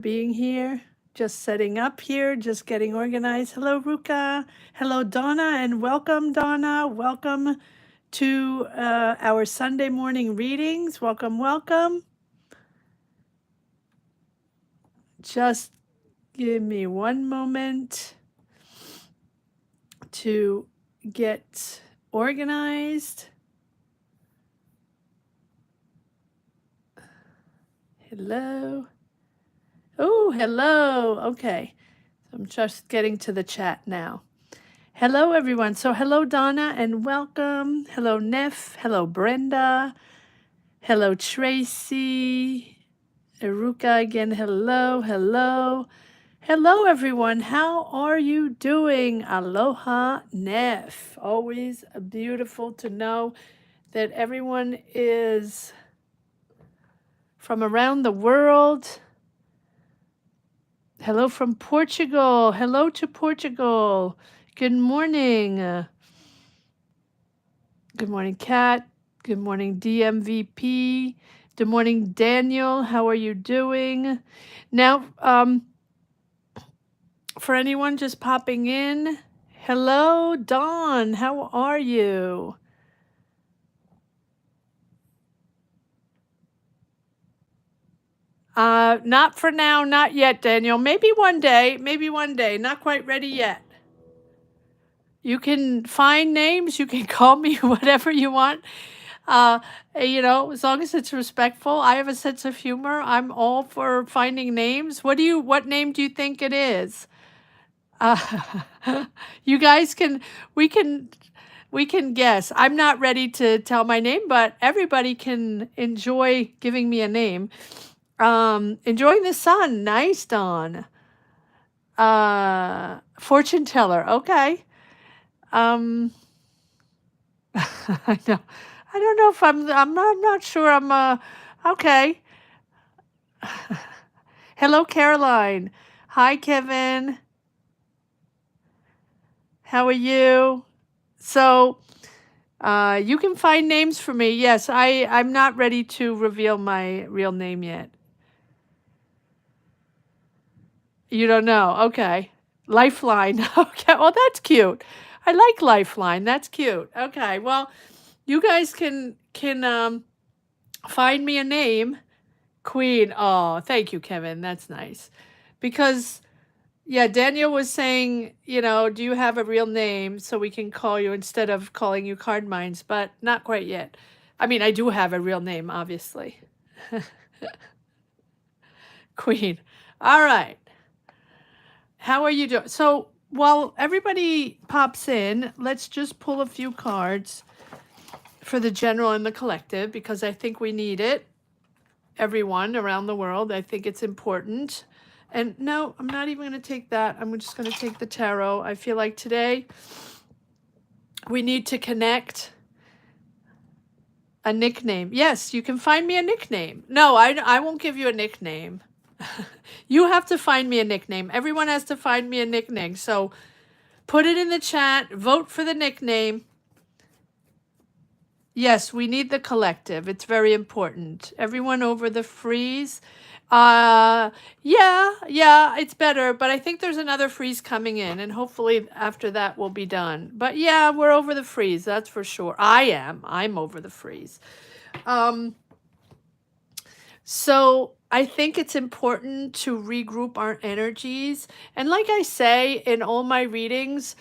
being here, just setting up here, just getting organized. Hello, Ruka. Hello, Donna, and welcome, Donna. Welcome to our Sunday morning readings. Welcome, welcome. Just give me one moment to get organized. Hello. Oh, hello. Okay. I'm just getting to the chat now. Hello, everyone. So hello, Donna, and welcome. Hello, Neff. Hello, Brenda. Hello, Tracy. Eruka again. Hello, hello. Hello, everyone. How are you doing? Aloha, Neff. Always beautiful to know that everyone is from around the world. Hello from Portugal. Hello to Portugal. Good morning. Good morning, Kat. Good morning, DMVP. Good morning, Daniel. How are you doing? Now, for anyone just popping in, hello, Dawn. How are you? Not for now, not yet, Daniel. Maybe one day, not quite ready yet. You can find names, you can call me whatever you want. As long as it's respectful. I have a sense of humor. I'm all for finding names. What name do you think it is? You guys we can guess. I'm not ready to tell my name, but everybody can enjoy giving me a name. Enjoying the sun. Nice, Dawn. Fortune teller. Okay. I know. I don't know if I'm not sure I'm okay. Hello, Caroline. Hi, Kevin. How are you? So, you can find names for me. Yes, I'm not ready to reveal my real name yet. You don't know. Okay. Lifeline. Okay. Well, that's cute. I like Lifeline. That's cute. Okay. Well, you guys can find me a name. Queen. Oh, thank you, Kevin. That's nice. Because yeah, Daniel was saying, do you have a real name so we can call you instead of calling you Card Minds, but not quite yet. I mean, I do have a real name, obviously. Queen. All right. How are you doing? So while everybody pops in, let's just pull a few cards for the general and the collective, because I think we need it. Everyone around the world, I think it's important. And no, I'm not even going to take that. I'm just going to take the tarot. I feel like today we need to connect. A nickname. Yes, you can find me a nickname. No, I won't give you a nickname. You have to find me a nickname. Everyone has to find me a nickname. So put it in the chat. Vote for the nickname. Yes, we need the collective. It's very important. Everyone over the freeze. Yeah, it's better, but I think there's another freeze coming in, and hopefully after that we'll be done. But yeah, we're over the freeze, that's for sure. I'm over the freeze. So I think it's important to regroup our energies. And like I say in all my readings,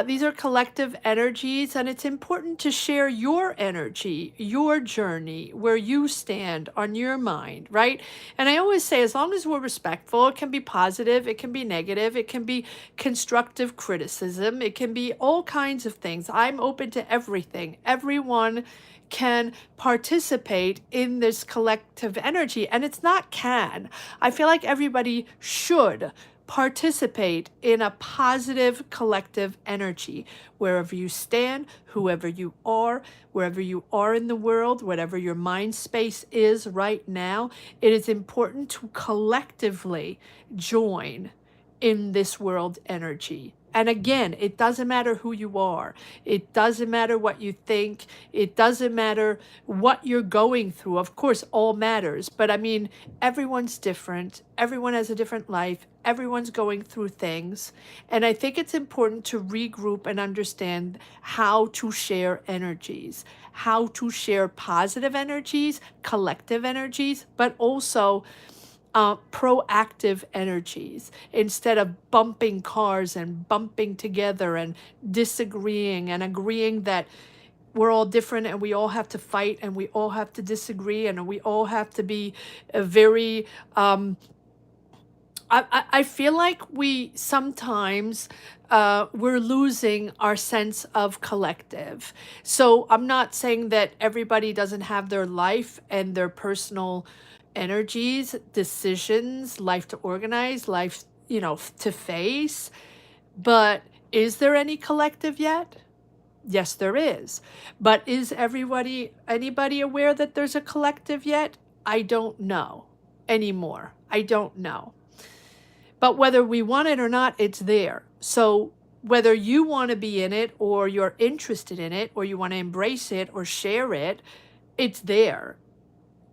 these are collective energies, and it's important to share your energy, your journey, where you stand on your mind, right? And I always say, as long as we're respectful, it can be positive, it can be negative, it can be constructive criticism, it can be all kinds of things. I'm open to everything. Everyone can participate in this collective energy, and it's not can. I feel like everybody should participate in a positive collective energy wherever you stand, whoever you are, wherever you are in the world, whatever your mind space is right now. It is important to collectively join in this world energy. And again, it doesn't matter who you are. It doesn't matter what you think. It doesn't matter what you're going through. Of course, all matters. But I mean, everyone's different. Everyone has a different life. Everyone's going through things. And I think it's important to regroup and understand how to share energies, how to share positive energies, collective energies, but also proactive energies instead of bumping cars and bumping together and disagreeing and agreeing that we're all different and we all have to fight and we all have to disagree and we all have to be very I feel like we sometimes we're losing our sense of collective. So I'm not saying that everybody doesn't have their life and their personal energies, decisions, life to organize, life, to face. But is there any collective yet? Yes, there is. But is anybody aware that there's a collective yet? I don't know anymore. I don't know. But whether we want it or not, it's there. So whether you want to be in it or you're interested in it or you want to embrace it or share it, it's there.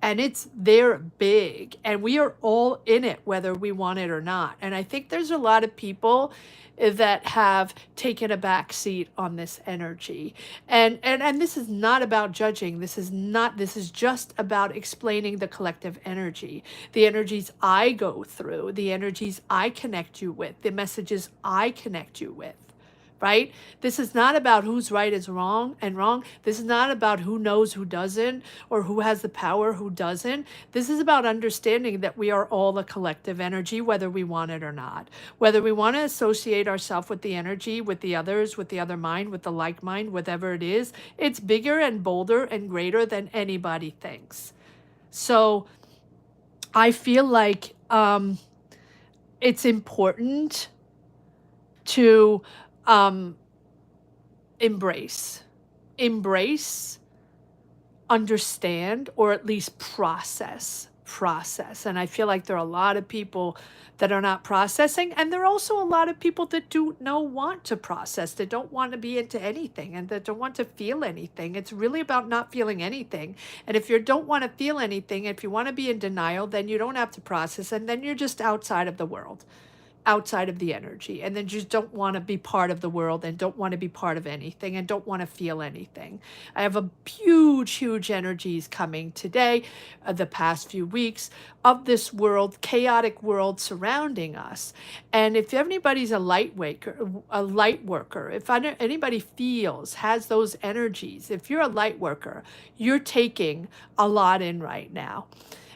And it's there big. And we are all in it, whether we want it or not. And I think there's a lot of people that have taken a back seat on this energy. And this is not about judging. This is just about explaining the collective energy, the energies I go through, the energies I connect you with, the messages I connect you with. Right? This is not about who's right is wrong and wrong. This is not about who knows who doesn't or who has the power, who doesn't. This is about understanding that we are all a collective energy, whether we want it or not. Whether we want to associate ourselves with the energy, with the others, with the other mind, with the like mind, whatever it is, it's bigger and bolder and greater than anybody thinks. So I feel like it's important to embrace, understand, or at least process. And I feel like there are a lot of people that are not processing, and there are also a lot of people that want to process, that don't want to be into anything and that don't want to feel anything. It's really about not feeling anything. And if you don't want to feel anything, if you want to be in denial, then you don't have to process, and then you're just outside of the world, outside of the energy, and then just don't want to be part of the world and don't want to be part of anything and don't want to feel anything. I have a huge energies coming today, the past few weeks, of this world, chaotic world surrounding us. And if anybody's a light worker, if anybody has those energies, if you're a light worker, you're taking a lot in right now.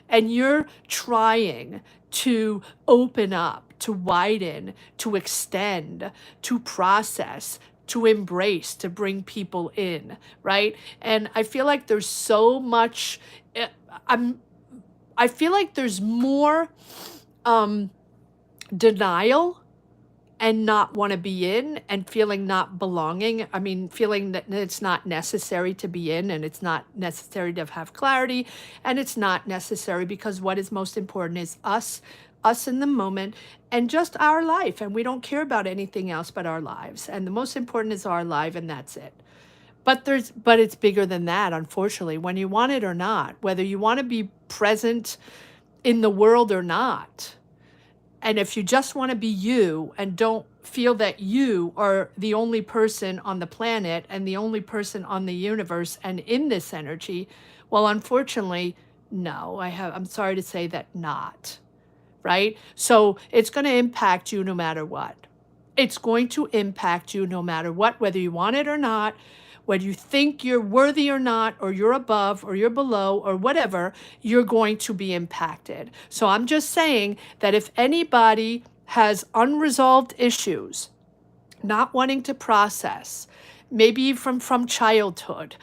And you're trying to open up, to widen, to extend, to process, to embrace, to bring people in, right? And I feel like there's so much, I feel like there's more denial and not want to be in and feeling not belonging. I mean, feeling that it's not necessary to be in and it's not necessary to have clarity and it's not necessary because what is most important is us in the moment and just our life. And we don't care about anything else but our lives. And the most important is our life and that's it. But it's bigger than that, unfortunately, when you want it or not, whether you want to be present in the world or not. And if you just want to be you and don't feel that you are the only person on the planet and the only person on the universe and in this energy, well, unfortunately, no, I'm sorry to say that not, right? So it's going to impact you no matter what. It's going to impact you no matter what, whether you want it or not, whether you think you're worthy or not, or you're above or you're below or whatever, you're going to be impacted. So I'm just saying that if anybody has unresolved issues, not wanting to process, maybe from childhood,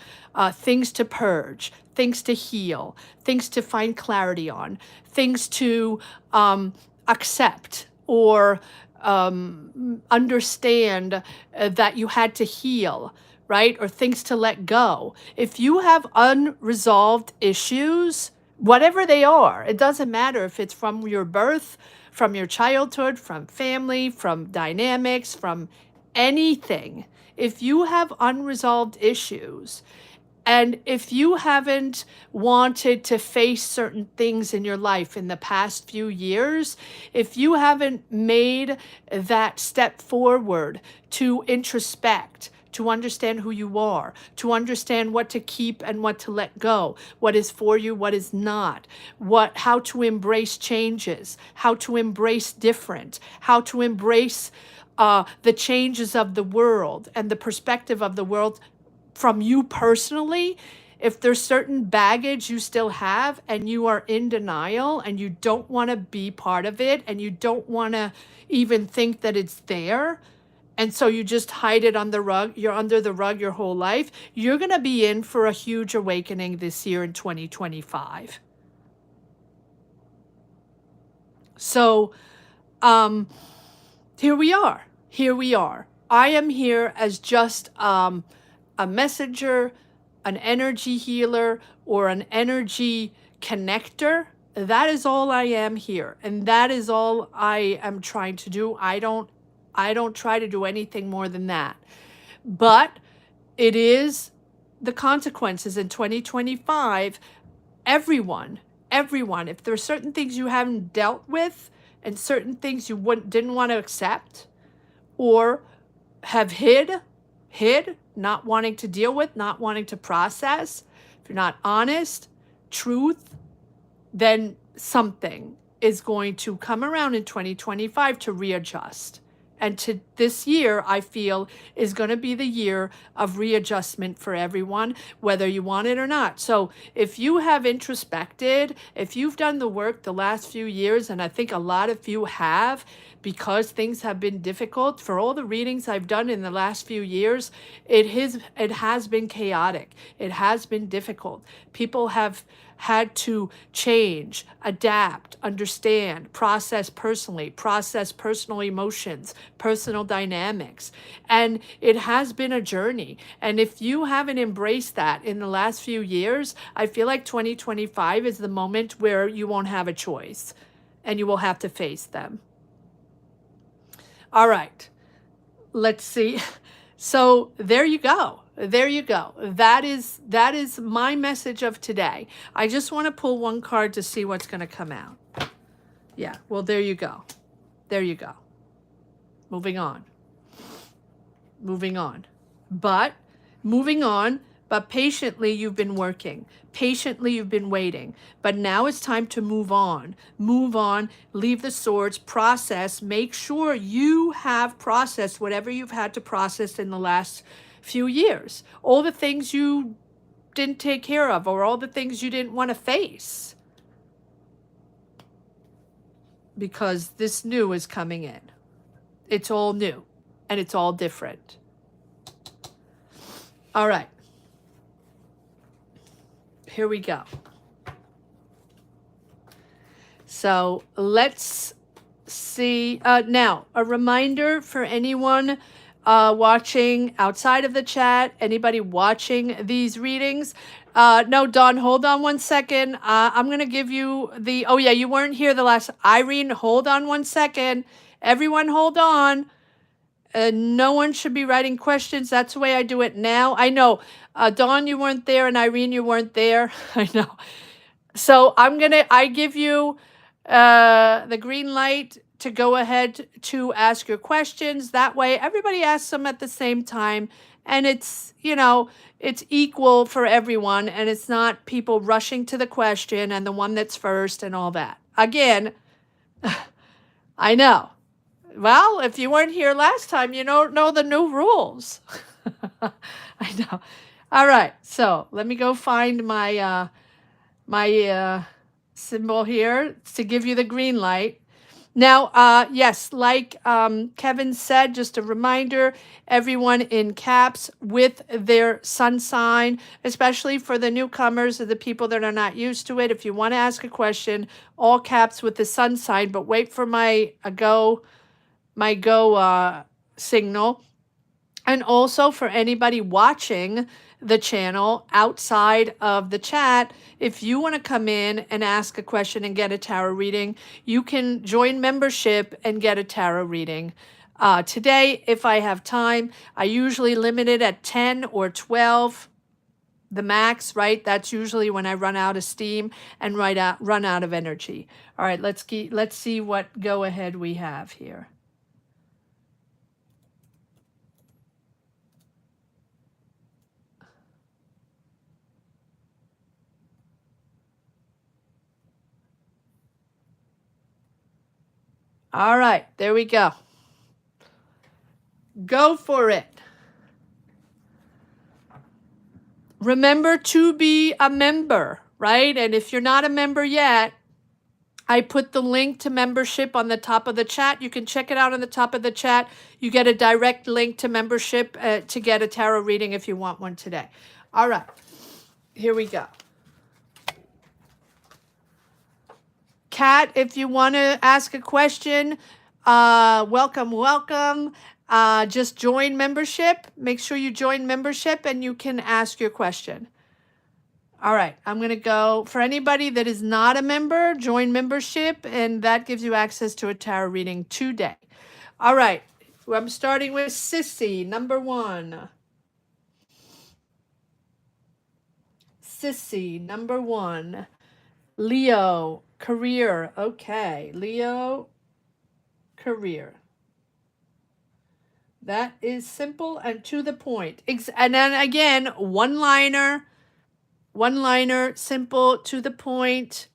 things to purge, things to heal, things to find clarity on, things to accept or understand that you had to heal, right? Or things to let go. If you have unresolved issues, whatever they are, it doesn't matter if it's from your birth, from your childhood, from family, from dynamics, from anything. If you have unresolved issues, and if you haven't wanted to face certain things in your life in the past few years, if you haven't made that step forward to introspect, to understand who you are, to understand what to keep and what to let go, what is for you, what is not, how to embrace changes, how to embrace different, how to embrace the changes of the world and the perspective of the world from you personally. If there's certain baggage you still have and you are in denial and you don't want to be part of it and you don't want to even think that it's there, and so you just hide it on the rug, you're under the rug your whole life, you're going to be in for a huge awakening this year in 2025. So here we are. Here we are. I am here as just a messenger, an energy healer, or an energy connector. That is all I am here. And that is all I am trying to do. I don't try to do anything more than that. But it is the consequences in 2025. Everyone, if there's certain things you haven't dealt with and certain things you didn't want to accept or have hid, not wanting to deal with, not wanting to process, if you're not honest, truth, then something is going to come around in 2025 to readjust. And to this year, I feel, is going to be the year of readjustment for everyone, whether you want it or not. So if you have introspected, if you've done the work the last few years, and I think a lot of you have, because things have been difficult, for all the readings I've done in the last few years, it has been chaotic. It has been difficult. People have had to change, adapt, understand, process personal emotions, personal dynamics. And it has been a journey. And if you haven't embraced that in the last few years, I feel like 2025 is the moment where you won't have a choice and you will have to face them. All right, let's see. So there you go. There you go. That is my message of today. I just want to pull one card to see what's going to come out. Yeah, well, there you go. There you go. Moving on. Moving on. But patiently you've been working. Patiently you've been waiting. But now it's time to move on. Move on, leave the swords, process, make sure you have processed whatever you've had to process in the last few years. All the things you didn't take care of or all the things you didn't want to face. Because this new is coming in. It's all new and it's all different. All right. Here we go. So let's see. Now, a reminder for anyone watching outside of the chat, anybody watching these readings. No, Dawn, hold on one second. I'm going to give you oh yeah, you weren't here the last. Irene, hold on one second. Everyone hold on. No one should be writing questions. That's the way I do it now. I know. Dawn, you weren't there, and Irene, you weren't there. I know. So I give you the green light to go ahead to ask your questions. That way, everybody asks them at the same time. And it's, it's equal for everyone. And it's not people rushing to the question and the one that's first and all that. Again, I know. Well, if you weren't here last time, you don't know the new rules. I know. All right. So let me go find my symbol here to give you the green light. Now, yes, like Kevin said, just a reminder, everyone in caps with their sun sign, especially for the newcomers or the people that are not used to it. If you want to ask a question, all caps with the sun sign, but wait for my go signal. And also for anybody watching the channel outside of the chat. If you want to come in and ask a question and get a tarot reading, you can join membership and get a tarot reading. Today, if I have time, I usually limit it at 10 or 12, the max, right? That's usually when I run out of steam and run out of energy. All right, let's see what go ahead we have here. All right, there we go. Go for it. Remember to be a member, right? And if you're not a member yet, I put the link to membership on the top of the chat. You can check it out on the top of the chat. You get a direct link to membership to get a tarot reading if you want one today. All right, here we go. Kat, if you want to ask a question, welcome, welcome. Just join membership. Make sure you join membership and you can ask your question. All right, I'm going to go, for anybody that is not a member, join membership, and that gives you access to a tarot reading today. All right, I'm starting with Sissy, number 1. Sissy, number 1. Leo, career. Okay, Leo, career. That is simple and to the point. And then again, one-liner, simple, to the point,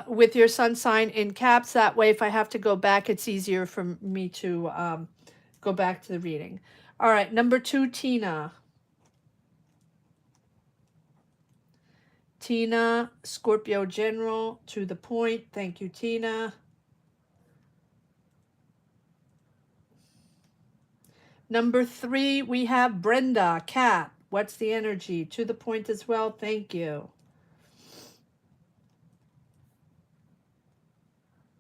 with your sun sign in caps. That way, if I have to go back, it's easier for me to go back to the reading. All right, number 2, Tina. Tina, Scorpio General, to the point. Thank you, Tina. Number 3, we have Brenda, Cat. What's the energy? To the point as well. Thank you.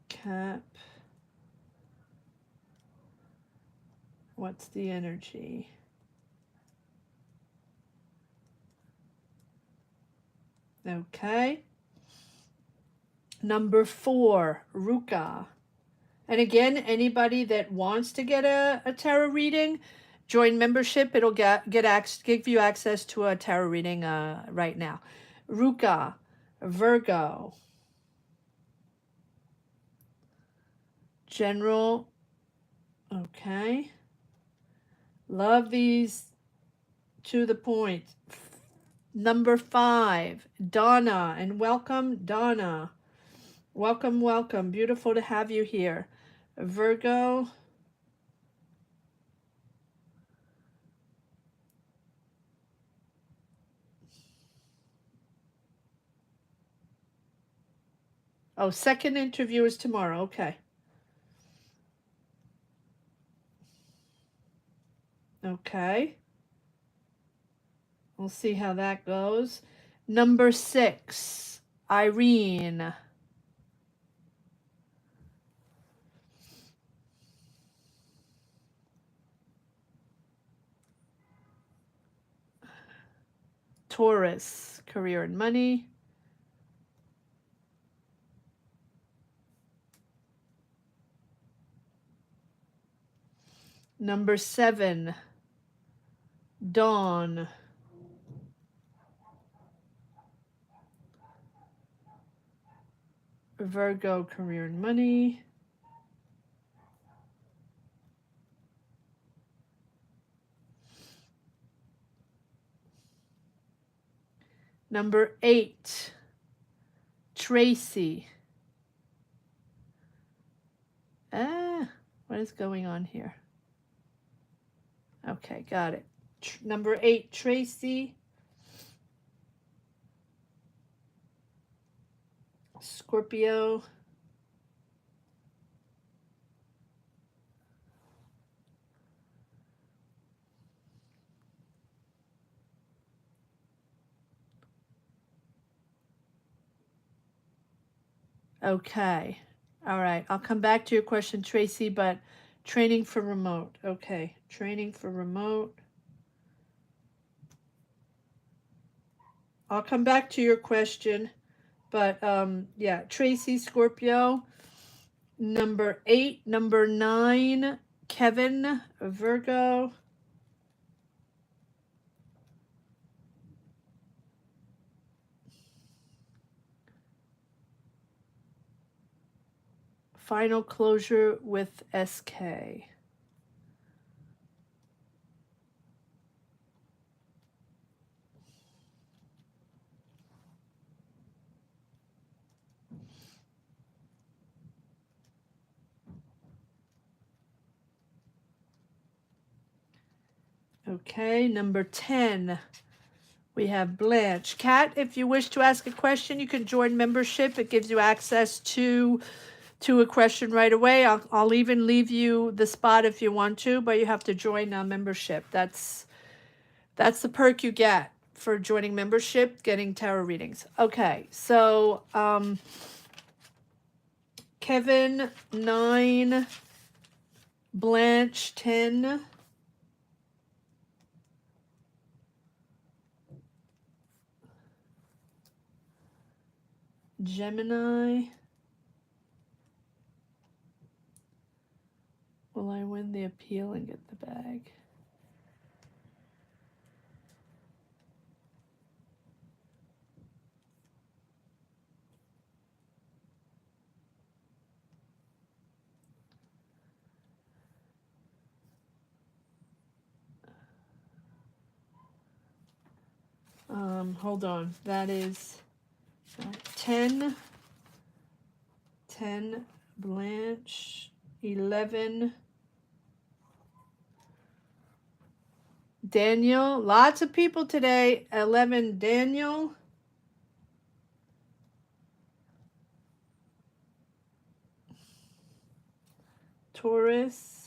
Cap. What's the energy? Okay. Number 4, Ruka. And again, anybody that wants to get a tarot reading, join membership. It'll give you access to a tarot reading right now. Ruka, Virgo. General. Okay. Love these to the point. Number 5, Donna, and welcome, Donna. Welcome, welcome. Beautiful to have you here. Virgo. Oh, second interview is tomorrow. Okay. Okay. We'll see how that goes. Number 6, Irene. Taurus, career and money. Number 7, Dawn. Virgo, career and money. Number 8, Tracy. What is going on here? Okay, got it. Number 8, Tracy. Scorpio. Okay. All right. I'll come back to your question, Tracy, but training for remote. Okay. Training for remote. I'll come back to your question. But yeah, Tracy, Scorpio. Number 8, number 9, Kevin, Virgo. Final closure with SK. Okay, number 10. We have Blanche. Kat, if you wish to ask a question, you can join membership. It gives you access to a question right away. I'll even leave you the spot if you want to, but you have to join membership. That's the perk you get for joining membership, getting tarot readings. Okay, so Kevin 9, Blanche 10. Gemini. Will I win the appeal and get the bag? Hold on. That is 10, Blanche, 11, Daniel. Lots of people today. 11, Daniel. Taurus.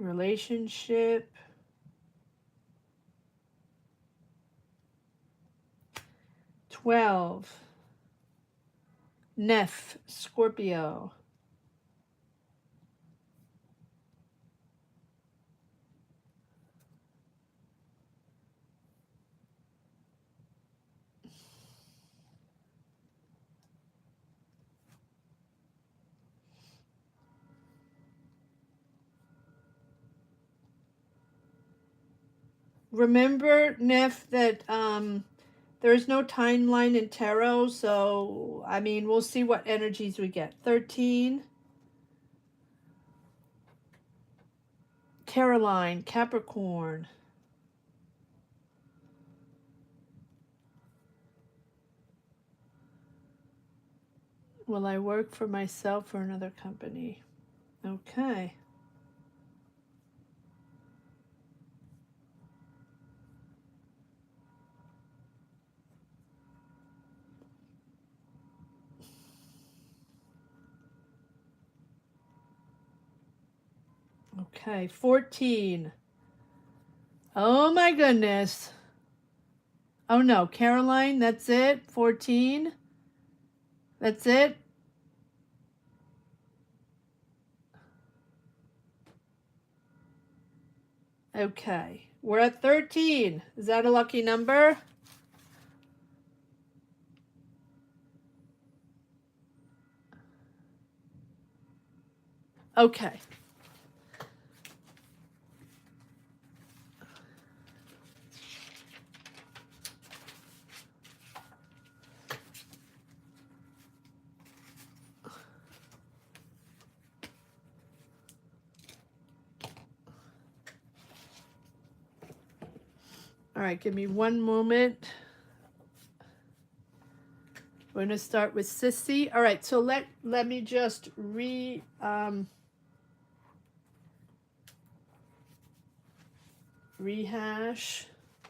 Relationship. 12, Neph, Scorpio. Remember, Neph, that there's no timeline in tarot, so I mean, we'll see what energies we get. 13, Caroline, Capricorn. Will I work for myself or another company? Okay. Okay, 14. Oh my goodness. Oh no, Caroline, that's it. 14. That's it. Okay, we're at 13. Is that a lucky number? Okay. All right, give me one moment. We're going to start with Sissy. All right, so let me just rehash.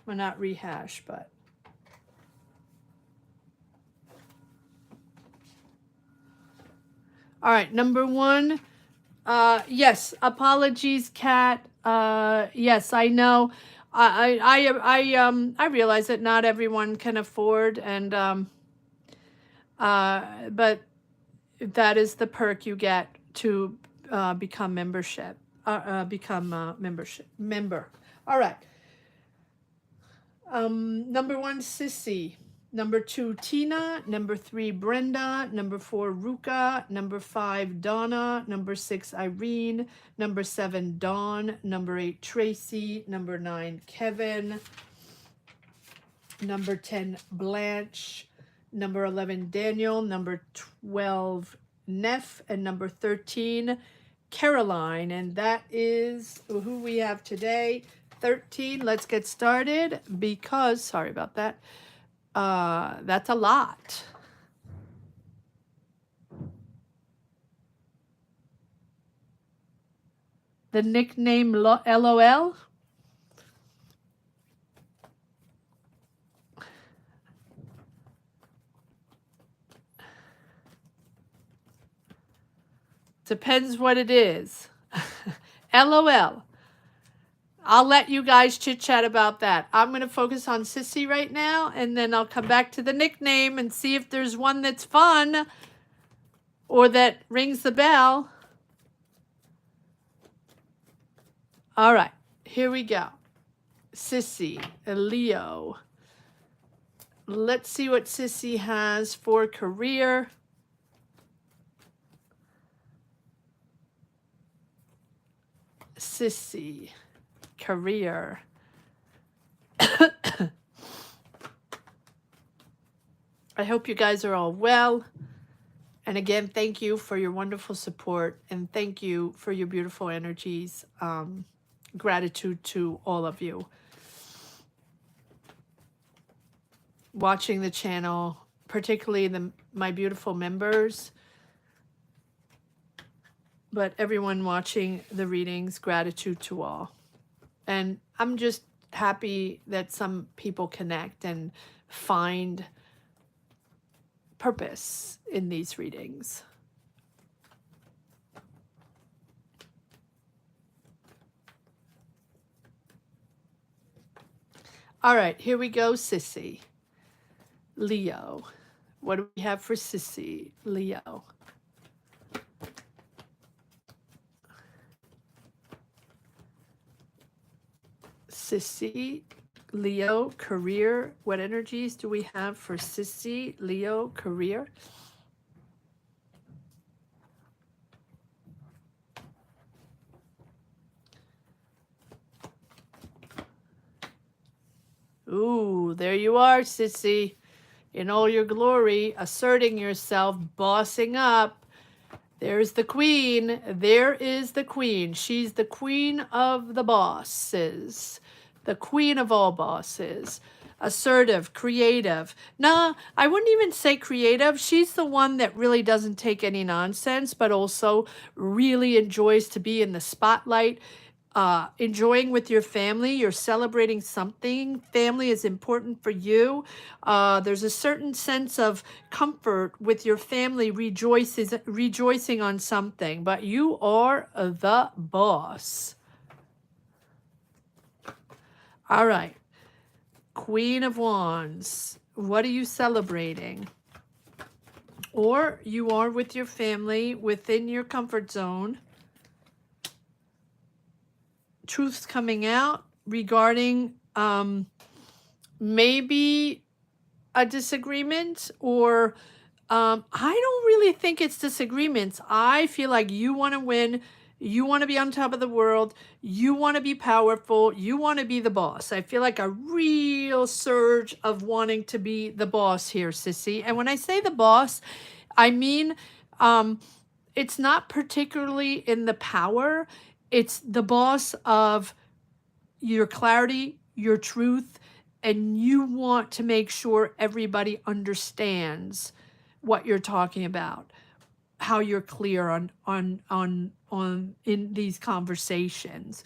Well, not rehash, but all right, number 1. Yes, apologies, Kat. Yes, I know. I realize that not everyone can afford, and but that is the perk you get to become member. All right. Number 1, Sissy. Number 2, Tina. Number 3, Brenda. Number 4, Ruka. Number 5, Donna. Number 6, Irene. Number 7, Dawn. Number 8, Tracy. Number 9, Kevin. Number 10, Blanche. Number 11, Daniel. Number 12, Neff. And number 13, Caroline. And that is who we have today. 13. Let's get started because, sorry about that, that's a lot. The nickname LOL. Depends what it is. LOL. I'll let you guys chit chat about that. I'm going to focus on Sissy right now, and then I'll come back to the nickname and see if there's one that's fun or that rings the bell. All right, here we go. Sissy, Leo. Let's see what Sissy has for career. Sissy, career. I hope you guys are all well. And again, thank you for your wonderful support, and thank you for your beautiful energies. Gratitude to all of you watching the channel, particularly my beautiful members, but everyone watching the readings, gratitude to all. And I'm just happy that some people connect and find purpose in these readings. All right, here we go, Sissy. Leo. What do we have for Sissy? Leo. Sissy, Leo, career. What energies do we have for Sissy, Leo, career? Ooh, there you are, Sissy, in all your glory, asserting yourself, bossing up. There's the queen. There is the queen. She's the queen of the bosses, the queen of all bosses. Assertive, creative. Nah, I wouldn't even say creative. She's the one that really doesn't take any nonsense, but also really enjoys to be in the spotlight. Enjoying with your family, you're celebrating something. Family is important for you. There's a certain sense of comfort with your family rejoicing on something, but you are the boss. All right. Queen of Wands. What are you celebrating? Or you are with your family within your comfort zone. Truths coming out regarding maybe a disagreement, or I don't really think it's disagreements. I feel like you want to win. You want to be on top of the world. You want to be powerful. You want to be the boss. I feel like a real surge of wanting to be the boss here, Sissy. And when I say the boss, I mean it's not particularly in the power. It's the boss of your clarity, your truth, and you want to make sure everybody understands what you're talking about, how you're clear on in these conversations.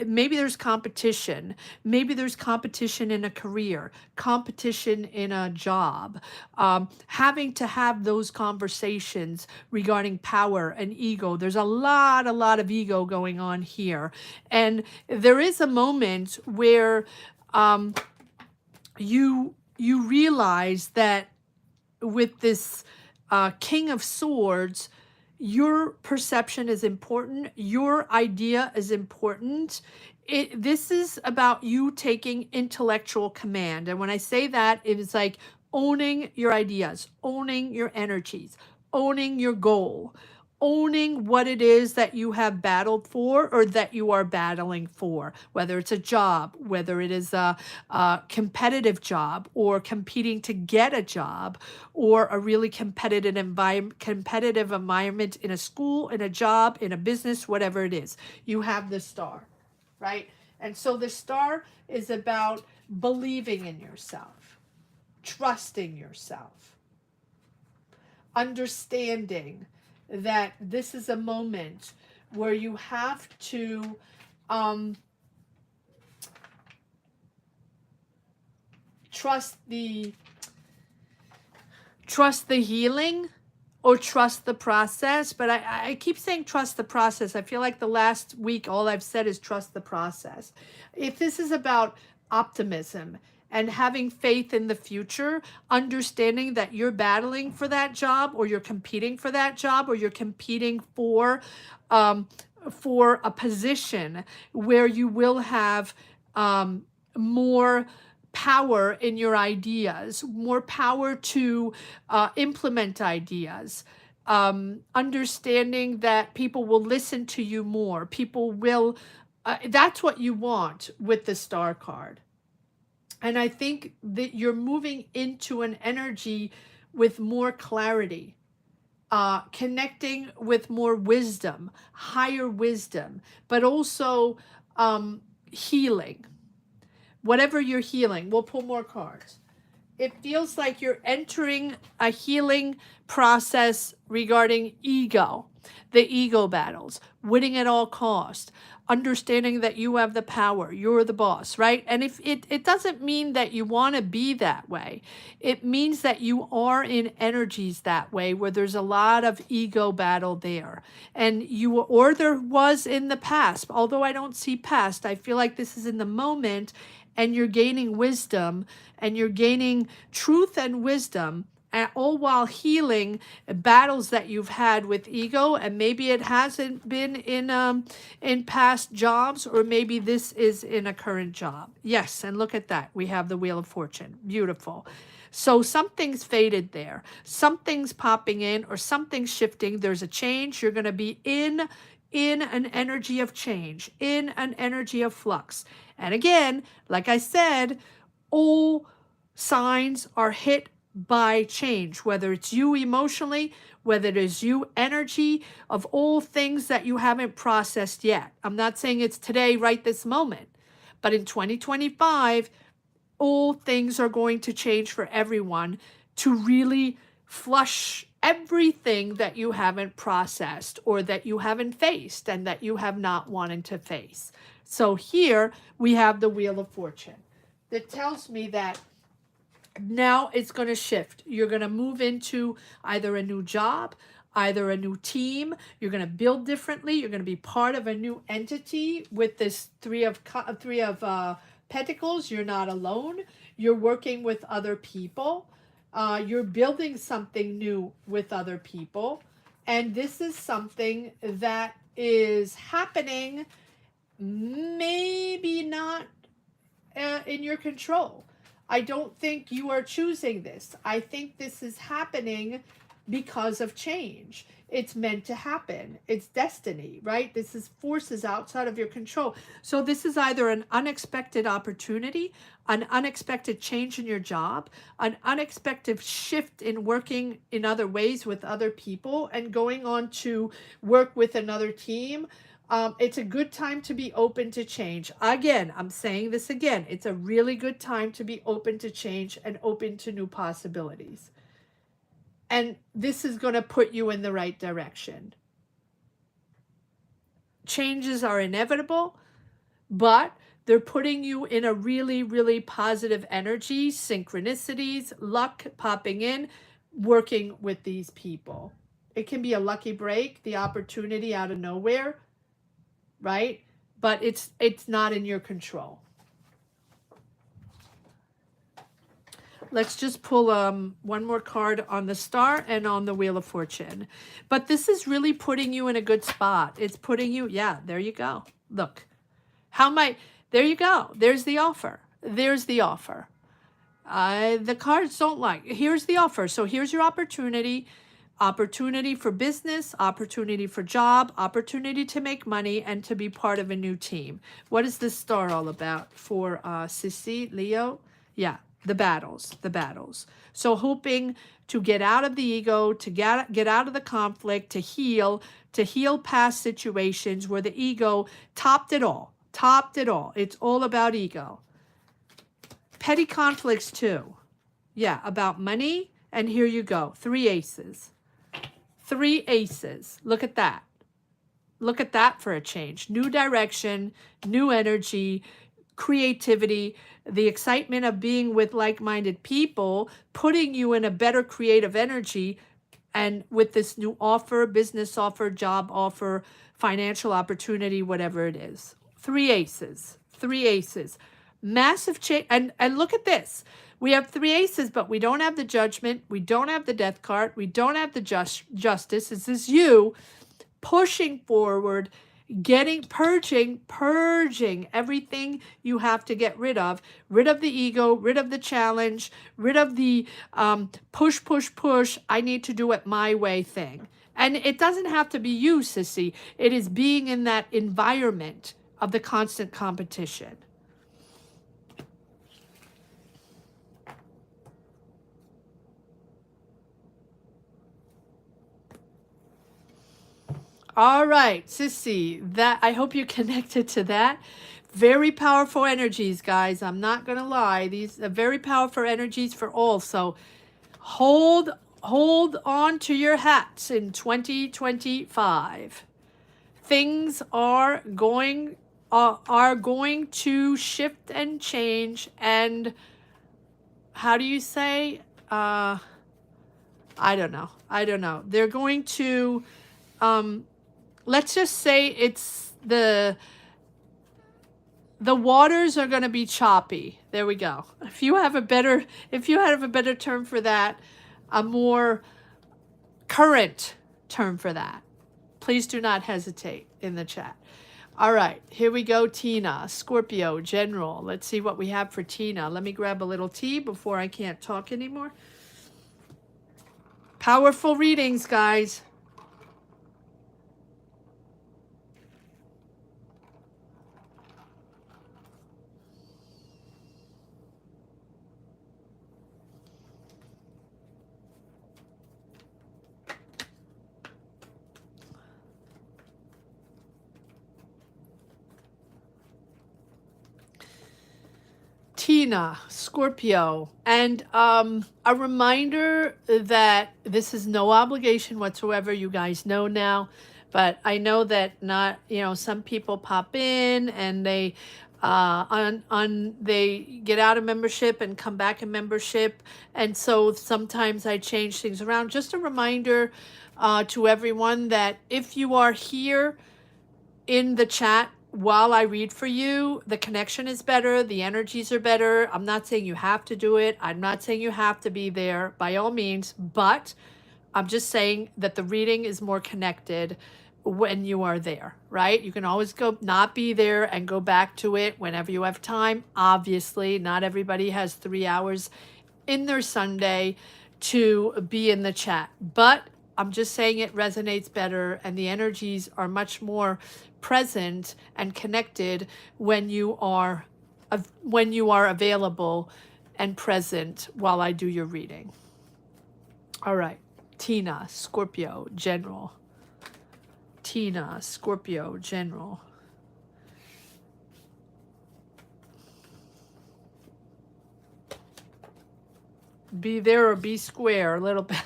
Maybe there's competition. Maybe there's competition in a career, competition in a job. Having to have those conversations regarding power and ego. There's a lot of ego going on here. And there is a moment where you realize that with this King of Swords, Your perception is important. Your idea is important. This is about you taking intellectual command. And when I say that, it is like owning your ideas, owning your energies, owning your goal, owning what it is that you have battled for or that you are battling for, whether it's a job, whether it is a competitive job or competing to get a job, or a really competitive environment in a school, in a job, in a business, whatever it is. You have the star, right? And so the star is about believing in yourself, trusting yourself, understanding that this is a moment where you have to um, trust the healing or trust the process. But I keep saying trust the process. I feel like the last week all I've said is trust the process. If this is about optimism and having faith in the future, understanding that you're battling for that job, or you're competing for that job, or you're competing for a position where you will have more power in your ideas, more power to implement ideas, understanding that people will listen to you more. People will, that's what you want with the star card. And I think that you're moving into an energy with more clarity, connecting with more wisdom, higher wisdom, but also healing. Whatever you're healing, we'll pull more cards. It feels like you're entering a healing process regarding ego, the ego battles, winning at all cost, understanding that you have the power, you're the boss, right? And if it doesn't mean that you want to be that way. It means that you are in energies that way where there's a lot of ego battle there. And you, or there was in the past, although I don't see past, I feel like this is in the moment, and you're gaining wisdom and you're gaining truth and wisdom, and all while healing battles that you've had with ego. And maybe it hasn't been in past jobs, or maybe this is in a current job. Yes, and look at that, we have the Wheel of Fortune. Beautiful. So something's faded there, something's popping in, or something's shifting. There's a change. You're going to be in an energy of change, in an energy of flux. And again, like I said, all signs are hit by change, whether it's you emotionally, whether it is you energy, of all things that you haven't processed yet. I'm not saying it's today, right this moment, but in 2025, all things are going to change for everyone to really flush everything that you haven't processed, or that you haven't faced, and that you have not wanted to face. So here we have the Wheel of Fortune that tells me that now it's going to shift. You're going to move into either a new job, either a new team. You're going to build differently. You're going to be part of a new entity with this three of Pentacles. You're not alone. You're working with other people. You're building something new with other people. And this is something that is happening, maybe not in your control. I don't think you are choosing this. I think this is happening because of change. It's meant to happen. It's destiny, right? This is forces outside of your control. So this is either an unexpected opportunity, an unexpected change in your job, an unexpected shift in working in other ways with other people, and going on to work with another team. It's a good time to be open to change. Again, I'm saying this again. It's a really good time to be open to change and open to new possibilities. And this is going to put you in the right direction. Changes are inevitable, but they're putting you in a really, really positive energy, synchronicities, luck popping in, working with these people. It can be a lucky break, the opportunity out of nowhere, right? But it's not in your control. Let's just pull one more card on the Star and on the Wheel of Fortune. But this is really putting you in a good spot. It's putting you, yeah, there you go. Look, there you go. There's the offer. There's the offer. The cards don't like. Here's the offer. So here's your opportunity. Opportunity for business, opportunity for job, opportunity to make money, and to be part of a new team. What is this Star all about for Sissy, Leo? Yeah, the battles, the battles. So hoping to get out of the ego, to get out of the conflict, to heal past situations where the ego topped it all, topped it all. It's all about ego. Petty conflicts too. Yeah, about money. And here you go. 3 aces. 3 aces. Look at that. Look at that for a change. New direction, new energy, creativity, the excitement of being with like-minded people, putting you in a better creative energy. And with this new offer, business offer, job offer, financial opportunity, whatever it is. 3 aces. 3 aces. Massive change. And look at this. We have 3 aces, but we don't have the Judgment. We don't have the Death card. We don't have the Justice. This is you pushing forward, purging everything you have to get rid of the ego, rid of the challenge, rid of the push, I need to do it my way thing. And it doesn't have to be you, Sissy. It is being in that environment of the constant competition. All right, Sissy, that I hope you connected to that. Very powerful energies, guys. I'm not going to lie. These are very powerful energies for all. So hold on to your hats in 2025. Things are going to shift and change. And how do you say? I don't know. They're going to let's just say it's the waters are going to be choppy. There we go. If you have a better term for that, a more current term for that, please do not hesitate in the chat. All right, here we go. Tina, Scorpio, General. Let's see what we have for Tina. Let me grab a little tea before I can't talk anymore. Powerful readings, guys. Tina, Scorpio, and a reminder that this is no obligation whatsoever. You guys know now, but I know that not, some people pop in and they they get out of membership and come back in membership, and so sometimes I change things around. Just a reminder to everyone that if you are here in the chat while I read for you, the connection is better, the energies are better. I'm not saying you have to do it. I'm not saying you have to be there by all means, but I'm just saying that the reading is more connected when you are there, right? You can always go not be there and go back to it whenever you have time. Obviously, not everybody has 3 hours in their Sunday to be in the chat, but I'm just saying it resonates better and the energies are much more present and connected when you are available and present while I do your reading. All right, Tina, Scorpio, General. Tina, Scorpio, General. Be there or be square, a little bit.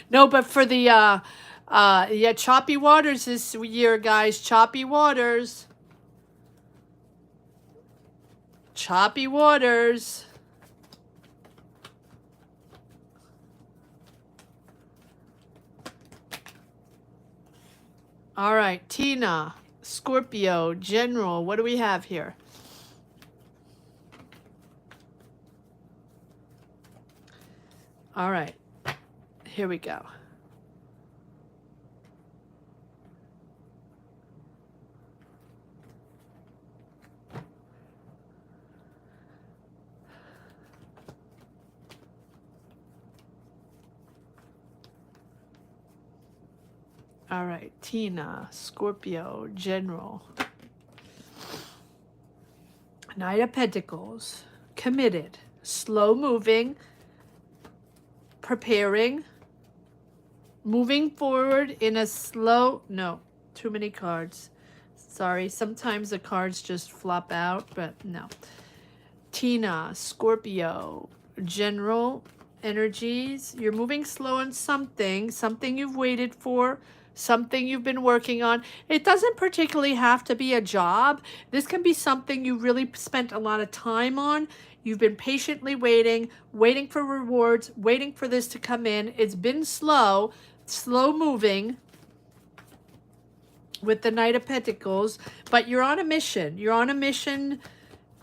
No, but for the yeah, choppy waters this year, guys. Choppy waters. Choppy waters. All right, Tina, Scorpio, General. What do we have here? All right, here we go. All right, Tina, Scorpio, General. Knight of Pentacles, committed, slow moving, preparing, moving forward in a slow, no, too many cards. Sorry, sometimes the cards just flop out, but no. Tina, Scorpio, general energies. You're moving slow on something you've waited for, something you've been working on. It doesn't particularly have to be a job. This can be something you really spent a lot of time on. You've been patiently waiting for rewards, waiting for this to come in. It's been slow moving with the Knight of Pentacles, but you're on a mission. You're on a mission.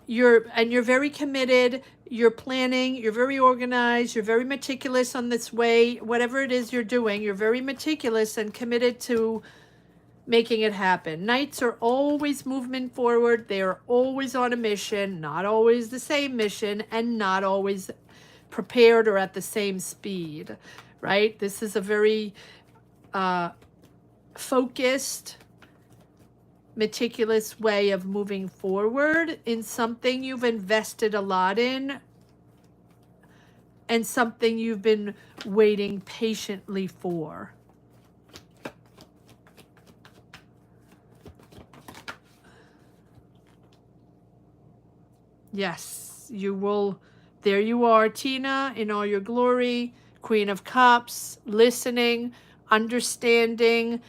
You're very committed, you're planning, you're very organized, you're very meticulous on this way, whatever it is you're doing, you're very meticulous and committed to making it happen. Knights are always moving forward, they are always on a mission, not always the same mission, and not always prepared or at the same speed, right? This is a very focused, meticulous way of moving forward in something you've invested a lot in and something you've been waiting patiently for. Yes, you will. There you are, Tina, in all your glory, Queen of Cups, listening, understanding,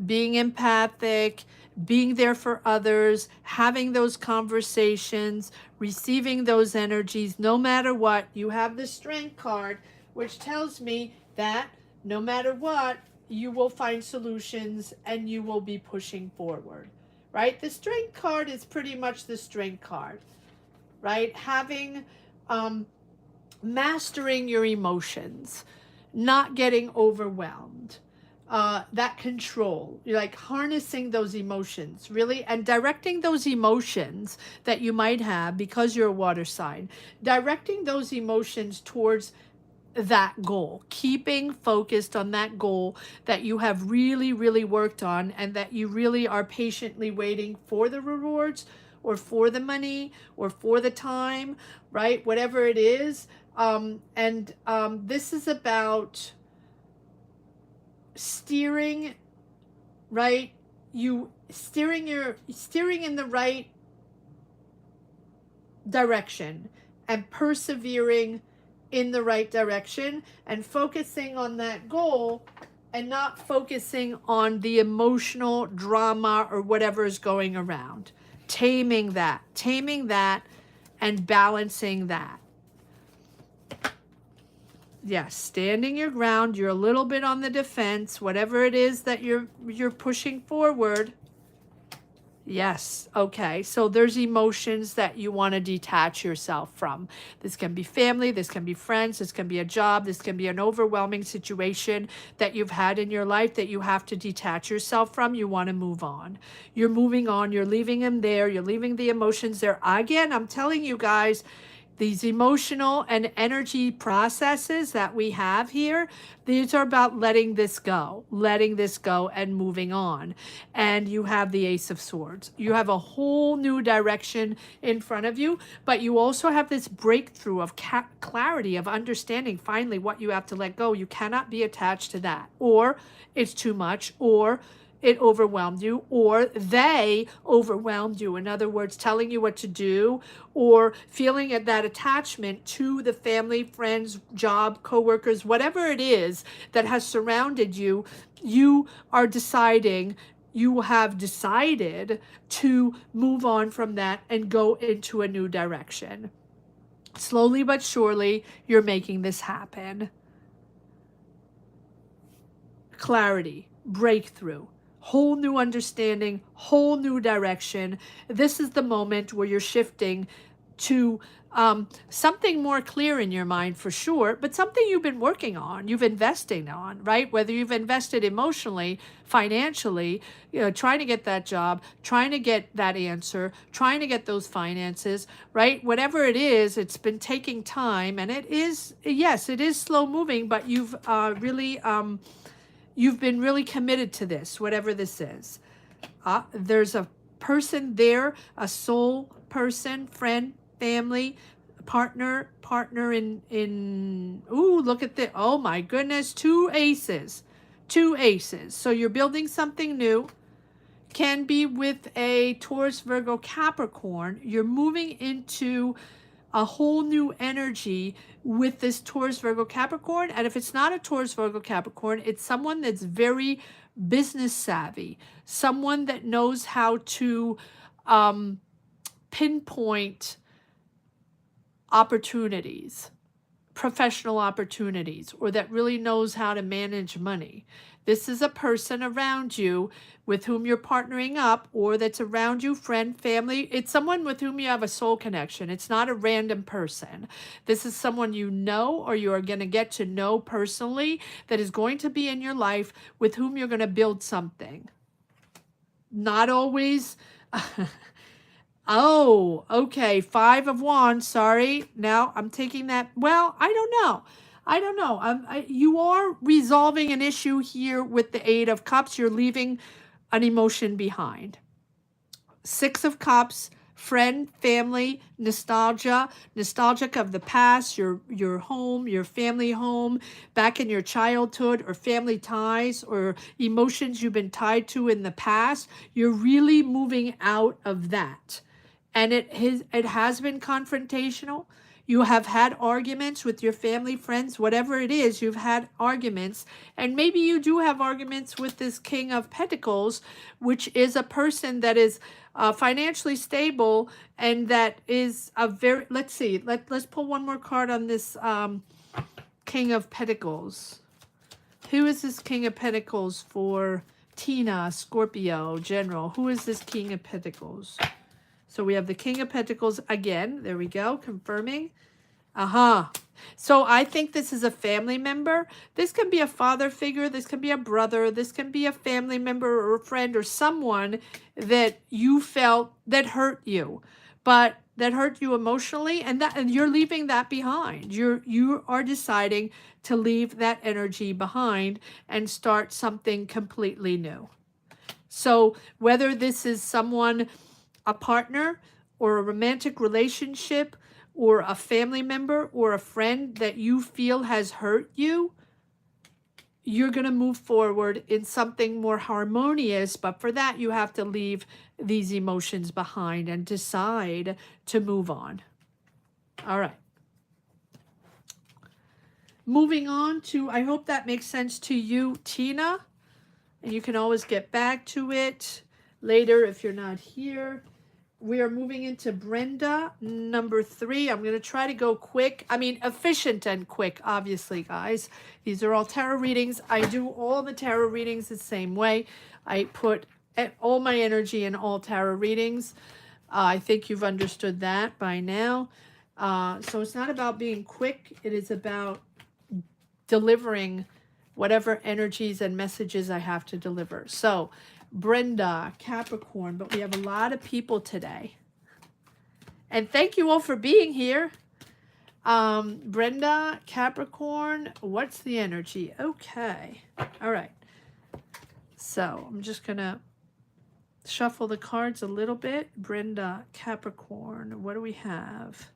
being empathic, being there for others, having those conversations, receiving those energies, no matter what. You have the Strength card, which tells me that no matter what, you will find solutions and you will be pushing forward, right? The Strength card is pretty much the Strength card, right? Having, mastering your emotions, not getting overwhelmed, that control. You're like harnessing those emotions, really, and directing those emotions that you might have because you're a water sign, directing those emotions towards that goal, keeping focused on that goal that you have really, really worked on and that you really are patiently waiting for the rewards or for the money or for the time, right? Whatever it is. This is about steering, right? You steering in the right direction and persevering in the right direction and focusing on that goal and not focusing on the emotional drama or whatever is going around. Taming that and balancing that. Yes, standing your ground. You're a little bit on the defense, whatever it is that you're pushing forward. Yes, okay. So there's emotions that you want to detach yourself from. This can be family, this can be friends, this can be a job, this can be an overwhelming situation that you've had in your life that you have to detach yourself from. You want to move on. You're moving on, you're leaving them there, you're leaving the emotions there. Again, I'm telling you guys, these emotional and energy processes that we have here, these are about letting this go and moving on. And you have the Ace of Swords. You have a whole new direction in front of you, but you also have this breakthrough of clarity, of understanding finally what you have to let go. You cannot be attached to that, or it's too much, or it overwhelmed you, or they overwhelmed you. In other words, telling you what to do, or feeling that attachment to the family, friends, job, coworkers, whatever it is that has surrounded you. You have decided to move on from that and go into a new direction. Slowly but surely, you're making this happen. Clarity, breakthrough, whole new understanding, whole new direction. This is the moment where you're shifting to something more clear in your mind for sure, but something you've been working on, you've investing on, right? Whether you've invested emotionally, financially, trying to get that job, trying to get that answer, trying to get those finances, right? Whatever it is, it's been taking time, and it is, yes, it is slow moving, but you've been really committed to this, whatever this is. There's a person there, a soul person, friend, family, partner in ooh, look at the, oh my goodness, two aces. Two aces. So you're building something new. Can be with a Taurus, Virgo, Capricorn. You're moving into a whole new energy with this Taurus, Virgo, Capricorn. And if it's not a Taurus, Virgo, Capricorn, it's someone that's very business savvy, someone that knows how to pinpoint opportunities, professional opportunities, or that really knows how to manage money. This is a person around you with whom you're partnering up, or that's around you, friend, family. It's someone with whom you have a soul connection. It's not a random person. This is someone you know, or you are going to get to know personally, that is going to be in your life, with whom you're going to build something. Not always. Oh, okay. 5 of Wands. Sorry. Now I'm taking that. Well, I don't know. I don't know. You are resolving an issue here with the 8 of Cups. You're leaving an emotion behind. 6 of Cups, friend, family, nostalgia, nostalgic of the past, your home, your family home, back in your childhood, or family ties, or emotions you've been tied to in the past. You're really moving out of that. And it has been confrontational. You have had arguments with your family, friends, whatever it is, you've had arguments. And maybe you do have arguments with this King of Pentacles, which is a person that is financially stable, and that is a very, let's see, let's pull one more card on this King of Pentacles. Who is this King of Pentacles for Tina, Scorpio, General? Who is this King of Pentacles? So we have the King of Pentacles again. There we go, confirming. So I think this is a family member. This can be a father figure. This can be a brother. This can be a family member or a friend, or someone that you felt that hurt you, but that hurt you emotionally, and you're leaving that behind. You are deciding to leave that energy behind and start something completely new. So whether this is someone, a partner, or a romantic relationship, or a family member, or a friend that you feel has hurt you, you're going to move forward in something more harmonious. But for that, you have to leave these emotions behind and decide to move on. All right. Moving on to, I hope that makes sense to you, Tina. And you can always get back to it later if you're not here. We are moving into Brenda, number 3. I'm going to try to go quick. I mean, efficient and quick, obviously, guys. These are all tarot readings. I do all the tarot readings the same way. I put all my energy in all tarot readings. I think you've understood that by now. So it's not about being quick. It is about delivering whatever energies and messages I have to deliver. So Brenda, Capricorn, but we have a lot of people today. And thank you all for being here. Brenda, Capricorn, what's the energy? Okay. All right. So I'm just going to shuffle the cards a little bit. Brenda, Capricorn, what do we have?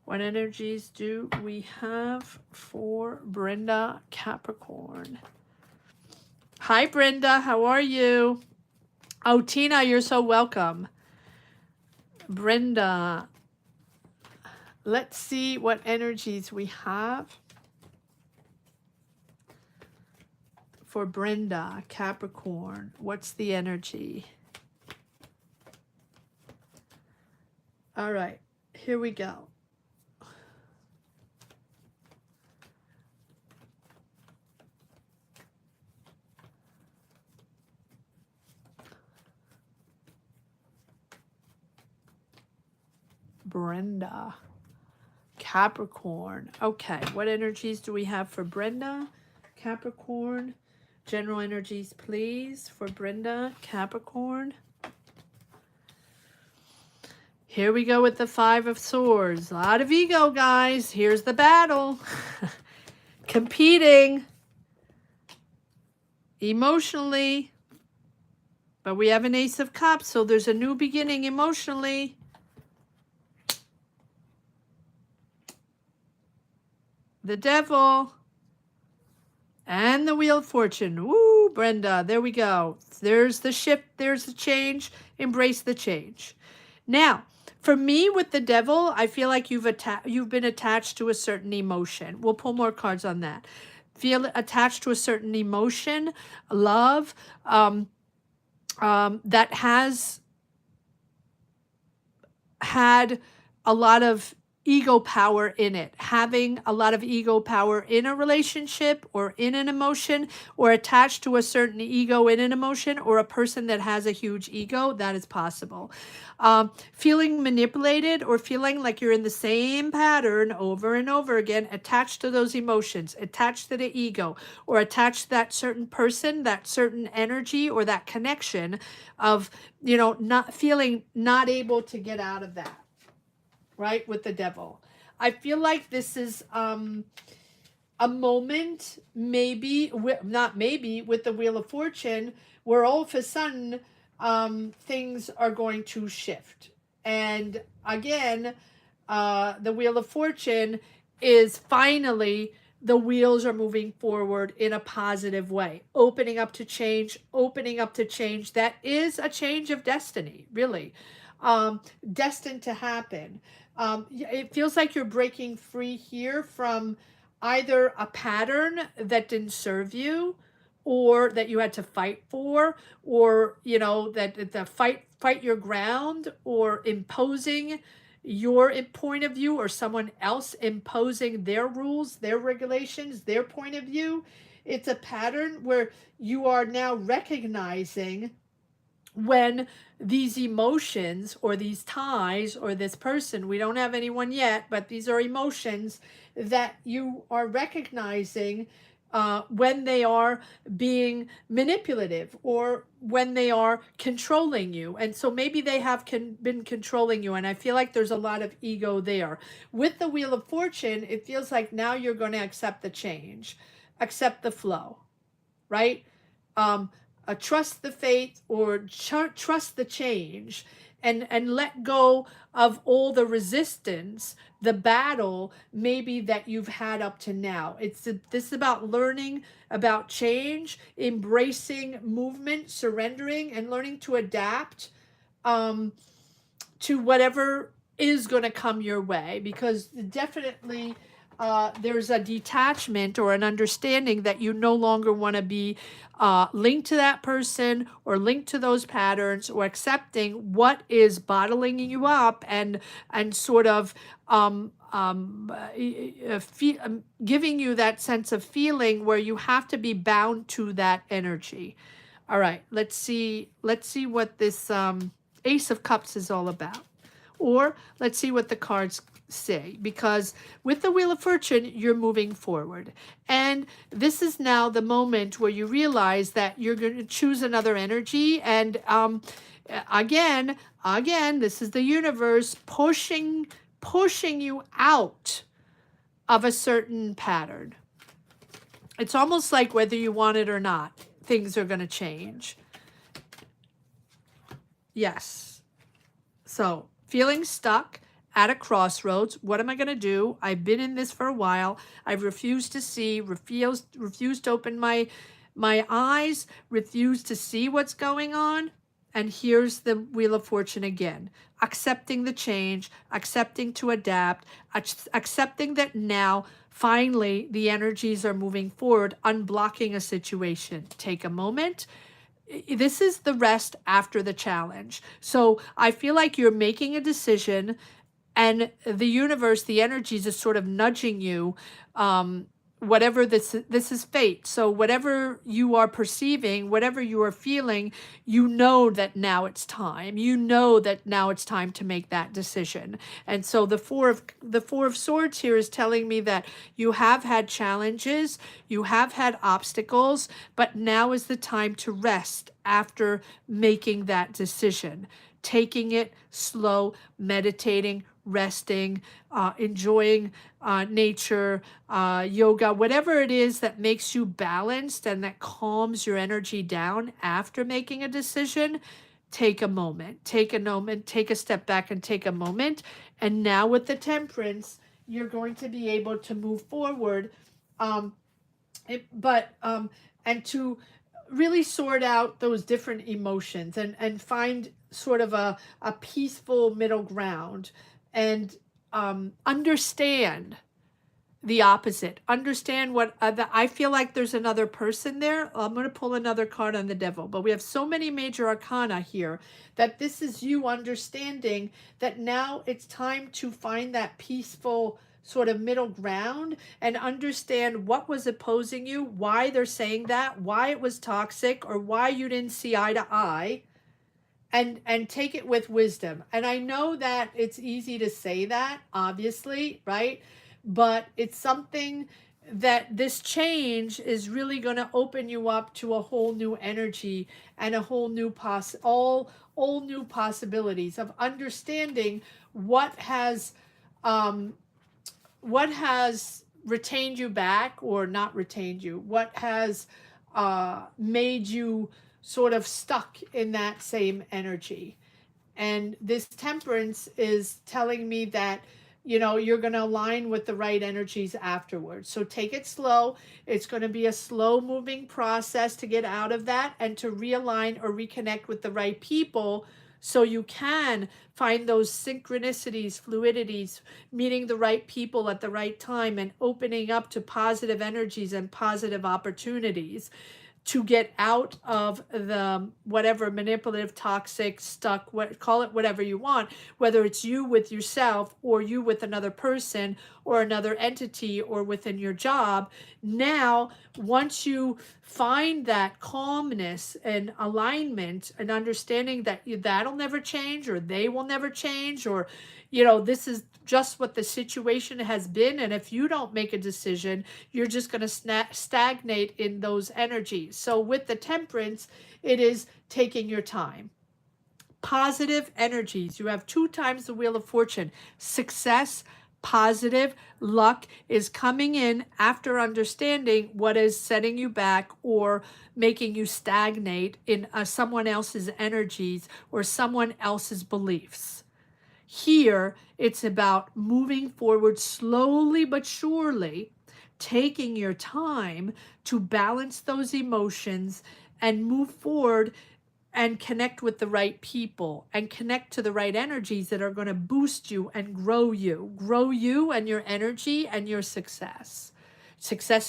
What energies do we have for Brenda, Capricorn? Hi, Brenda. How are you? Oh, Tina, you're so welcome. Brenda, let's see what energies we have for Brenda, Capricorn. What's the energy? All right, here we go. Brenda. Capricorn. Okay, what energies do we have for Brenda? Capricorn. General energies, please, for Brenda. Capricorn. Here we go with the Five of Swords. A lot of ego, guys. Here's the battle. Competing emotionally. But we have an Ace of Cups, so there's a new beginning emotionally. The Devil. And the Wheel of Fortune. Woo, Brenda. There we go. There's the shift. There's the change. Embrace the change. Now, for me with the Devil, I feel like you've been attached to a certain emotion. We'll pull more cards on that. Feel attached to a certain emotion, love, that has had a lot of ego power in it. Having a lot of ego power in a relationship or in an emotion, or attached to a certain ego in an emotion, or a person that has a huge ego, that is possible. Feeling manipulated, or feeling like you're in the same pattern over and over again, attached to those emotions, attached to the ego, or attached to that certain person, that certain energy, or that connection of, you know, not feeling not able to get out of that. Right, with the Devil. I feel like this is a moment, maybe, not maybe, with the Wheel of Fortune, where all of a sudden things are going to shift. And again, the Wheel of Fortune is finally, the wheels are moving forward in a positive way, opening up to change, opening up to change. That is a change of destiny, really, destined to happen. It feels like you're breaking free here from either a pattern that didn't serve you, or that you had to fight for, or, you know, that the fight your ground, or imposing your point of view, or someone else imposing their rules, their regulations, their point of view. It's a pattern where you are now recognizing when these emotions, or these ties, or this person, we don't have anyone yet, but these are emotions that you are recognizing when they are being manipulative, or when they are controlling you. And so maybe they have been controlling you, and I feel like there's a lot of ego there. With the Wheel of Fortune, it feels like now you're going to accept the change, accept the flow, right? Trust the faith, or trust the change, and let go of all the resistance, the battle maybe that you've had up to now. This is about learning about change, embracing movement, surrendering, and learning to adapt to whatever is going to come your way, because definitely there's a detachment or an understanding that you no longer want to be linked to that person, or linked to those patterns, or accepting what is bottling you up, and sort of giving you that sense of feeling where you have to be bound to that energy. All right, let's see what this Ace of Cups is all about. Or let's see what the cards say, because with the Wheel of Fortune, you're moving forward. And this is now the moment where you realize that you're going to choose another energy. And again, this is the universe pushing you out of a certain pattern. It's almost like whether you want it or not, things are going to change. Yes. So, feeling stuck at a crossroads. What am I going to do? I've been in this for a while. I've refused to see, refused to open my eyes, refused to see what's going on. And here's the Wheel of Fortune again. Accepting the change, accepting to adapt, accepting that now, finally, the energies are moving forward, unblocking a situation. Take a moment. This is the rest after the challenge. So I feel like you're making a decision, and the universe, the energies, is sort of nudging you whatever this is fate. So whatever you are perceiving, whatever you are feeling, you know that now it's time. You know that now it's time to make that decision. And so the four of swords here is telling me that you have had challenges, you have had obstacles, but now is the time to rest after making that decision. Taking it slow, meditating, resting, enjoying nature, yoga, whatever it is that makes you balanced and that calms your energy down after making a decision. Take a moment, take a step back and take a moment. And now with the temperance, you're going to be able to move forward. Um, and to really sort out those different emotions and find sort of a peaceful middle ground and understand the opposite. Understand what I feel like there's another person there. I'm going to pull another card on the devil, but we have so many major arcana here that this is you understanding that now it's time to find that peaceful sort of middle ground and understand what was opposing you, why they're saying that, why it was toxic, or why you didn't see eye to eye, and take it with wisdom. And I know that it's easy to say that, obviously, right? But it's something that this change is really going to open you up to a whole new energy and a whole new all new possibilities of understanding what has um what has retained you back or not retained you, what has made you sort of stuck in that same energy. And this temperance is telling me that, you're going to align with the right energies afterwards. So take it slow. It's going to be a slow moving process to get out of that and to realign or reconnect with the right people so you can find those synchronicities, fluidities, meeting the right people at the right time and opening up to positive energies and positive opportunities to get out of the whatever manipulative, toxic, stuck, call it whatever you want, whether it's you with yourself or you with another person or another entity or within your job. Now, once you find that calmness and alignment and understanding that that'll never change or they will never change, or this is just what the situation has been, and if you don't make a decision, you're just going to stagnate in those energies. So with the temperance, it is taking your time. Positive energies. You have 2 times the wheel of fortune. Success, positive, luck is coming in after understanding what is setting you back or making you stagnate in someone else's energies or someone else's beliefs. Here, it's about moving forward slowly but surely, taking your time to balance those emotions and move forward and connect with the right people and connect to the right energies that are going to boost you and grow you and your energy and your success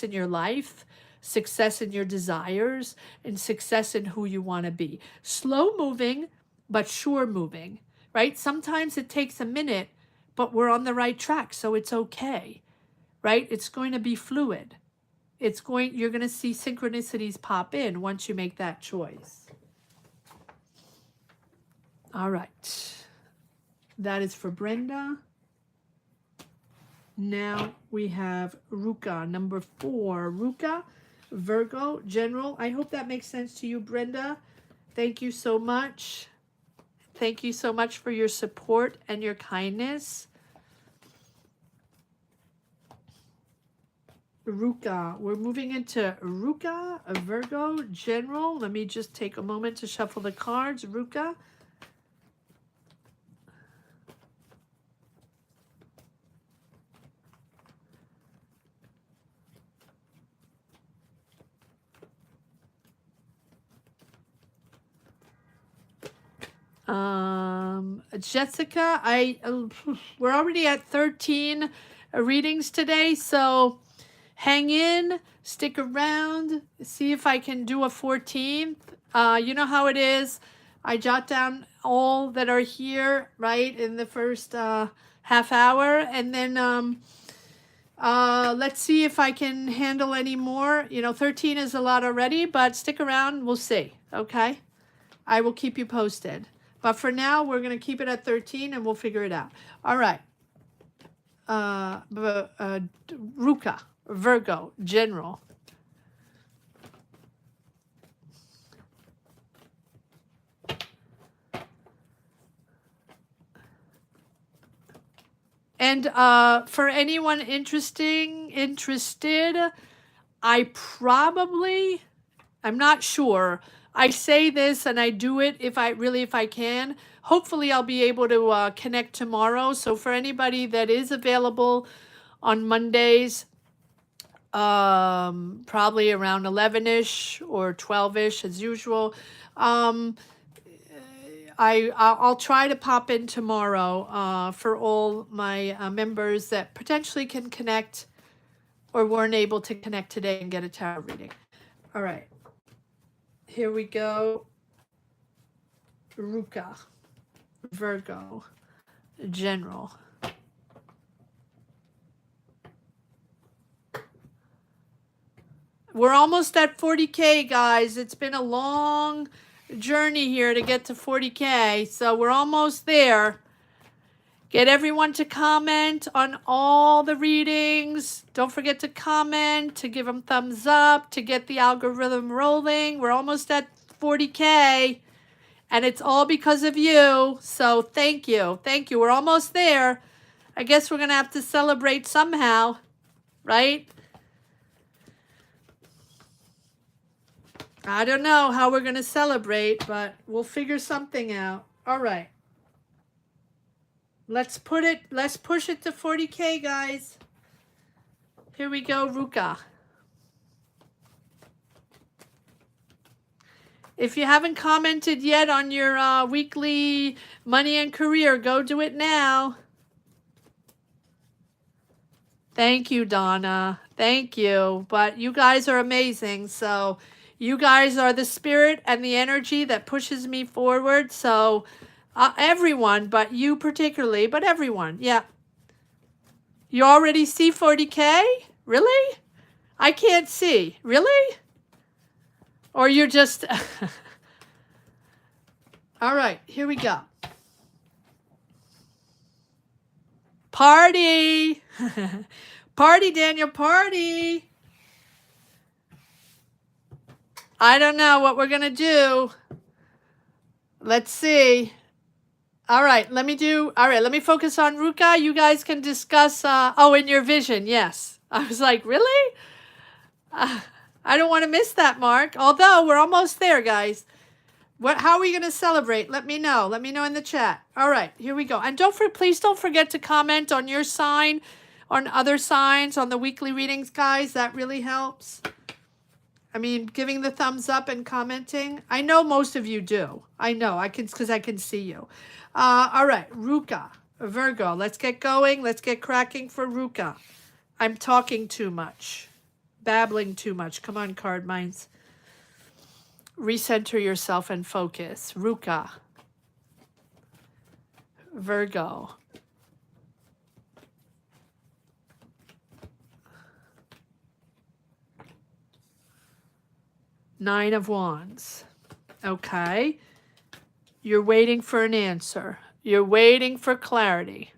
in your life, success in your desires, and success in who you want to be. Slow moving, but sure moving, right? Sometimes it takes a minute, but we're on the right track, so it's okay, right? It's going to be fluid. You're going to see synchronicities pop in once you make that choice. All right. That is for Brenda. Now we have Ruka, number 4. Ruka, Virgo, General. I hope that makes sense to you, Brenda. Thank you so much. Thank you so much for your support and your kindness. Ruka. We're moving into Ruka, a Virgo, General. Let me just take a moment to shuffle the cards. Ruka. Jessica, we're already at 13 readings today, so hang in, stick around, see if I can do a 14th. You know how it is. I jot down all that are here, right, in the first half hour, and then Let's see if I can handle any more. You know, 13 is a lot already, but stick around. We'll see. Okay. I will keep you posted. But for now, we're going to keep it at 13 and we'll figure it out. All right. Ruka, Virgo, General. And for anyone interested, I'm not sure. I say this and I do it if I can. Hopefully I'll be able to connect tomorrow. So for anybody that is available on Mondays, probably around 11ish or 12ish as usual. I'll try to pop in tomorrow for all my members that potentially can connect or weren't able to connect today and get a tarot reading. All right. Here we go. Ruka, Virgo, General. We're almost at 40K, guys. It's been a long journey here to get to 40K, so we're almost there. Get everyone to comment on all the readings. Don't forget to comment, to give them thumbs up, to get the algorithm rolling. We're almost at 40K, and it's all because of you. So thank you. Thank you. We're almost there. I guess we're going to have to celebrate somehow, right? I don't know how we're going to celebrate, but we'll figure something out. All right. Let's push it to 40K, guys. Here we go, Ruka. If you haven't commented yet on your weekly money and career, go do it now. Thank you, Donna. Thank you. But you guys are amazing. So you guys are the spirit and the energy that pushes me forward. So everyone, but you particularly, but everyone. Yeah. You already see 40K? Really? I can't see. Really? Or you're just... All right, here we go. Party! Party, Daniel, party! I don't know what we're going to do. Let's see. All right, let me focus on Ruka. You guys can discuss, in your vision, yes. I was like, really? I don't want to miss that mark. Although, we're almost there, guys. How are we going to celebrate? Let me know. Let me know in the chat. All right, here we go. And please don't forget to comment on your sign, on other signs, on the weekly readings, guys. That really helps. I mean, giving the thumbs up and commenting. I know most of you do. I know, because I can see you. All right, Ruka, Virgo. Let's get going. Let's get cracking for Ruka. I'm talking too much. Babbling too much. Come on, card minds. Recenter yourself and focus. Ruka, Virgo. Nine of Wands. Okay. You're waiting for an answer. You're waiting for clarity.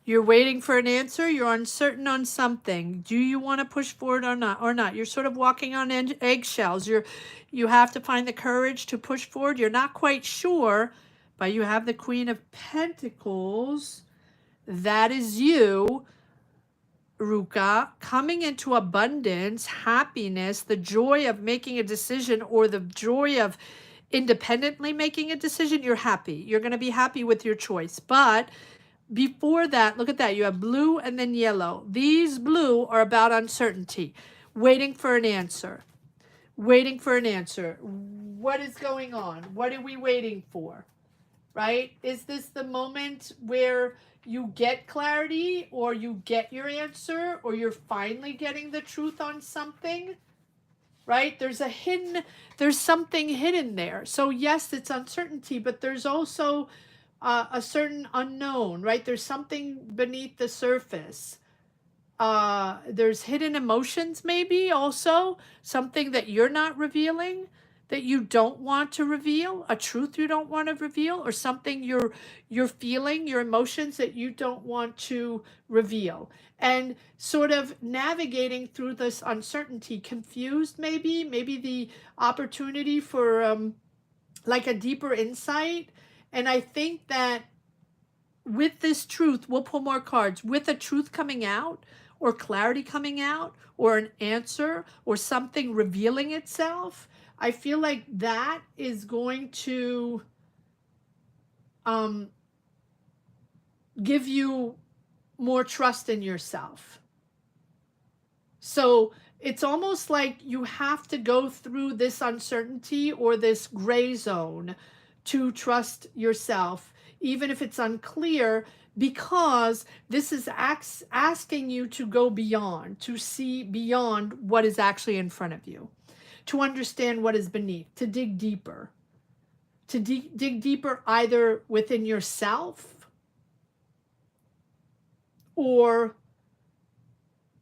You're waiting for an answer. You're uncertain on something. Do you want to push forward or not? You're sort of walking on eggshells. You have to find the courage to push forward. You're not quite sure, but you have the Queen of Pentacles. That is you, Ruka, coming into abundance, happiness, the joy of making a decision, or the joy of independently making a decision. You're happy. You're going to be happy with your choice. But before that, look at that. You have blue and then yellow. These blue are about uncertainty, waiting for an answer. Waiting for an answer. What is going on? What are we waiting for? Right? Is this the moment where you get clarity, or you get your answer, or you're finally getting the truth on something? Right? There's something hidden there. So yes, it's uncertainty, but there's also a certain unknown, right? There's something beneath the surface. There's hidden emotions, maybe also something that you're not revealing, that you don't want to reveal, a truth you don't want to reveal, or something you're feeling, your emotions that you don't want to reveal. And sort of navigating through this uncertainty, confused, maybe the opportunity for like a deeper insight. And I think that with this truth, we'll pull more cards. With a truth coming out, or clarity coming out, or an answer, or something revealing itself, I feel like that is going to um, give you more trust in yourself. So it's almost like you have to go through this uncertainty or this gray zone to trust yourself, even if it's unclear, because this is asking you to go beyond, to see beyond what is actually in front of you, to understand what is beneath, to dig deeper, to dig deeper either within yourself or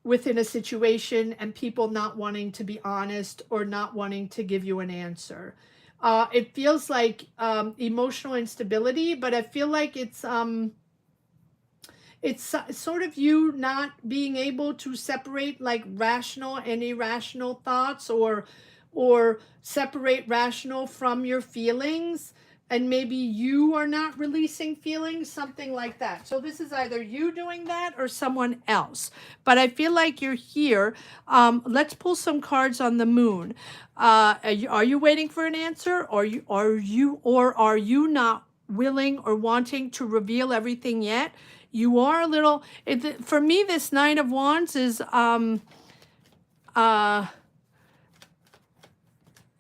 within a situation and people not wanting to be honest or not wanting to give you an answer. It feels like emotional instability, but I feel like it's sort of you not being able to separate like rational and irrational thoughts, or separate rational from your feelings, and maybe you are not releasing feelings, something like that. So this is either you doing that or someone else, but I feel like you're here. Let's pull some cards on the moon. Are you waiting for an answer, or are you not willing or wanting to reveal everything yet? You are a little, for me, this Nine of Wands is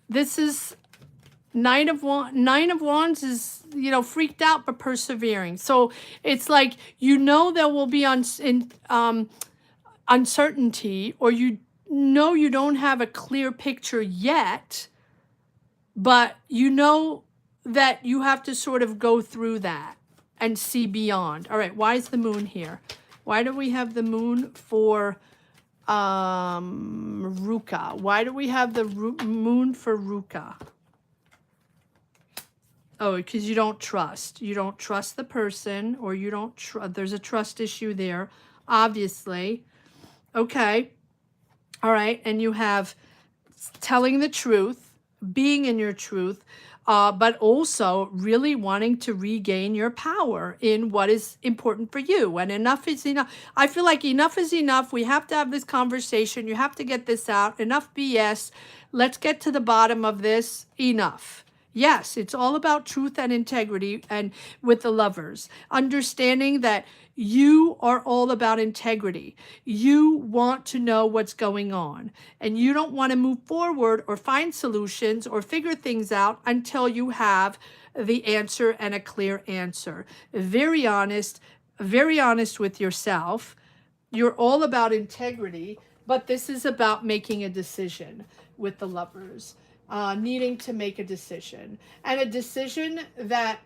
this is Nine of Wands is, freaked out but persevering. So it's like, there will be uncertainty, or you don't have a clear picture yet, but you know that you have to sort of go through that and see beyond. All right, why is the moon here? Why do we have the moon for Ruka? Why do we have the moon for Ruka? Oh, because you don't trust. You don't trust the person, or you don't trust. There's a trust issue there, obviously. Okay. All right. And you have telling the truth, being in your truth, but also really wanting to regain your power in what is important for you. And enough is enough. I feel like enough is enough. We have to have this conversation. You have to get this out. Enough BS. Let's get to the bottom of this. Enough. Yes, it's all about truth and integrity, and with the lovers, understanding that you are all about integrity. You want to know what's going on, and you don't want to move forward or find solutions or figure things out until you have the answer, and a clear answer. Very honest with yourself. You're all about integrity, but this is about making a decision with the lovers. Needing to make a decision, and a decision that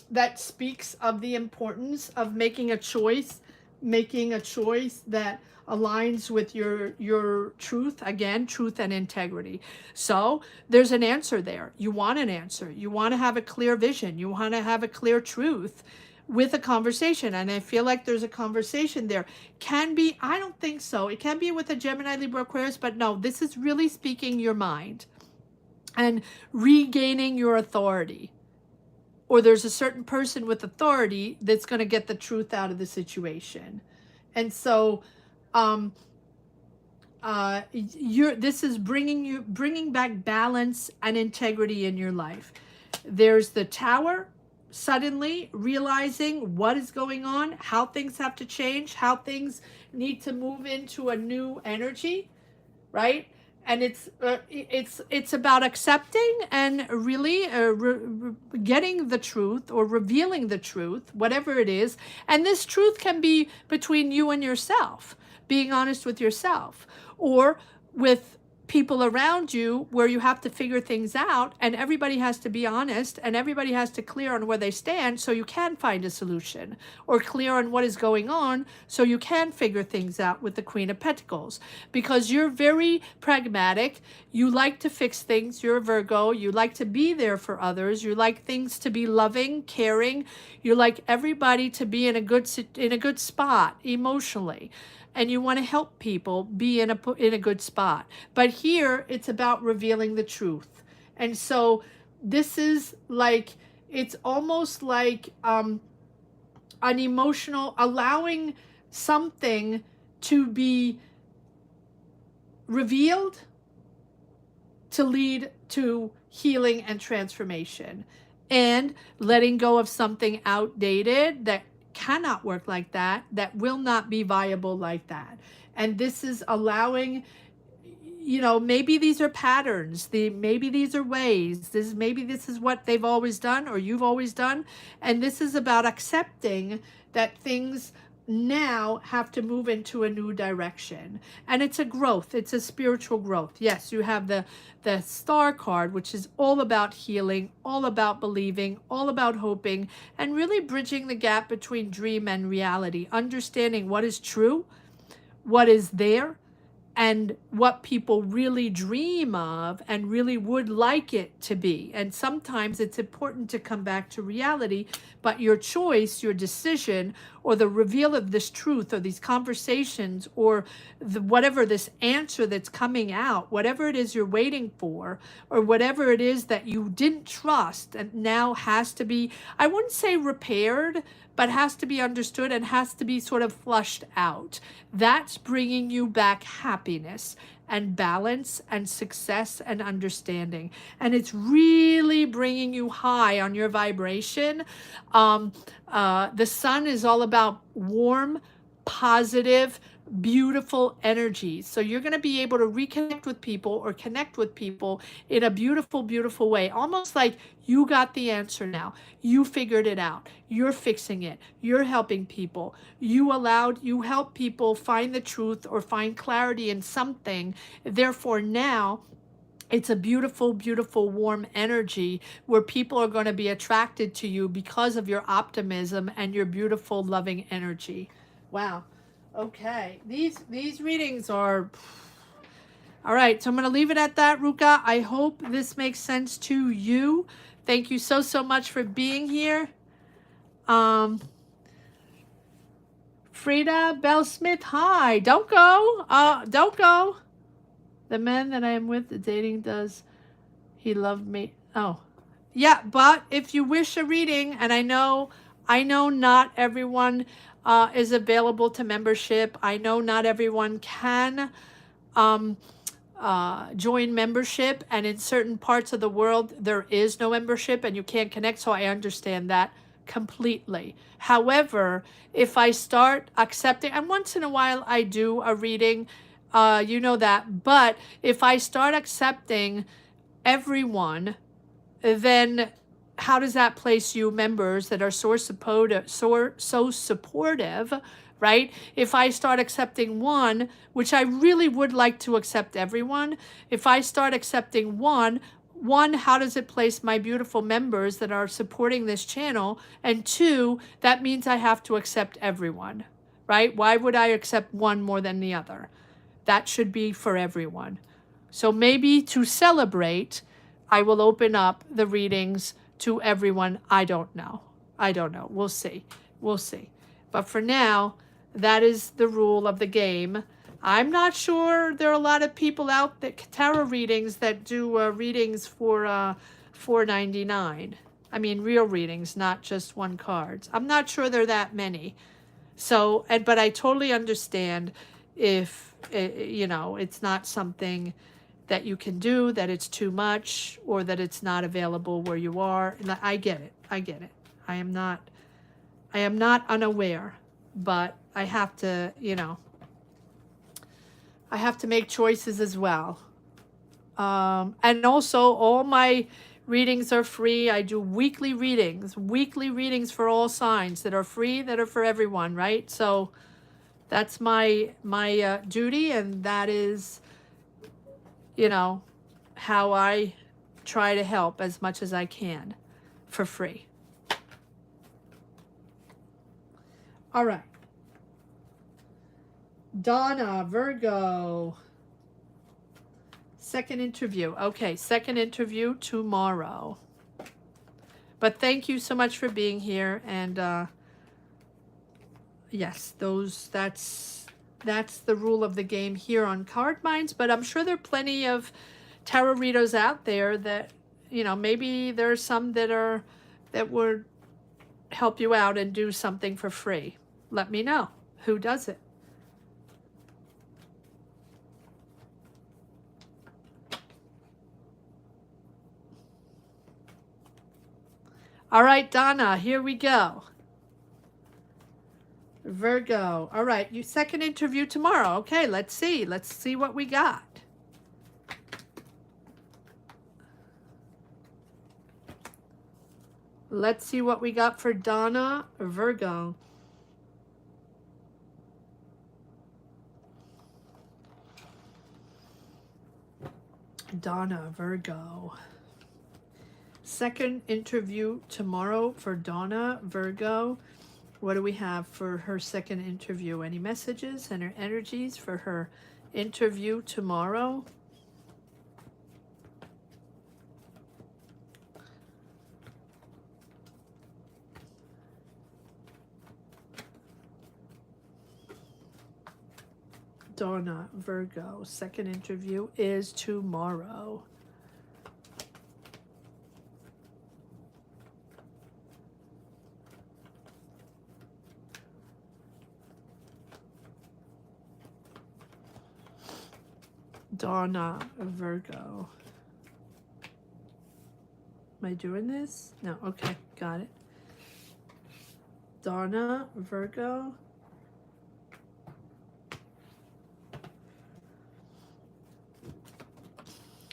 that speaks of the importance of making a choice that aligns with your truth, again, truth and integrity. So there's an answer there. You want an answer. You want to have a clear vision. You want to have a clear truth with a conversation, and I feel like there's a conversation there. Can be, I don't think so, it can be with a Gemini, Libra, Aquarius, but no, this is really speaking your mind and regaining your authority. Or there's a certain person with authority that's going to get the truth out of the situation. And so this is bringing back balance and integrity in your life. There's the Tower, suddenly realizing what is going on, how things have to change, how things need to move into a new energy, right? And it's about accepting and really getting the truth, or revealing the truth, whatever it is. And this truth can be between you and yourself, being honest with yourself, or with people around you where you have to figure things out, and everybody has to be honest, and everybody has to clear on where they stand so you can find a solution, or clear on what is going on so you can figure things out with the Queen of Pentacles, because you're very pragmatic. You like to fix things. You're a Virgo. You like to be there for others. You like things to be loving, caring. You like everybody to be in a good spot emotionally, and you want to help people be in a good spot. But here it's about revealing the truth. And so this is like, it's almost like an emotional, allowing something to be revealed to lead to healing and transformation, and letting go of something outdated that cannot work like that, that will not be viable like that. And this is allowing, maybe these are patterns, maybe these are ways, maybe this is what they've always done or you've always done. And this is about accepting that things now have to move into a new direction. And it's a growth, it's a spiritual growth. Yes, you have the Star card, which is all about healing, all about believing, all about hoping, and really bridging the gap between dream and reality, understanding what is true, what is there, and what people really dream of and really would like it to be. And sometimes it's important to come back to reality, but your choice, your decision, or the reveal of this truth, or these conversations, or whatever this answer that's coming out, whatever it is you're waiting for, or whatever it is that you didn't trust and now has to be, I wouldn't say repaired, but has to be understood and has to be sort of flushed out. That's bringing you back happiness and balance and success and understanding. And it's really bringing you high on your vibration. The sun is all about warm, positive, beautiful energies. So you're going to be able to reconnect with people or connect with people in a beautiful, beautiful way. Almost like you got the answer now. You figured it out. You're fixing it. You're helping people. You help people find the truth or find clarity in something. Therefore, now it's a beautiful, beautiful, warm energy where people are going to be attracted to you because of your optimism and your beautiful, loving energy. Wow. Okay. These readings are... All right. So I'm going to leave it at that, Ruka. I hope this makes sense to you. Thank you so, so much for being here. Frida Bell Smith, hi. Don't go. Don't go. The man that I am with, the dating, does he love me? Oh, yeah. But if you wish a reading, and I know not everyone is available to membership. I know not everyone can join membership, and in certain parts of the world there is no membership and you can't connect, so I understand that completely. However, if I start accepting, and once in a while I do a reading, you know that, but if I start accepting everyone, then how does that place you members that are so supportive, right? If I start accepting one, which I really would like to accept everyone, if I start accepting one, how does it place my beautiful members that are supporting this channel? And two, that means I have to accept everyone, right? Why would I accept one more than the other? That should be for everyone. So maybe to celebrate, I will open up the readings to everyone. I don't know. We'll see. But for now, that is the rule of the game. I'm not sure there are a lot of people out that tarot readings that do readings for $4.99. I mean, real readings, not just one cards. I'm not sure there are that many. So, but I totally understand if, it's not something that you can do, that it's too much, or that it's not available where you are. And I get it. I am not unaware, but I have to, I have to make choices as well. And also all my readings are free. I do weekly readings for all signs that are free, that are for everyone, right? So that's my duty, and that is you know, how I try to help as much as I can for free. All right. Donna, Virgo. Second interview. Okay, second interview tomorrow. But thank you so much for being here. And yes, that's the rule of the game here on Card Minds. But I'm sure there are plenty of tarot readers out there that, maybe there's some that would help you out and do something for free. Let me know who does it. All right, Donna, here we go. Virgo. All right, you second interview tomorrow. Okay, let's see. Let's see what we got. Let's see what we got for Donna, Virgo. Donna, Virgo. Second interview tomorrow for Donna, Virgo. What do we have for her second interview? Any messages and her energies for her interview tomorrow? Donna, Virgo. Second interview is tomorrow. Donna, Virgo. Am I doing this? No, okay, got it. Donna, Virgo.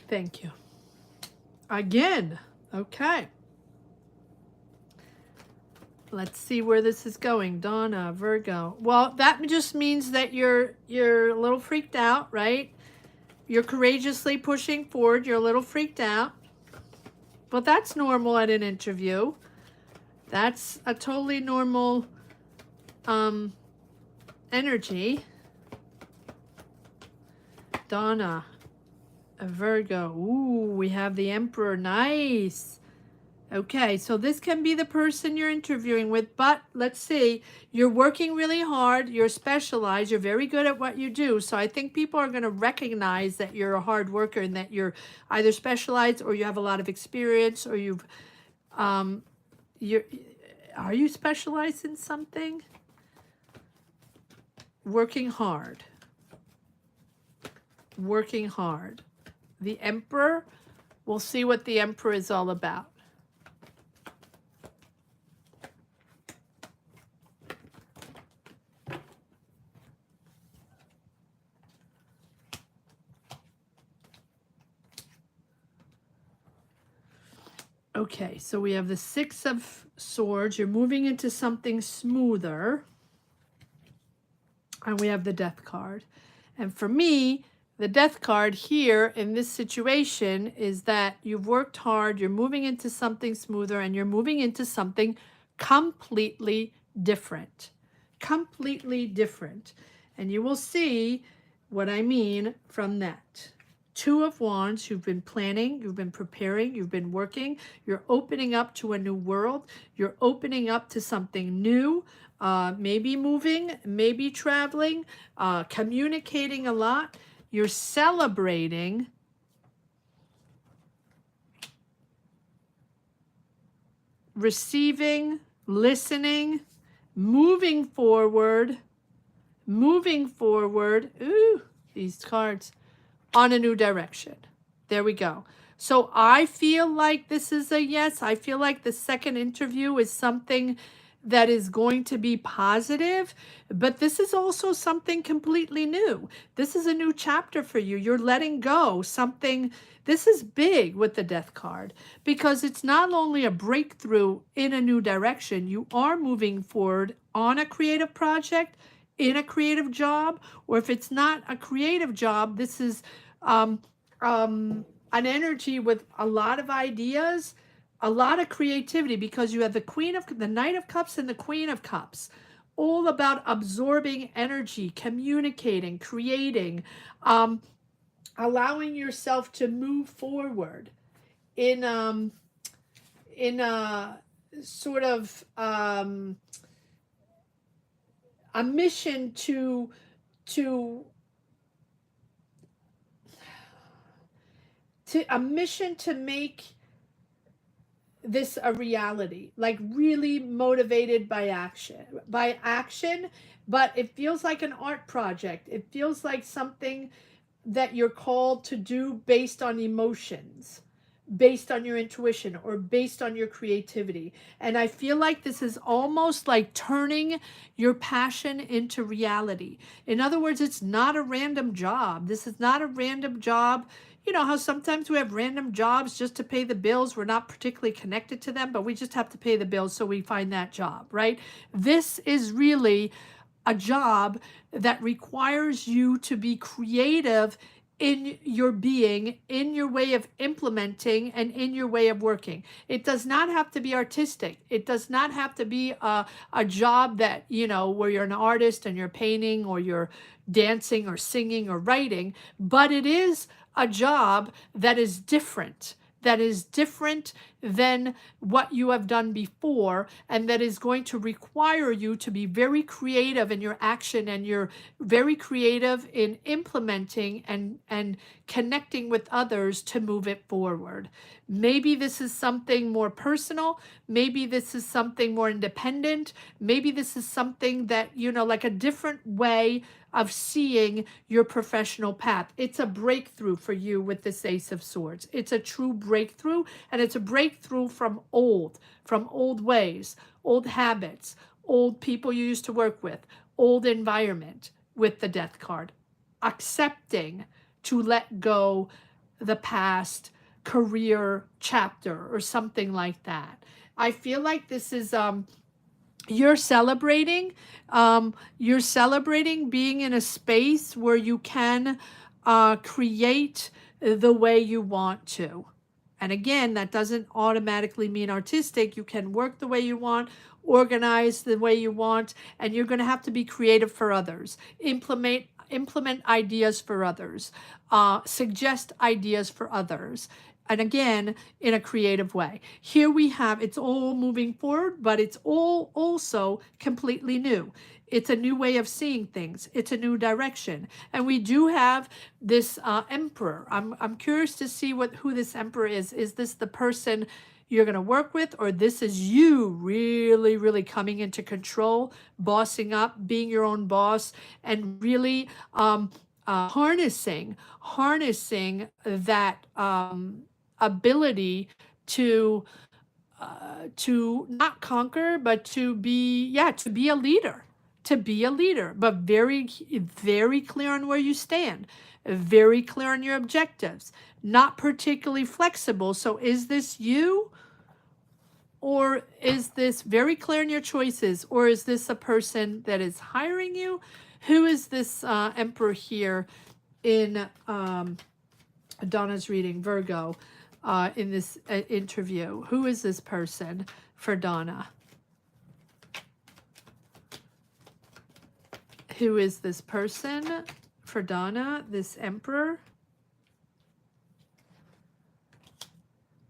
Thank you. Again, okay. Let's see where this is going. Donna, Virgo. Well, that just means that you're a little freaked out, right? You're courageously pushing forward. You're a little freaked out. But that's normal at an interview. That's a totally normal energy. Donna, Virgo. Ooh, we have the Emperor. Nice. Okay, so this can be the person you're interviewing with, but let's see. You're working really hard. You're specialized. You're very good at what you do. So I think people are going to recognize that you're a hard worker and that you're either specialized or you have a lot of experience or are you specialized in something? Working hard. Working hard. The Emperor, we'll see what the Emperor is all about. Okay, so we have the Six of Swords. You're moving into something smoother. And we have the Death card. And for me, the Death card here in this situation is that you've worked hard, you're moving into something smoother, and you're moving into something completely different. Completely different. And you will see what I mean from that. Two of Wands, you've been planning, you've been preparing, you've been working, you're opening up to a new world, you're opening up to something new, maybe moving, maybe traveling, communicating a lot. You're celebrating. Receiving, listening, moving forward, ooh, these cards, on a new direction. There we go. So I feel like this is a yes. I feel like the second interview is something that is going to be positive, but this is also something completely new. This is a new chapter for you. You're letting go something. This is big with the Death card because it's not only a breakthrough in a new direction, you are moving forward on a creative project, in a creative job, or if it's not a creative job, this is an energy with a lot of ideas, a lot of creativity, because you have the Knight of Cups and the Queen of Cups, all about absorbing energy, communicating, creating, um, allowing yourself to move forward in in a sort of a mission to a mission to make this a reality, like really motivated by action, but it feels like an art project. It feels like something that you're called to do based on emotions, based on your intuition, or based on your creativity. And I feel like this is almost like turning your passion into reality. In other words, it's not a random job. This is not a random job. You know how sometimes we have random jobs just to pay the bills. We're not particularly connected to them, but we just have to pay the bills, so we find that job, right? This is really a job that requires you to be creative in your being, in your way of implementing, and in your way of working. It does not have to be artistic. It does not have to be a job that, where you're an artist and you're painting or you're dancing or singing or writing, but it is a job that is different. That is different than what you have done before, and that is going to require you to be very creative in your action, and you're very creative in implementing and connecting with others to move it forward. Maybe this is something more personal, maybe this is something more independent, maybe this is something that, like a different way of seeing your professional path. It's a breakthrough for you with this Ace of Swords. It's a true breakthrough, and it's a breakthrough from old ways, old habits, old people you used to work with, old environment with the Death card. Accepting to let go the past career chapter or something like that. I feel like this is you're celebrating being in a space where you can create the way you want to. And again, that doesn't automatically mean artistic. You can work the way you want, organize the way you want, and you're going to have to be creative for others. Implement ideas for others. Suggest ideas for others. And again, in a creative way. Here we have, it's all moving forward, but it's all also completely new. It's a new way of seeing things. It's a new direction. And we do have this emperor. I'm curious to see who this emperor is. Is this the person you're going to work with, or this is you really, really coming into control, bossing up, being your own boss, and really harnessing that ability to not conquer, but to be a leader, but very, very clear on where you stand, very clear on your objectives, not particularly flexible. So is this you, or is this very clear in your choices, or is this a person that is hiring you? Who is this emperor here in Donna's reading, Virgo? In this interview, who is this person for Donna? Who is this person for Donna, this emperor?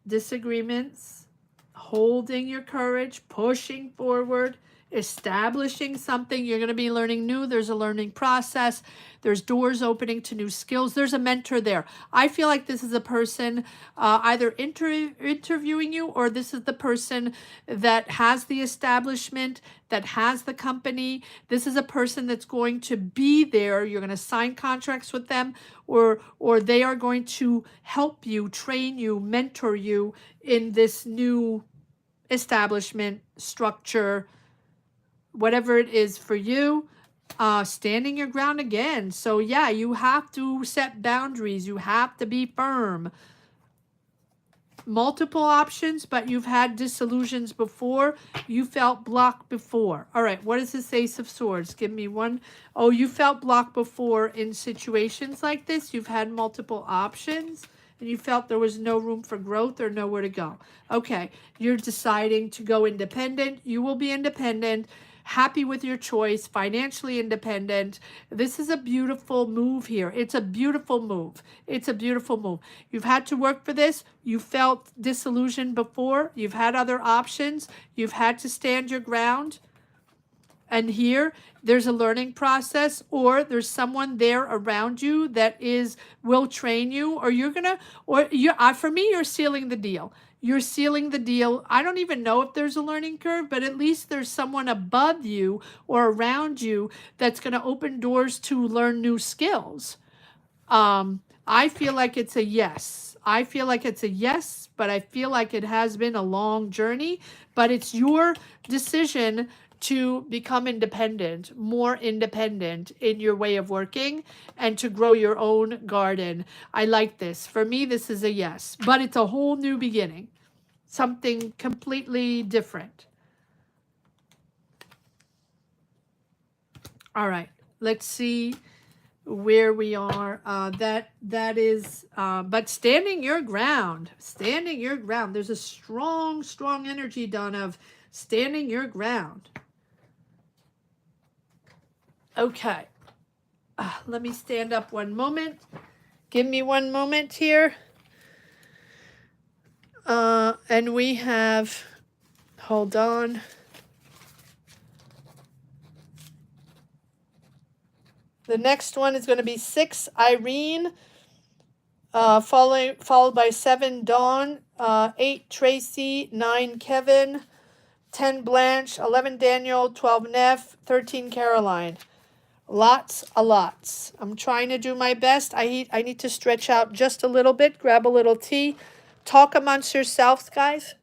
Disagreements, holding your courage, pushing forward, establishing something. You're going to be learning new. There's a learning process. There's doors opening to new skills. There's a mentor there. I feel like this is a person either interviewing you, or this is the person that has the establishment, that has the company. This is a person that's going to be there. You're going to sign contracts with them, or they are going to help you, train you, mentor you in this new establishment, structure, whatever it is for you. Standing your ground again. So yeah, you have to set boundaries. You have to be firm. multiple options, but you've had disillusions before. You felt blocked before. All right, what is this Ace of Swords? Give me one. Oh, you felt blocked before in situations like this. You've had multiple options and you felt there was no room for growth or nowhere to go. Okay, you're deciding to go independent. You will be independent, happy with your choice, financially independent. This is a beautiful move here. It's a beautiful move. It's a beautiful move. You've had to work for this. You felt disillusioned before. You've had other options. You've had to stand your ground. And here there's a learning process, or there's someone there around you that will train you, or you're gonna, or you for me, you're sealing the deal. You're sealing the deal. I don't even know if there's a learning curve, but at least there's someone above you or around you that's going to open doors to learn new skills. I feel like it's a yes. I feel like it's a yes, but I feel like it has been a long journey, but it's your decision to become independent, more independent in your way of working and to grow your own garden. I like this. For me, this is a yes, but it's a whole new beginning, something completely different. All right, let's see where we are. That is, but standing your ground, standing your ground. There's a strong energy done of standing your ground. Okay, let me stand up one moment. Give me one moment here. And we have, hold on. The next one is going to be 6, Irene, followed by 7, Dawn, 8, Tracy, 9, Kevin, 10, Blanche, 11, Daniel, 12, Neff, 13, Caroline. Lots. I'm trying to do my best. I need to stretch out just a little bit, grab a little tea. Talk amongst yourselves, guys.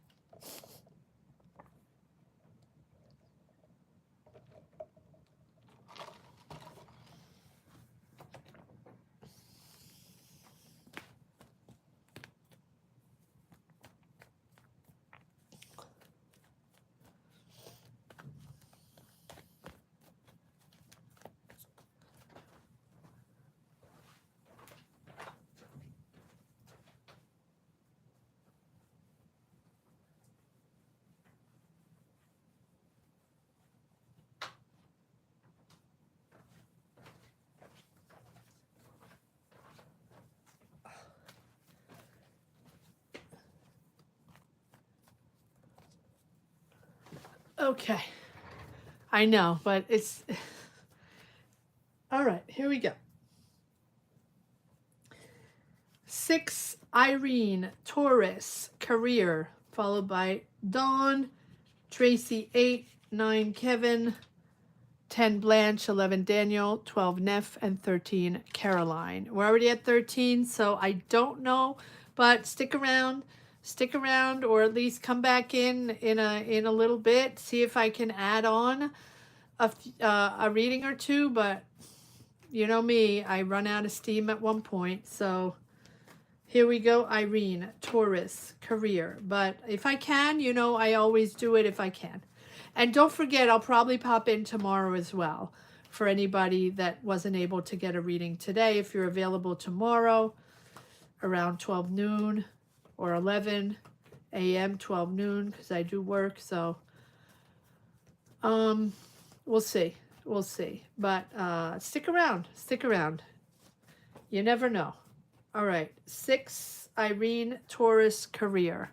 Okay. I know, but it's... All right, here we go. 6, Irene, Taurus, career, followed by Dawn, Tracy, 8, 9, Kevin, 10, Blanche, 11, Daniel, 12, Neff, and 13, Caroline. We're already at 13, so I don't know, but stick around, or at least come back in a little bit, see if I can add on a reading or two, but you know me, I run out of steam at one point, so here we go. Irene, Taurus, career. But if I can, you know, I always do it if I can. And don't forget, I'll probably pop in tomorrow as well for anybody that wasn't able to get a reading today. If you're available tomorrow around 12 noon or 11 a.m., 12 noon, because I do work. So we'll see. We'll see. But stick around. Stick around. You never know. All right, 6, Irene, Taurus, career.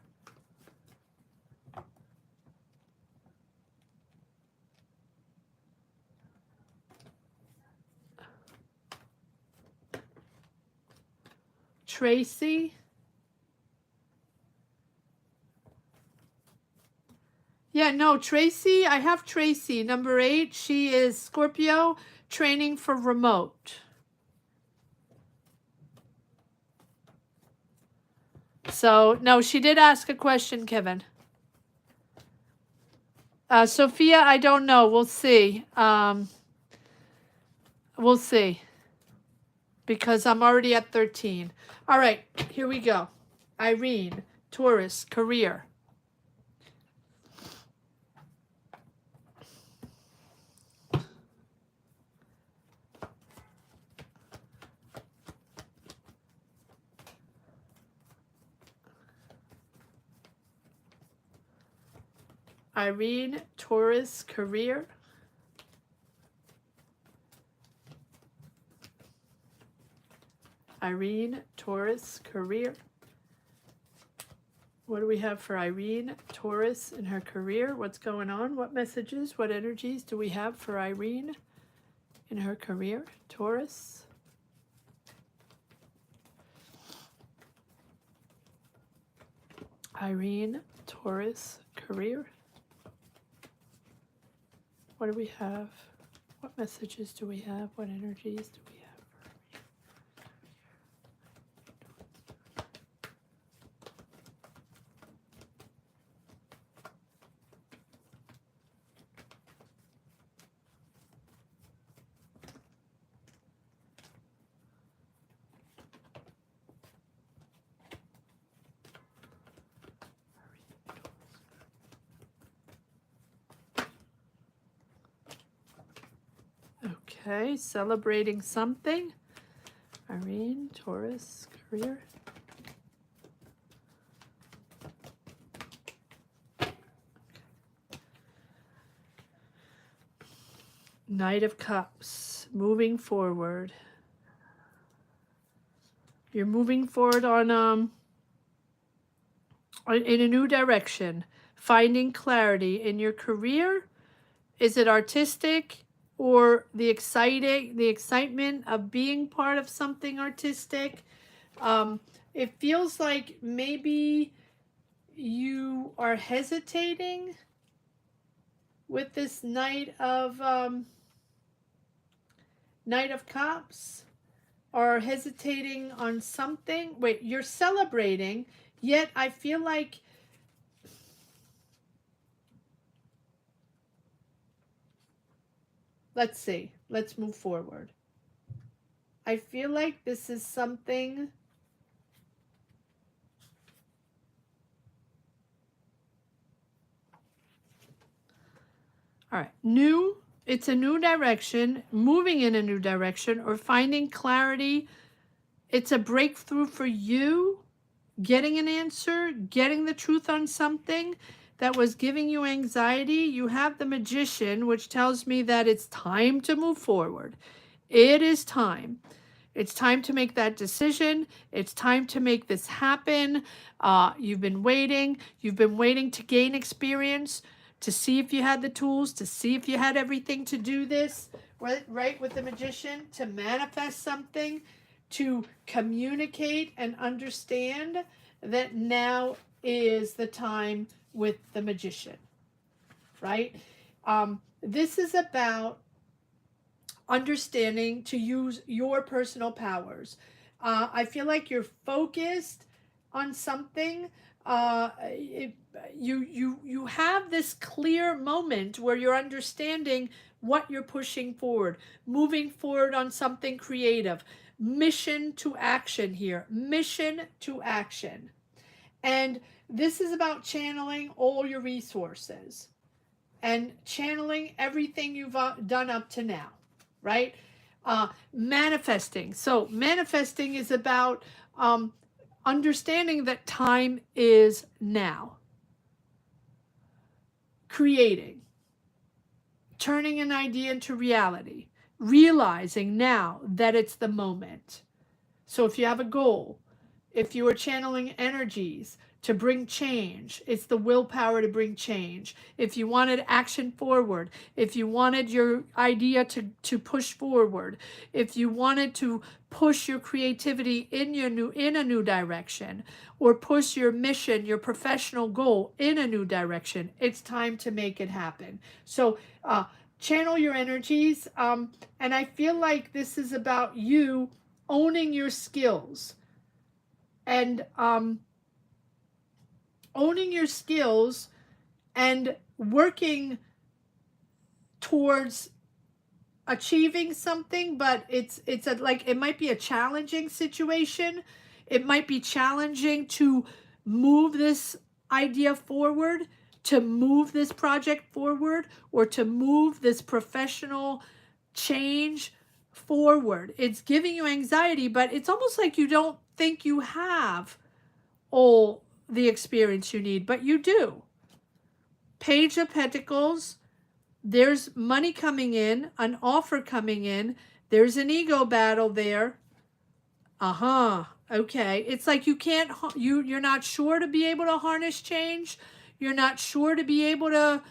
Tracy. Yeah, no, Tracy, I have Tracy, number 8. She is Scorpio, training for remote. So, no, she did ask a question, Kevin. Sophia, I don't know. We'll see. We'll see. Because I'm already at 13. All right, here we go. Irene, Taurus, career. Irene, Taurus, career. Irene, Taurus, career. What do we have for Irene, Taurus, in her career? What's going on? What messages, what energies do we have for Irene in her career? Taurus. Irene, Taurus, career. What do we have? What messages do we have? What energies do we have? Okay, celebrating something. Irene, Taurus, career. Knight of Cups, moving forward. You're moving forward on in a new direction, finding clarity in your career. Is it artistic or the excitement of being part of something artistic? It feels like maybe you are hesitating with this Knight of Cups, or hesitating on something. Wait, you're celebrating, yet I feel like let's see. Let's move forward. I feel like this is something all right, new. It's a new direction, moving in a new direction, or finding clarity. It's a breakthrough for you, getting an answer, getting the truth on something that was giving you anxiety. You have the Magician, which tells me that it's time to move forward. It is time. It's time to make that decision. It's time to make this happen. You've been waiting. You've been waiting to gain experience, to see if you had the tools, to see if you had everything to do this, right, with the Magician, to manifest something, to communicate and understand that now is the time with the Magician, right? This is about understanding to use your personal powers. I feel like you're focused on something. You have this clear moment where you're understanding what you're pushing forward, moving forward on something creative. Mission to action here. Mission to action. And this is about channeling all your resources and channeling everything you've done up to now, right? Manifesting. So manifesting is about understanding that time is now. Creating. Turning an idea into reality. Realizing now that it's the moment. So if you have a goal, if you are channeling energies to bring change, it's the willpower to bring change. If you wanted action forward, if you wanted your idea to push forward, if you wanted to push your creativity in a new direction, or push your mission, your professional goal in a new direction, it's time to make it happen. So channel your energies, and I feel like this is about you owning your skills. And owning your skills and working towards achieving something, but it's like, it might be a challenging situation. It might be challenging to move this idea forward, to move this project forward, or to move this professional change forward. It's giving you anxiety, but it's almost like you don't think you have all the experience you need, but you do. Page of Pentacles, there's money coming in, an offer coming in, there's an ego battle there. Okay. It's like you can't, you're not sure to be able to harness change. You're not sure to be able to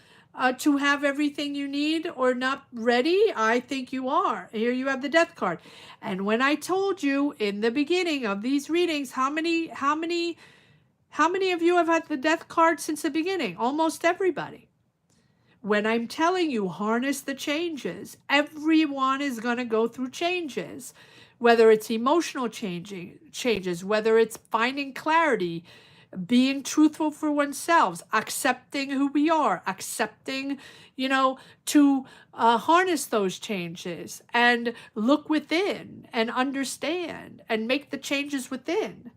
have everything you need, or not ready. I think you are. Here you have the Death card. And when I told you in the beginning of these readings, how many of you have had the Death card since the beginning? Almost everybody. When I'm telling you, harness the changes, everyone is going to go through changes, whether it's emotional changes, whether it's finding clarity, being truthful for oneself, accepting who we are, accepting, to harness those changes and look within and understand and make the changes within,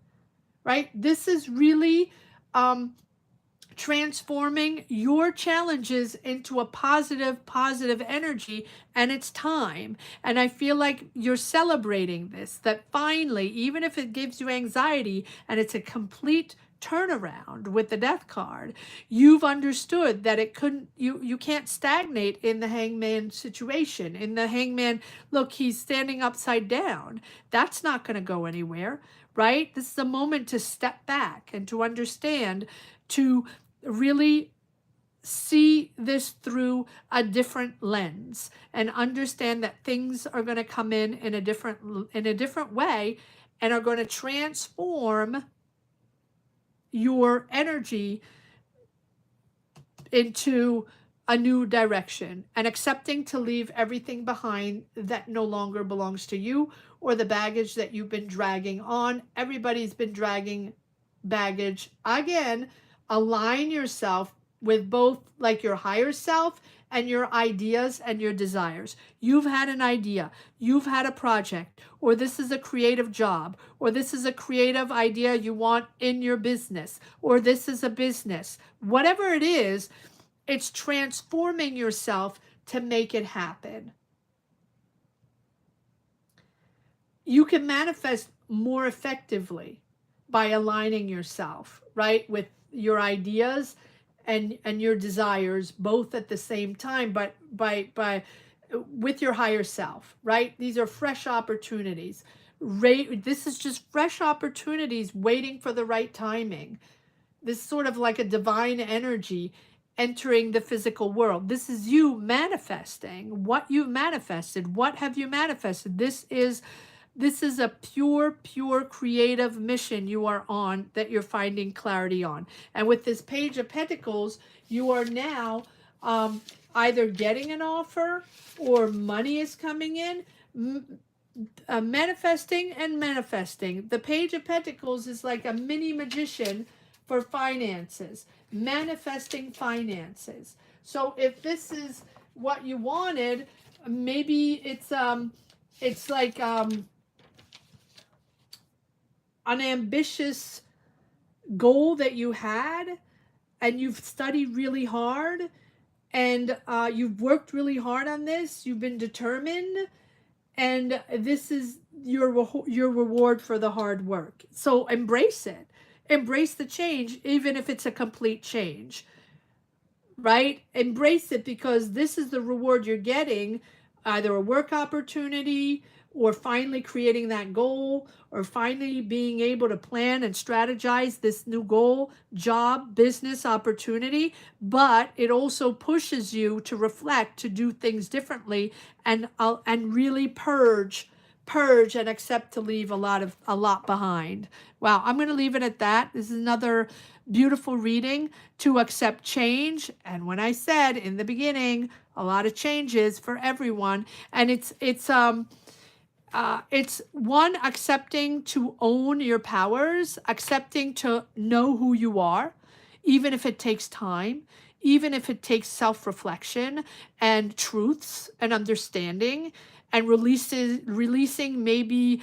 right? This is really transforming your challenges into a positive energy, and it's time. And I feel like you're celebrating this, that finally, even if it gives you anxiety and it's a complete turnaround with the Death card, you've understood that it couldn't, you can't stagnate in the Hangman situation. In the Hangman, look, he's standing upside down. That's not going to go anywhere, right? This is a moment to step back and to understand, to really see this through a different lens and understand that things are going to come in a different way, and are going to transform your energy into a new direction, and accepting to leave everything behind that no longer belongs to you, or the baggage that you've been dragging on. Everybody's been dragging baggage. Again, align yourself with both, like, your higher self and your ideas and your desires. You've had an idea, you've had a project, or this is a creative job, or this is a creative idea you want in your business, or this is a business. Whatever it is, it's transforming yourself to make it happen. You can manifest more effectively by aligning yourself, right, with your ideas and your desires, both at the same time, but by with your higher self, right? These are fresh opportunities. This is just fresh opportunities waiting for the right timing. This is sort of like a divine energy entering the physical world. This is you manifesting what you've manifested. What have you manifested? This is a pure creative mission you are on, that you're finding clarity on. And with this Page of Pentacles, you are now either getting an offer, or money is coming in. Manifesting and manifesting. The Page of Pentacles is like a mini magician for finances, manifesting finances. So if this is what you wanted, maybe it's like an ambitious goal that you had, and you've studied really hard, and you've worked really hard on this. You've been determined, and this is your reward for the hard work. So embrace it. Embrace the change, even if it's a complete change, right? Embrace it, because this is the reward you're getting, either a work opportunity, or finally creating that goal, or finally being able to plan and strategize this new goal, job, business opportunity. But it also pushes you to reflect, to do things differently, and really purge and accept to leave a lot behind. Wow, I'm going to leave it at that. This is another beautiful reading, to accept change. And when I said in the beginning, a lot of changes for everyone, and it's one, accepting to own your powers, accepting to know who you are, even if it takes time, even if it takes self-reflection and truths and understanding, and releasing maybe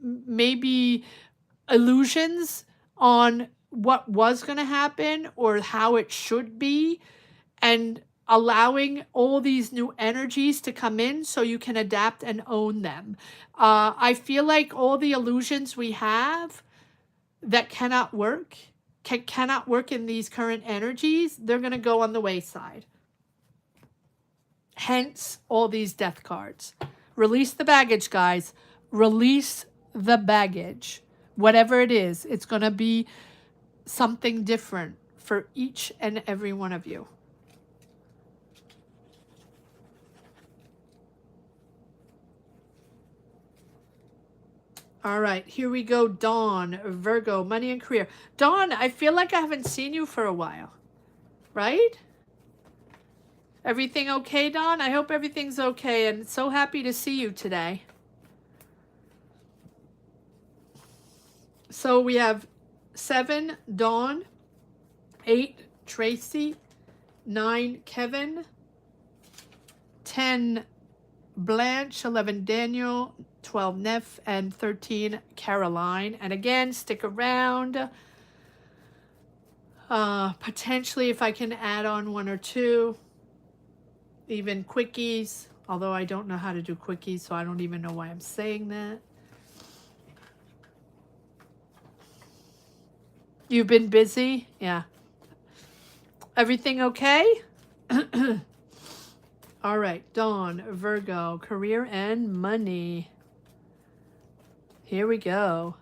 maybe illusions on what was going to happen or how it should be, and allowing all these new energies to come in so you can adapt and own them. I feel like all the illusions we have that cannot work, cannot work in these current energies, they're going to go on the wayside. Hence all these death cards. Release the baggage, guys. Release the baggage. Whatever it is, it's going to be something different for each and every one of you. All right, here we go. Dawn, Virgo, money and career. Dawn, I feel like I haven't seen you for a while, right? Everything okay, Dawn? I hope everything's okay, and so happy to see you today. So we have 7, Dawn, 8, Tracy, 9, Kevin, 10, Blanche, 11, Daniel, 12, Neff, and 13, Caroline. And again, stick around. Potentially, if I can add on 1 or 2, even quickies, although I don't know how to do quickies, so I don't even know why I'm saying that. You've been busy? Yeah. Everything okay? All right, Dawn, Virgo, career and money. Here we go.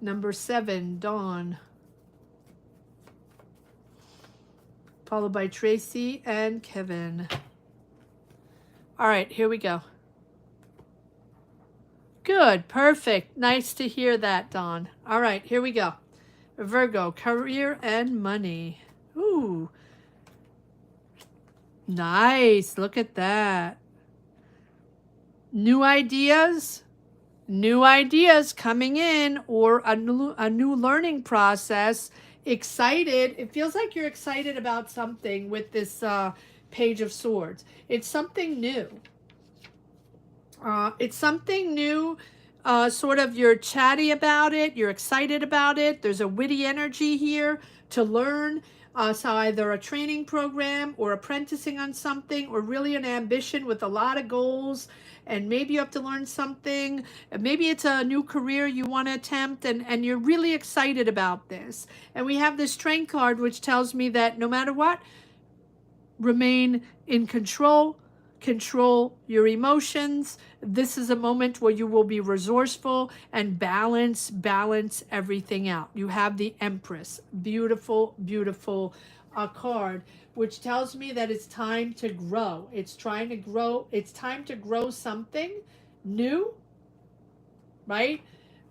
Number 7, Dawn. Followed by Tracy and Kevin. All right, here we go. Good, perfect. Nice to hear that, Dawn. All right, here we go. Virgo, career and money. Ooh. Nice, look at that. New ideas coming in, or a new learning process. Excited. It feels like you're excited about something with this Page of Swords. It's something new. It's something new. Sort of you're chatty about it. You're excited about it. There's a witty energy here to learn. So either a training program or apprenticing on something, or really an ambition with a lot of goals, and maybe you have to learn something. Maybe it's a new career you want to attempt, and you're really excited about this. And we have this Strength card, which tells me that no matter what, remain in control. Control your emotions. This is a moment where you will be resourceful and balance everything out. You have the Empress, beautiful, beautiful card, which tells me that it's time to grow. It's trying to grow. It's time to grow something new, right?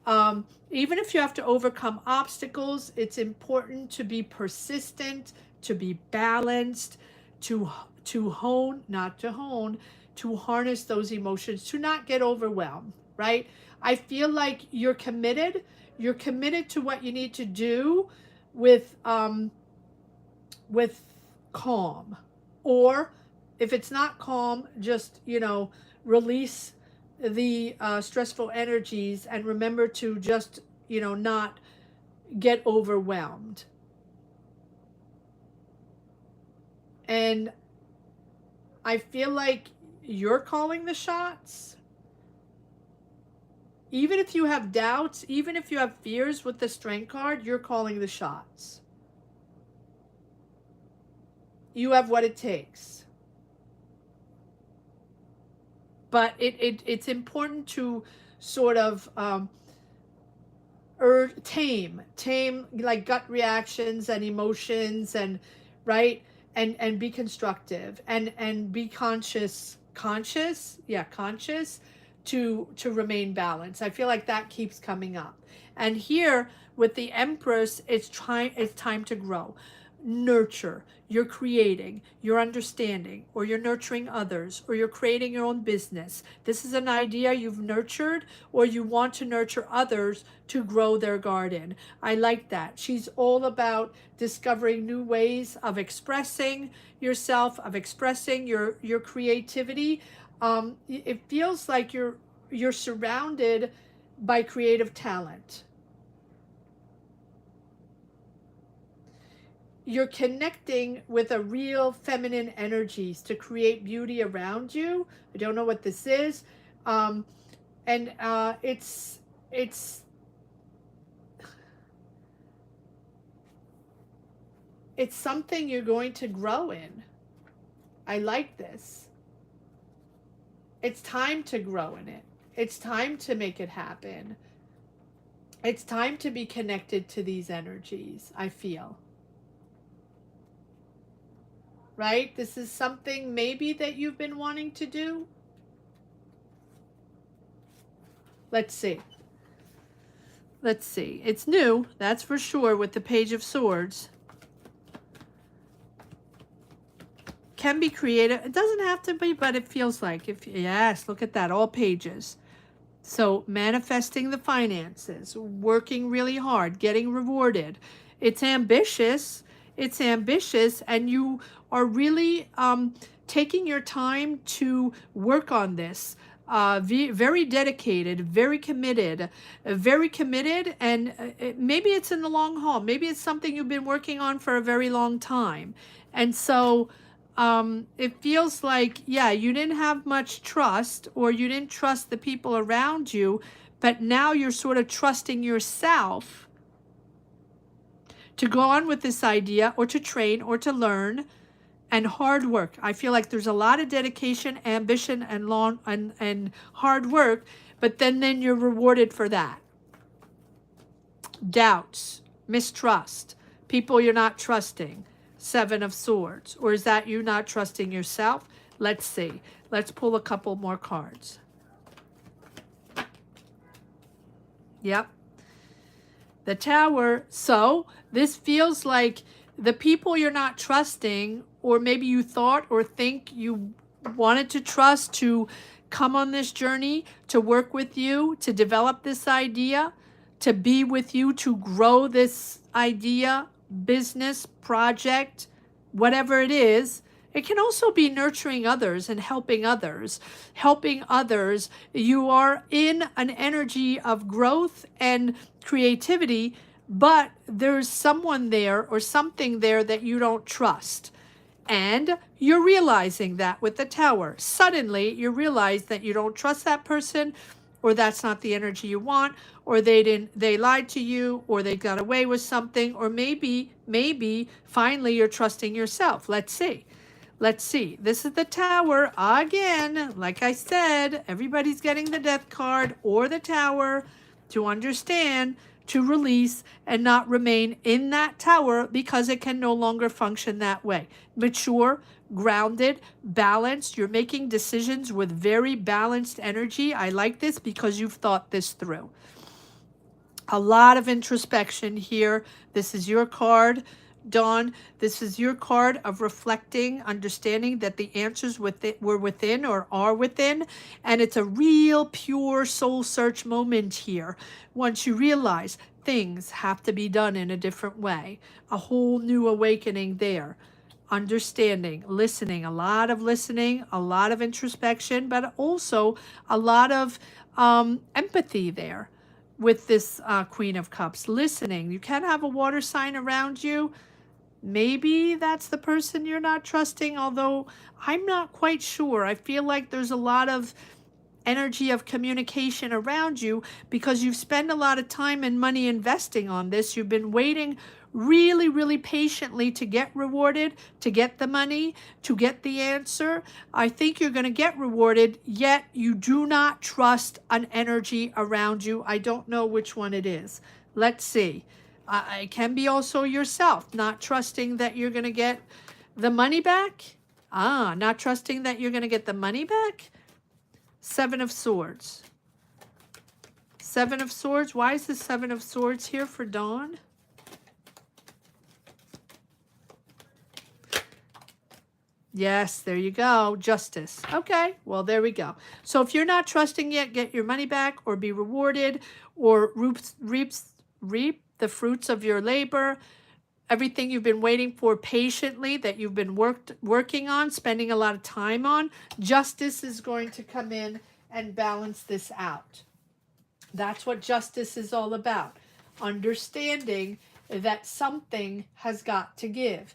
Even if you have to overcome obstacles, it's important to be persistent, to be balanced, to hone, not to hone, to harness those emotions, to not get overwhelmed, right? I feel like you're committed to what you need to do with calm. Or if it's not calm, just, release the stressful energies, and remember to just, not get overwhelmed. And I feel like you're calling the shots. Even if you have doubts, even if you have fears with the Strength card, you're calling the shots. You have what it takes. But it's important to sort of tame like gut reactions and emotions, and right, and be constructive, and be conscious to remain balanced. I feel like that keeps coming up. And here with the Empress, it's time to grow. nurture. You're creating, you're understanding, or you're nurturing others, or you're creating your own business. This is an idea you've nurtured, or you want to nurture others to grow their garden. I like that. She's all about discovering new ways of expressing yourself, of expressing your creativity. It feels like you're surrounded by creative talent. You're connecting with a real feminine energies to create beauty around you. I don't know what this is. And it's it's something you're going to grow in. I like this. It's time to grow in it. It's time to make it happen. It's time to be connected to these energies, I feel. Right? This is something maybe that you've been wanting to do. Let's see. Let's see. It's new, that's for sure, with the Page of Swords. Can be creative. It doesn't have to be, but it feels like. Yes, look at that. All pages. So manifesting the finances, working really hard, getting rewarded. It's ambitious. It's ambitious, and you are really taking your time to work on this. Very dedicated, very committed, and maybe it's in the long haul. Maybe it's something you've been working on for a very long time. And so it feels like, yeah, you didn't have much trust, or you didn't trust the people around you, but now you're sort of trusting yourself to go on with this idea, or to train, or to learn, and hard work. I feel like there's a lot of dedication, ambition, and hard work, but then you're rewarded for that. Doubts, mistrust, people you're not trusting. Seven of Swords. Or is that you not trusting yourself? Let's see. Let's pull a couple more cards. Yep. The Tower. So this feels like the people you're not trusting, or maybe you thought or think you wanted to trust to come on this journey, to work with you, to develop this idea, to be with you, to grow this idea, business, project, whatever it is. It can also be nurturing others and helping others. Helping others. You are in an energy of growth and creativity, but there's someone there or something there that you don't trust. And you're realizing that with the Tower. Suddenly, you realize that you don't trust that person, or that's not the energy you want, or they lied to you, or they got away with something, or maybe finally you're trusting yourself. Let's see. Let's see. This is the Tower again. Like I said, everybody's getting the Death card or the Tower to understand, to release, and not remain in that tower because it can no longer function that way. Mature, grounded, balanced. You're making decisions with very balanced energy. I like this because you've thought this through. A lot of introspection here. This is your card, Dawn. This is your card of reflecting, understanding that the answers were within, or are within. And it's a real pure soul search moment here. Once you realize things have to be done in a different way, a whole new awakening there. Understanding, listening, a lot of introspection, but also a lot of empathy there with this Queen of Cups. Listening. You can have a water sign around you. Maybe that's the person you're not trusting, although I'm not quite sure. I feel like there's a lot of energy of communication around you because you've spent a lot of time and money investing on this. You've been waiting really, really patiently to get rewarded, to get the money, to get the answer. I think you're going to get rewarded, yet you do not trust an energy around you. I don't know which one it is. Let's see. It can be also yourself, not trusting that you're going to get the money back. Not trusting that you're going to get the money back. Seven of Swords. Seven of Swords. Why is the Seven of Swords here for Dawn? Yes, there you go. Justice. Okay, well, there we go. So if you're not trusting yet, get your money back or be rewarded or reap the fruits of your labor. Everything you've been waiting for patiently, that you've been working on, spending a lot of time on, justice is going to come in and balance this out. That's what justice is all about. Understanding that something has got to give.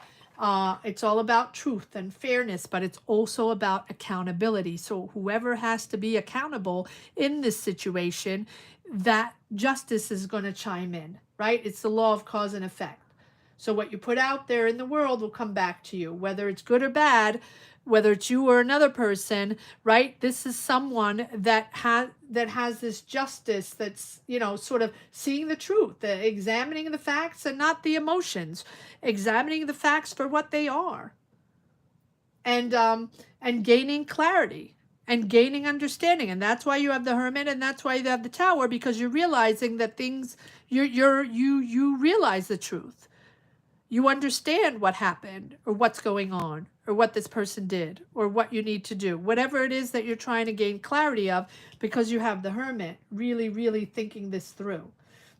It's all about truth and fairness, but it's also about accountability. So whoever has to be accountable in this situation, that justice is going to chime in, right? It's the law of cause and effect. So what you put out there in the world will come back to you, whether it's good or bad, whether it's you or another person, right? This is someone that has this justice, that's, sort of seeing the truth, examining the facts and not the emotions, examining the facts for what they are, and gaining clarity and gaining understanding. And that's why you have the Hermit, and that's why you have the Tower, because you're realizing that things, you realize the truth. You understand what happened or what's going on or what this person did or what you need to do, whatever it is that you're trying to gain clarity of, because you have the Hermit really, really thinking this through.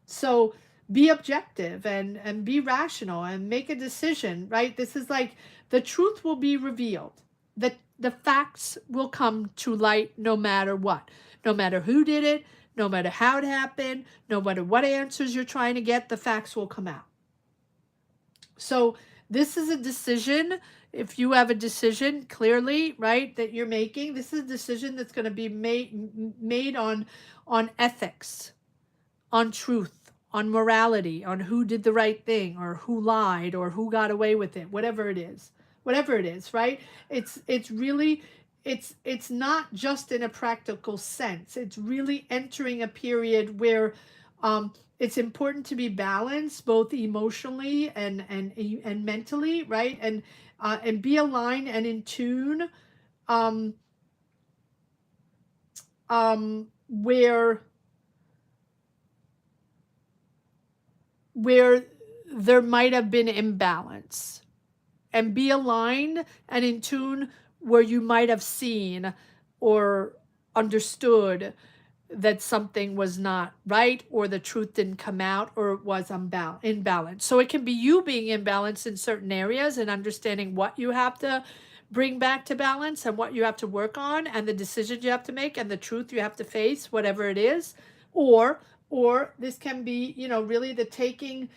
So be objective and be rational and make a decision, right? This is like, the truth will be revealed. The facts will come to light no matter what, no matter who did it, no matter how it happened, no matter what answers you're trying to get, the facts will come out. So this is a decision. If you have a decision clearly, right, that you're making, this is a decision that's going to be made on ethics, on truth, on morality, on who did the right thing or who lied or who got away with it, whatever it is. Whatever it is, right? It's really, it's not just in a practical sense. It's really entering a period where it's important to be balanced, both emotionally and mentally, right? And be aligned and in tune, um, where there might have been imbalance, and be aligned and in tune where you might have seen or understood that something was not right, or the truth didn't come out, or it was imbalanced. So it can be you being imbalanced in certain areas and understanding what you have to bring back to balance and what you have to work on and the decisions you have to make and the truth you have to face, whatever it is. Or this can be, really the taking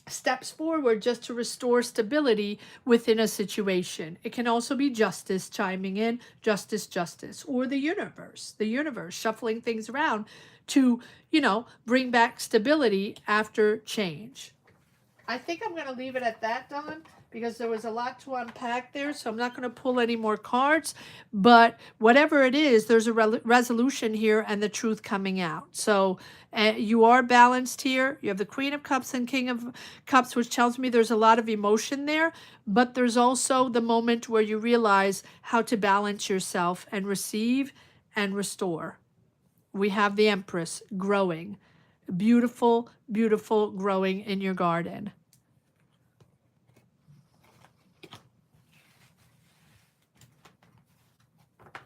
steps forward just to restore stability within a situation. It can also be justice chiming in, justice, or the universe shuffling things around to, bring back stability after change. I think I'm going to leave it at that, Don, because there was a lot to unpack there. So I'm not going to pull any more cards. But whatever it is, there's a resolution here and the truth coming out. So you are balanced here. You have the Queen of Cups and King of Cups, which tells me there's a lot of emotion there. But there's also the moment where you realize how to balance yourself and receive and restore. We have the Empress growing. Beautiful, beautiful growing in your garden.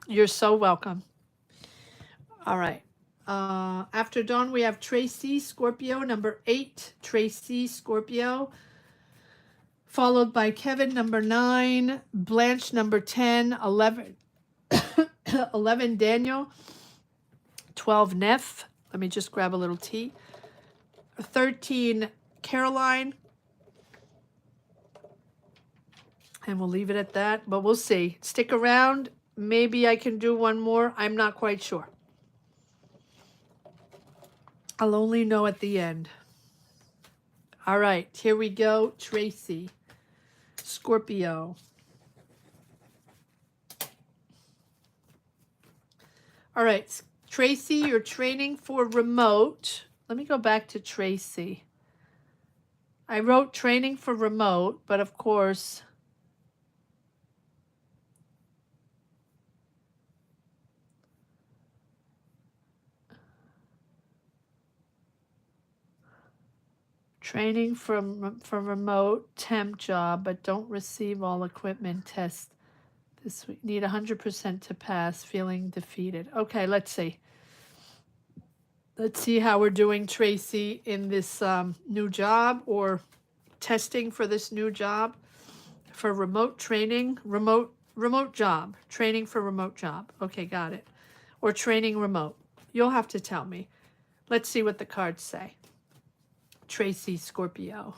You're so welcome. All right. After Dawn, we have Tracy, Scorpio, number 8. Tracy, Scorpio. Followed by Kevin, number 9. Blanche, number 10. 11, 11 Daniel. 12 Neff. Let me just grab a little tea. 13 Caroline. And we'll leave it at that, but we'll see. Stick around. Maybe I can do one more. I'm not quite sure. I'll only know at the end. All right, here we go. Tracy, Scorpio. All right, Tracy, you're training for remote. Let me go back to Tracy. I wrote training for remote, but of course, Training for remote temp job, but don't receive all equipment test this week. Need 100% to pass. Feeling defeated. Okay, let's see. Let's see how we're doing, Tracy, in this new job or testing for this new job for remote training, remote job, training for remote job. Okay, got it. Or training remote. You'll have to tell me. Let's see what the cards say. Tracy, Scorpio.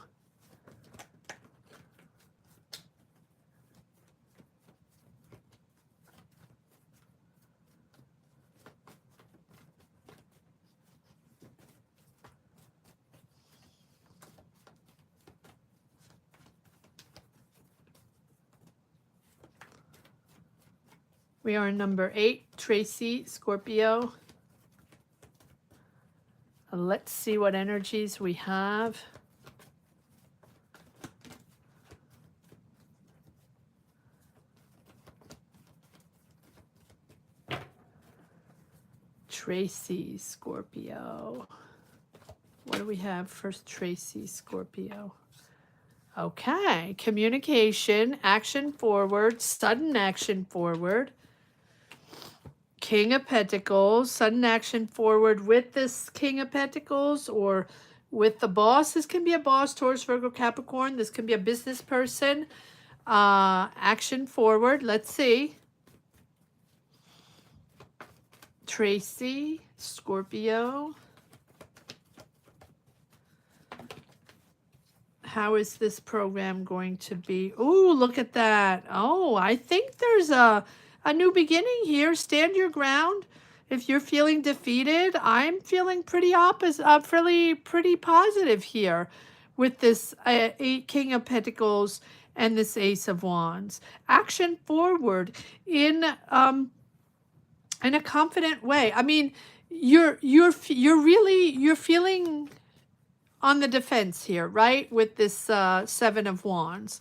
We are number 8, Tracy, Scorpio. Let's see what energies we have. Tracy, Scorpio. What do we have first, Tracy, Scorpio? Okay, communication, action forward, sudden action forward. King of Pentacles, sudden action forward with this King of Pentacles or with the boss. This can be a boss, Taurus, Virgo, Capricorn. This can be a business person. Action forward. Let's see. Tracy, Scorpio. How is this program going to be? Oh, look at that. Oh, I think there's a new beginning here. Stand your ground. If you're feeling defeated, I'm feeling pretty pretty positive here with this King of Pentacles and this Ace of Wands. Action forward in a confident way. I mean, you're feeling on the defense here, right? With this Seven of Wands.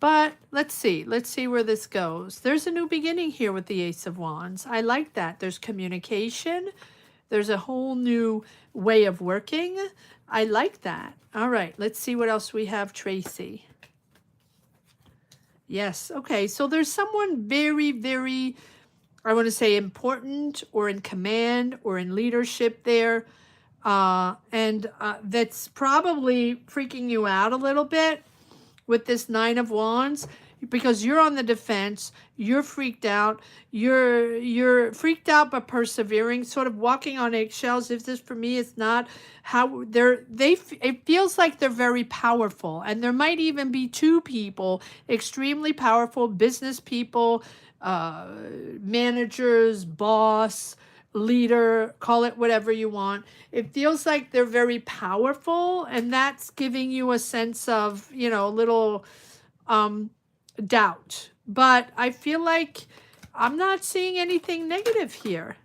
But let's see where this goes. There's a new beginning here with the Ace of Wands. I like that. There's communication. There's a whole new way of working. I like that. All right, let's see what else we have, Tracy. Yes, okay, so there's someone very, very, I want to say important or in command or in leadership there. And that's probably freaking you out a little bit with this Nine of Wands because you're on the defense, you're freaked out, you're freaked out but persevering, sort of walking on eggshells. If this for me is not how it feels like they're very powerful, and there might even be two people, extremely powerful business people, managers, boss, leader, call it whatever you want. It feels like they're very powerful, and that's giving you a sense of, you know, a little doubt. But I feel like I'm not seeing anything negative here.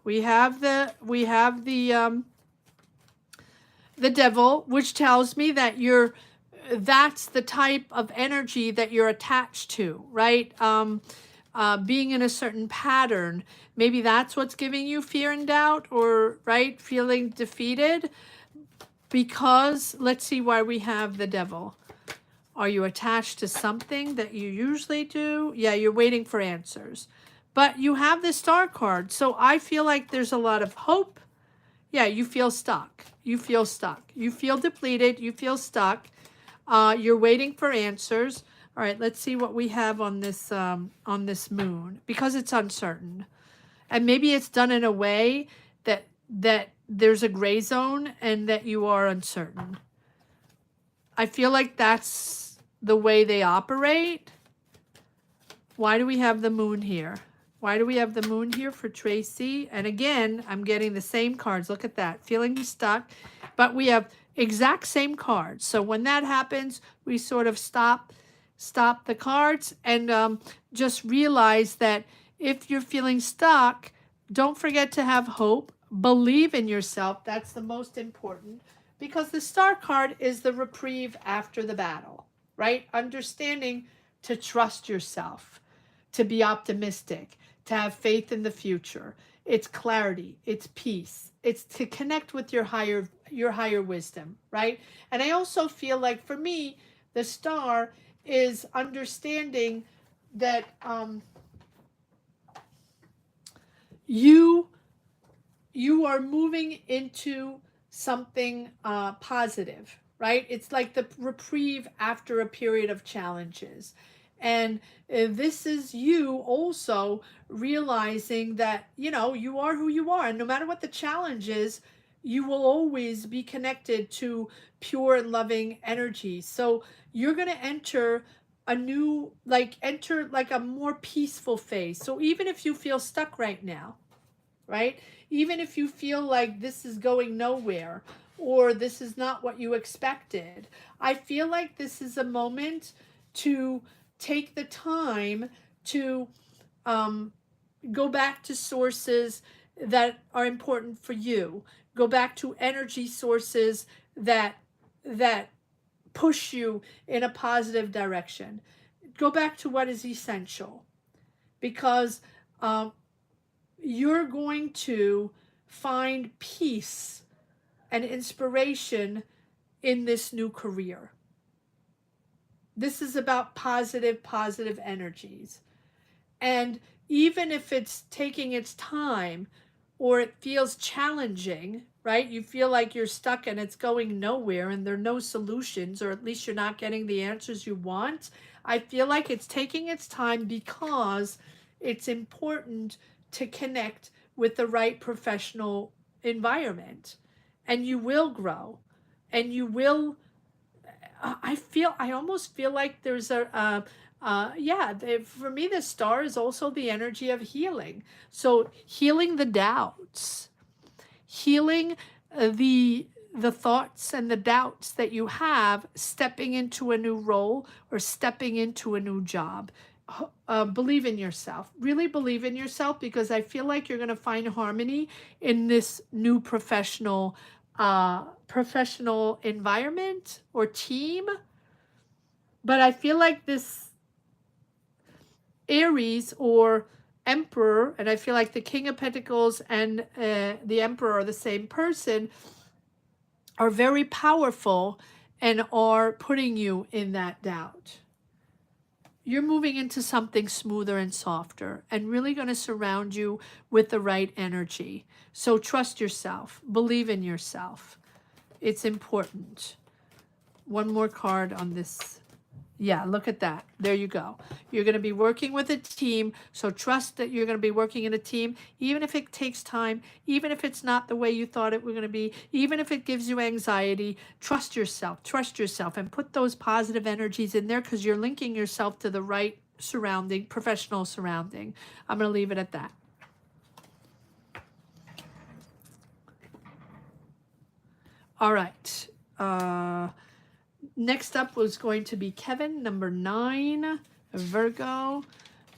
We have the devil, which tells me that that's the type of energy that you're attached to, right? Being in a certain pattern, maybe that's what's giving you fear and doubt, or right, feeling defeated. Because let's see why we have the devil. Are you attached to something that you usually do? Yeah, you're waiting for answers. But you have the Star card, so I feel like there's a lot of hope. Yeah, you feel stuck. You feel stuck. You feel depleted. You feel stuck. You're waiting for answers. All right, let's see what we have on this moon, because it's uncertain. And maybe it's done in a way that there's a gray zone and that you are uncertain. I feel like that's the way they operate. Why do we have the moon here? Why do we have the moon here for Tracy? And again, I'm getting the same cards. Look at that. Feeling stuck. But we have exact same cards. So when that happens, we sort of stop the cards and just realize that if you're feeling stuck, don't forget to have hope. Believe in yourself. That's the most important, because the Star card is the reprieve after the battle, right? Understanding to trust yourself, to be optimistic, to have faith in the future. It's clarity, it's peace, it's to connect with your higher your higher wisdom, right? And I also feel like for me, the star is understanding that you you are moving into something positive, right? It's like the reprieve after a period of challenges. And this is you also realizing that, you know, you are who you are. And no matter what the challenge is, you will always be connected to pure and loving energy. So you're going to enter enter like a more peaceful phase. So even if you feel stuck right now, right? Even if you feel like this is going nowhere or this is not what you expected, I feel like this is a moment to take the time to um, go back to sources that are important for you. Go back to energy sources that that push you in a positive direction. Go back to what is essential because um, you're going to find peace and inspiration in this new career. This is about positive energies. And even if it's taking its time or it feels challenging, right? You feel like you're stuck and it's going nowhere and there are no solutions, or at least you're not getting the answers you want. I feel like it's taking its time because it's important to connect with the right professional environment. And you will grow and you will I almost feel like there's for me, the star is also the energy of healing. So healing the doubts, healing the thoughts and the doubts that you have stepping into a new role or stepping into a new job. Believe in yourself. Really believe in yourself because I feel like you're going to find harmony in this new professional environment or team. But I feel like this Aries or Emperor, and I feel like the King of Pentacles and the Emperor are the same person, are very powerful and are putting you in that doubt. You're moving into something smoother and softer and really going to surround you with the right energy. So trust yourself. Believe in yourself. It's important. One more card on this. Yeah, look at that. There you go. You're going to be working with a team, so trust that you're going to be working in a team, even if it takes time, even if it's not the way you thought it was going to be, even if it gives you anxiety. Trust yourself, and put those positive energies in there because you're linking yourself to the right professional surrounding. I'm going to leave it at that. All right. Next up was going to be Kevin, number 9, Virgo,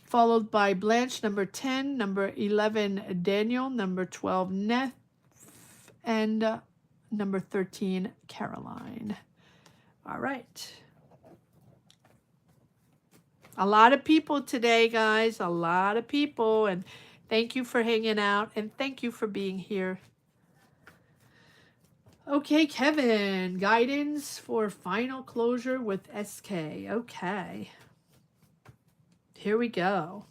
followed by Blanche, number 10, number 11, Daniel, number 12, Neth, and number 13, Caroline. All right. A lot of people today, guys, a lot of people, and thank you for hanging out, and thank you for being here. Okay, Kevin, guidance for final closure with SK. Okay. Here we go.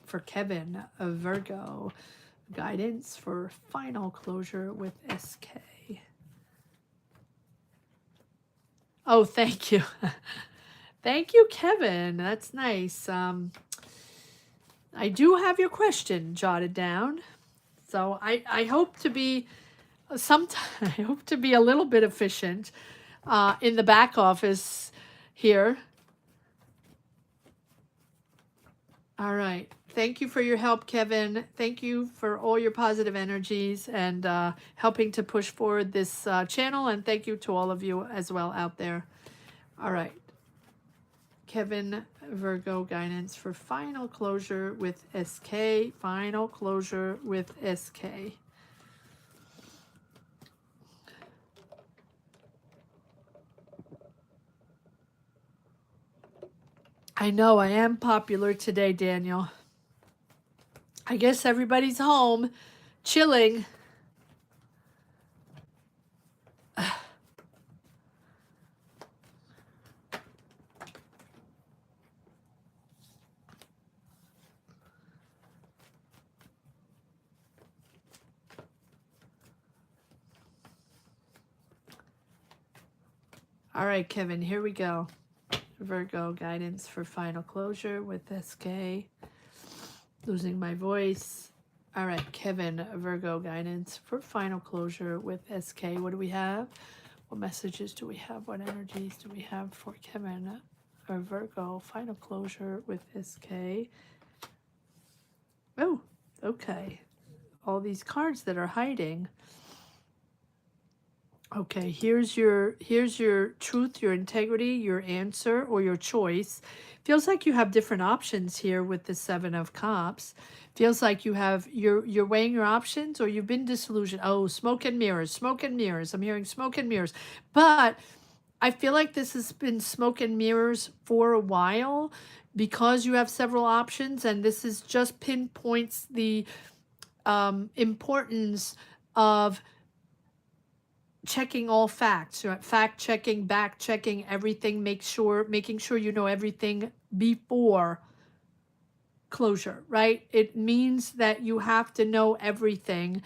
For Kevin, a Virgo, guidance for final closure with SK. Oh, thank you. Thank you, Kevin. That's nice. I do have your question jotted down. So I hope to be I hope to be a little bit efficient in the back office here. All right. Thank you for your help, Kevin. Thank you for all your positive energies and helping to push forward this channel. And thank you to all of you as well out there. All right. Kevin, Virgo, guidance for final closure with SK. Final closure with SK. I know I am popular today, Daniel. I guess everybody's home, chilling. All right, Kevin, here we go. Virgo guidance for final closure with SK. Losing my voice. All right, Kevin, Virgo guidance for final closure with SK. What do we have? What messages do we have? What energies do we have for Kevin or Virgo? Final closure with SK. Oh, okay. All these cards that are hiding. Okay, here's your truth, your integrity, your answer, or your choice. Feels like you have different options here with the Seven of Cups. Feels like you have you're weighing your options, or you've been disillusioned. Oh, smoke and mirrors, smoke and mirrors. I'm hearing smoke and mirrors. But I feel like this has been smoke and mirrors for a while because you have several options, and this is just pinpoints the importance of checking all facts, right? Fact checking, back checking everything, making sure you know everything before closure, right? It means that you have to know everything,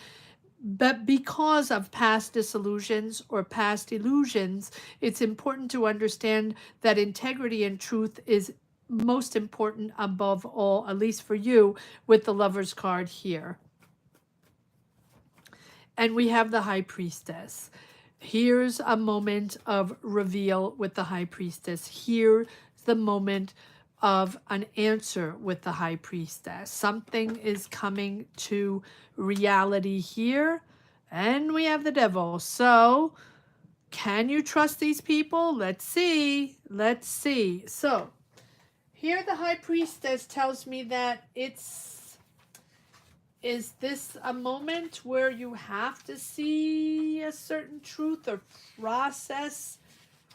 but because of past disillusions or past illusions, it's important to understand that integrity and truth is most important above all, at least for you, with the Lover's card here. And we have the High Priestess. Here's a moment of reveal with the High Priestess. Here's the moment of an answer with the High Priestess. Something is coming to reality here. And we have the Devil. So, can you trust these people? Let's see. Let's see. So, here the High Priestess tells me that is this a moment where you have to see a certain truth or process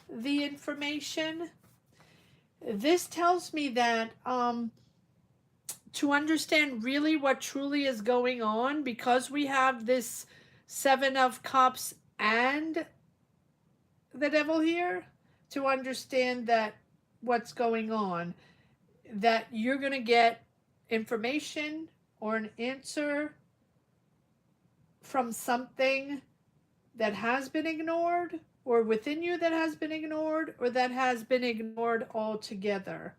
the information? This tells me that to understand really what truly is going on, because we have this Seven of Cups and the Devil here, to understand that what's going on, that you're going to get information or an answer from something that has been ignored, or within you that has been ignored, or that has been ignored altogether,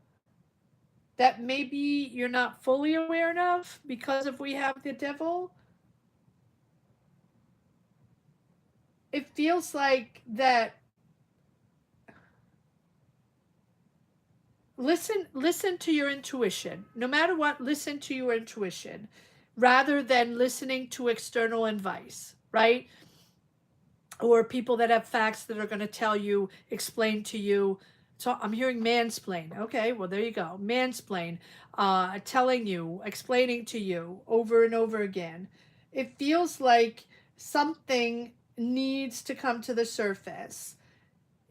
that maybe you're not fully aware of because if we have the Devil. It feels like that. Listen to your intuition. No matter what, listen to your intuition rather than listening to external advice, right? Or people that have facts that are going to tell you, explain to you. So I'm hearing mansplain. Okay, well, there you go. Mansplain, telling you, explaining to you over and over again. It feels like something needs to come to the surface.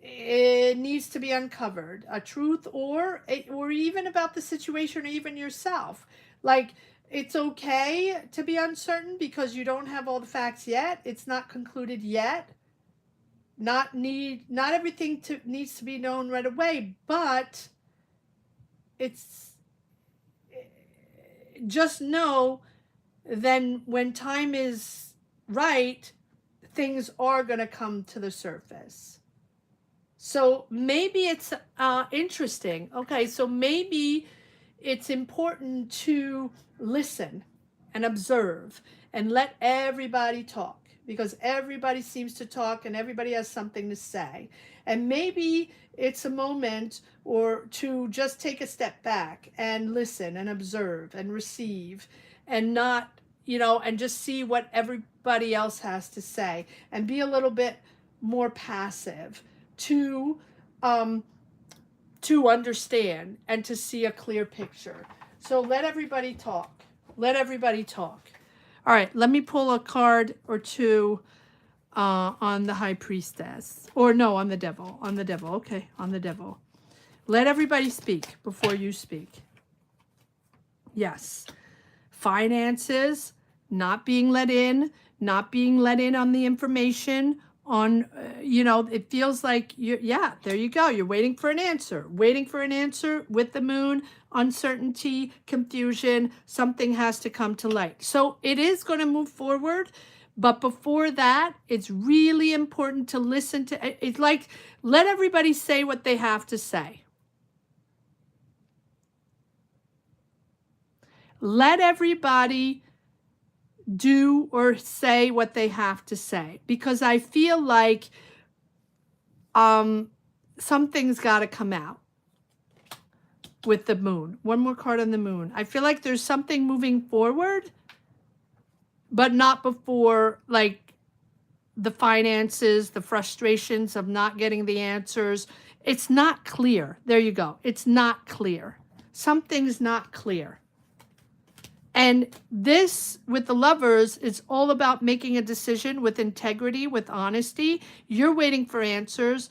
It needs to be uncovered, a truth, or even about the situation, or even yourself. Like, it's okay to be uncertain because you don't have all the facts yet. It's not concluded yet. Not everything needs to be known right away, but it's just know then when time is right, things are going to come to the surface. So maybe it's interesting. Okay, so maybe it's important to listen and observe and let everybody talk, because everybody seems to talk and everybody has something to say. And maybe it's a moment or to just take a step back and listen and observe and receive, and not, and just see what everybody else has to say, and be a little bit more passive to understand and to see a clear picture. So let everybody talk. Let everybody talk. All right, let me pull a card or two on the High Priestess. Or no, on the Devil. On the Devil. Okay, on the Devil. Let everybody speak before you speak. Yes. Finances, not being let in on the information, on it feels like there you go, you're waiting for an answer with the Moon. Uncertainty, confusion, something has to come to light. So it is going to move forward, But before that, it's really important to listen to, it's like, let everybody say what they have to say. Let everybody do or say what they have to say, because I feel like something's got to come out with the moon. One more card on the moon. I feel like there's something moving forward, but not before, like, the finances, the frustrations of not getting the answers. It's not clear. There you go. It's not clear. Something's not clear. And this, with the Lovers, is all about making a decision with integrity, with honesty. You're waiting for answers.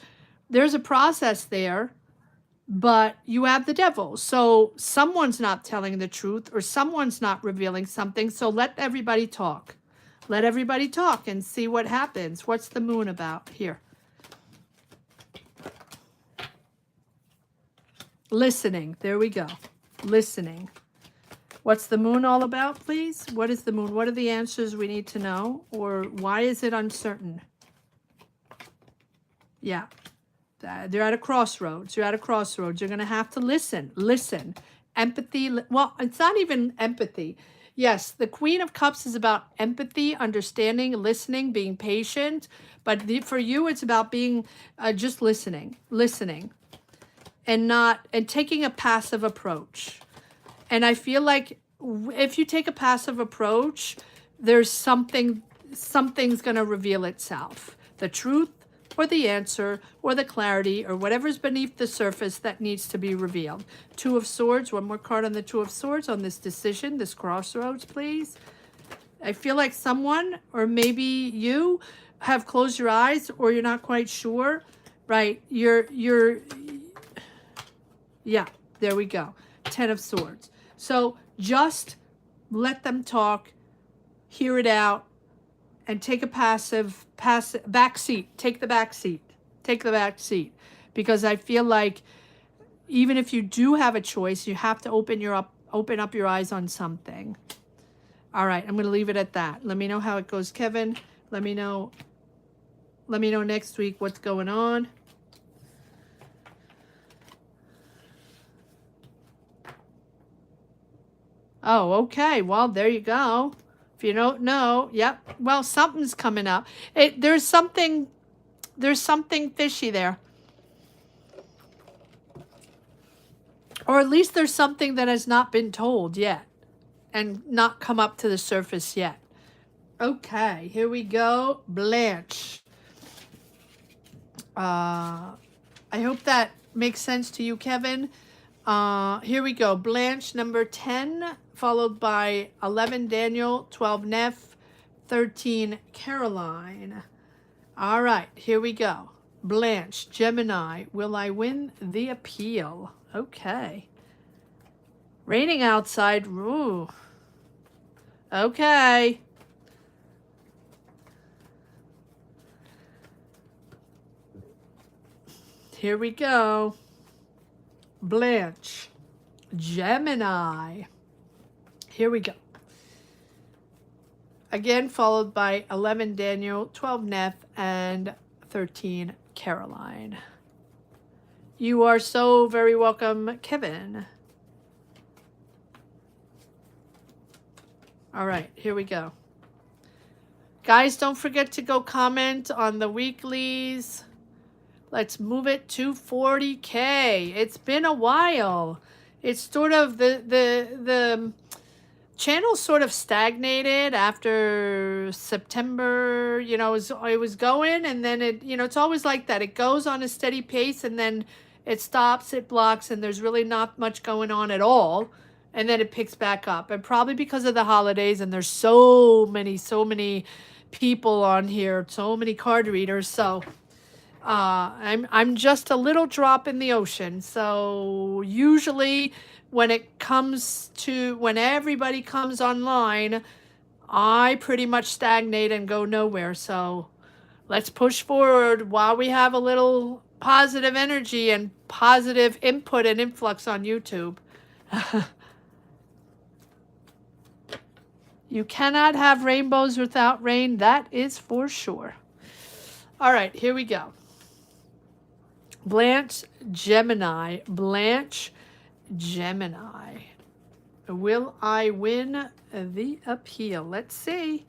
There's a process there, but you have the Devil. So someone's not telling the truth, or someone's not revealing something. So let everybody talk. Let everybody talk and see what happens. What's the moon about here? Listening. There we go. Listening. What's the moon all about, please? What is the moon? What are the answers we need to know? Or why is it uncertain? Yeah. They're at a crossroads. You're at a crossroads. You're going to have to listen. Listen. Empathy. Well, it's not even empathy. Yes, the Queen of Cups is about empathy, understanding, listening, being patient. But for you, it's about being just listening. Listening. And taking a passive approach. And I feel like if you take a passive approach, there's something's going to reveal itself. The truth, or the answer, or the clarity, or whatever's beneath the surface that needs to be revealed. Two of Swords, one more card on the Two of Swords on this decision, this crossroads, please. I feel like someone, or maybe you, have closed your eyes, or you're not quite sure, right? Yeah, there we go. Ten of Swords. So just let them talk, hear it out, and take a passive back seat. Take the back seat. Take the back seat. Because I feel like even if you do have a choice, you have to open up your eyes on something. All right, I'm going to leave it at that. Let me know how it goes, Kevin. Let me know next week what's going on. Oh, okay. Well, there you go. If you don't know, yep. Well, something's coming up. There's something fishy there. Or at least there's something that has not been told yet and not come up to the surface yet. Okay, here we go. Blanche. I hope that makes sense to you, Kevin. Here we go. Blanche, number 10, followed by 11, Daniel, 12, Neff, 13, Caroline. All right, here we go. Blanche, Gemini, will I win the appeal? Okay. Raining outside. Ooh. Okay. Here we go. Blanche, Gemini. Here we go. Again, followed by 11, Daniel, 12, Neff, and 13, Caroline. You are so very welcome, Kevin. All right, here we go. Guys, don't forget to go comment on the weeklies. Let's move it to 40K. It's been a while. It's sort of the channel sort of stagnated after September. You know, it was going, and then it's always like that. It goes on a steady pace, and then it stops, it blocks, and there's really not much going on at all. And then it picks back up. And probably because of the holidays, and there's so many people on here, so many card readers. So I'm just a little drop in the ocean. So usually when everybody comes online, I pretty much stagnate and go nowhere. So let's push forward while we have a little positive energy and positive input and influx on YouTube. You cannot have rainbows without rain. That is for sure. All right, here we go. Blanche Gemini. Blanche Gemini. Will I win the appeal? Let's see.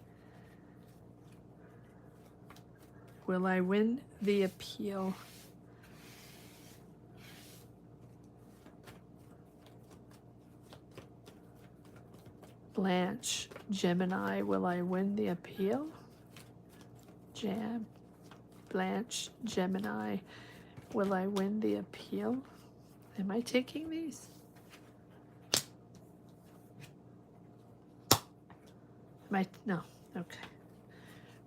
Will I win the appeal? Blanche Gemini. Will I win the appeal? Blanche Gemini. Will I win the appeal? Am I taking these? No. Okay.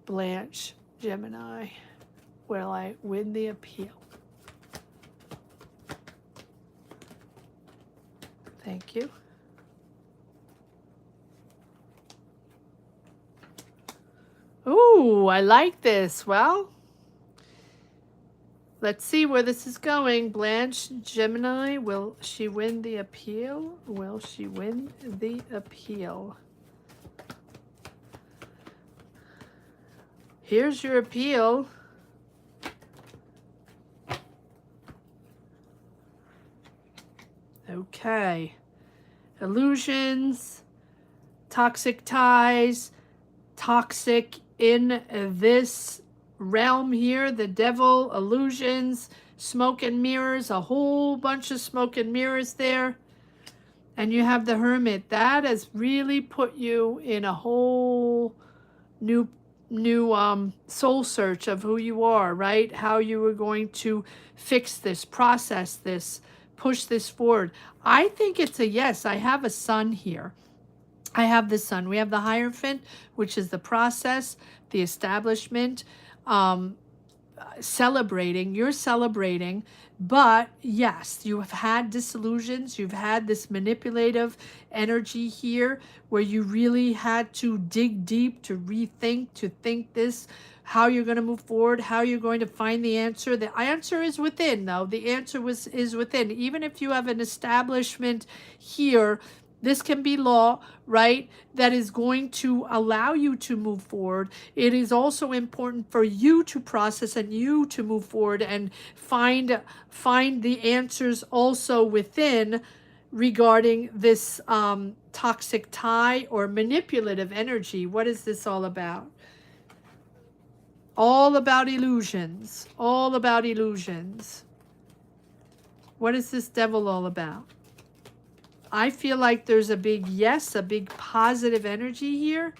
Blanche Gemini. Will I win the appeal? Thank you. Ooh, I like this. Well, let's see where this is going. Blanche Gemini, will she win the appeal? Will she win the appeal? Here's your appeal. Okay. Illusions, toxic ties, toxic in this realm here, the devil, illusions, smoke and mirrors, a whole bunch of smoke and mirrors there. And you have the Hermit. That has really put you in a whole new soul search of who you are, right? How you are going to fix this, process this, push this forward. I think it's a yes. I have a Sun here. I have the Sun. We have the Hierophant, which is the process, the establishment, celebrating. You're celebrating. But yes, you have had disillusions. You've had this manipulative energy here where you really had to dig deep to rethink, to think this, how you're going to move forward, how you're going to find the answer. The answer is within, though. The answer is within. Even if you have an establishment here, this can be law, right? That is going to allow you to move forward. It is also important for you to process and you to move forward and find the answers also within regarding this toxic tie or manipulative energy. What is this all about? All about illusions. All about illusions. What is this devil all about? I feel like there's a big yes, a big positive energy here.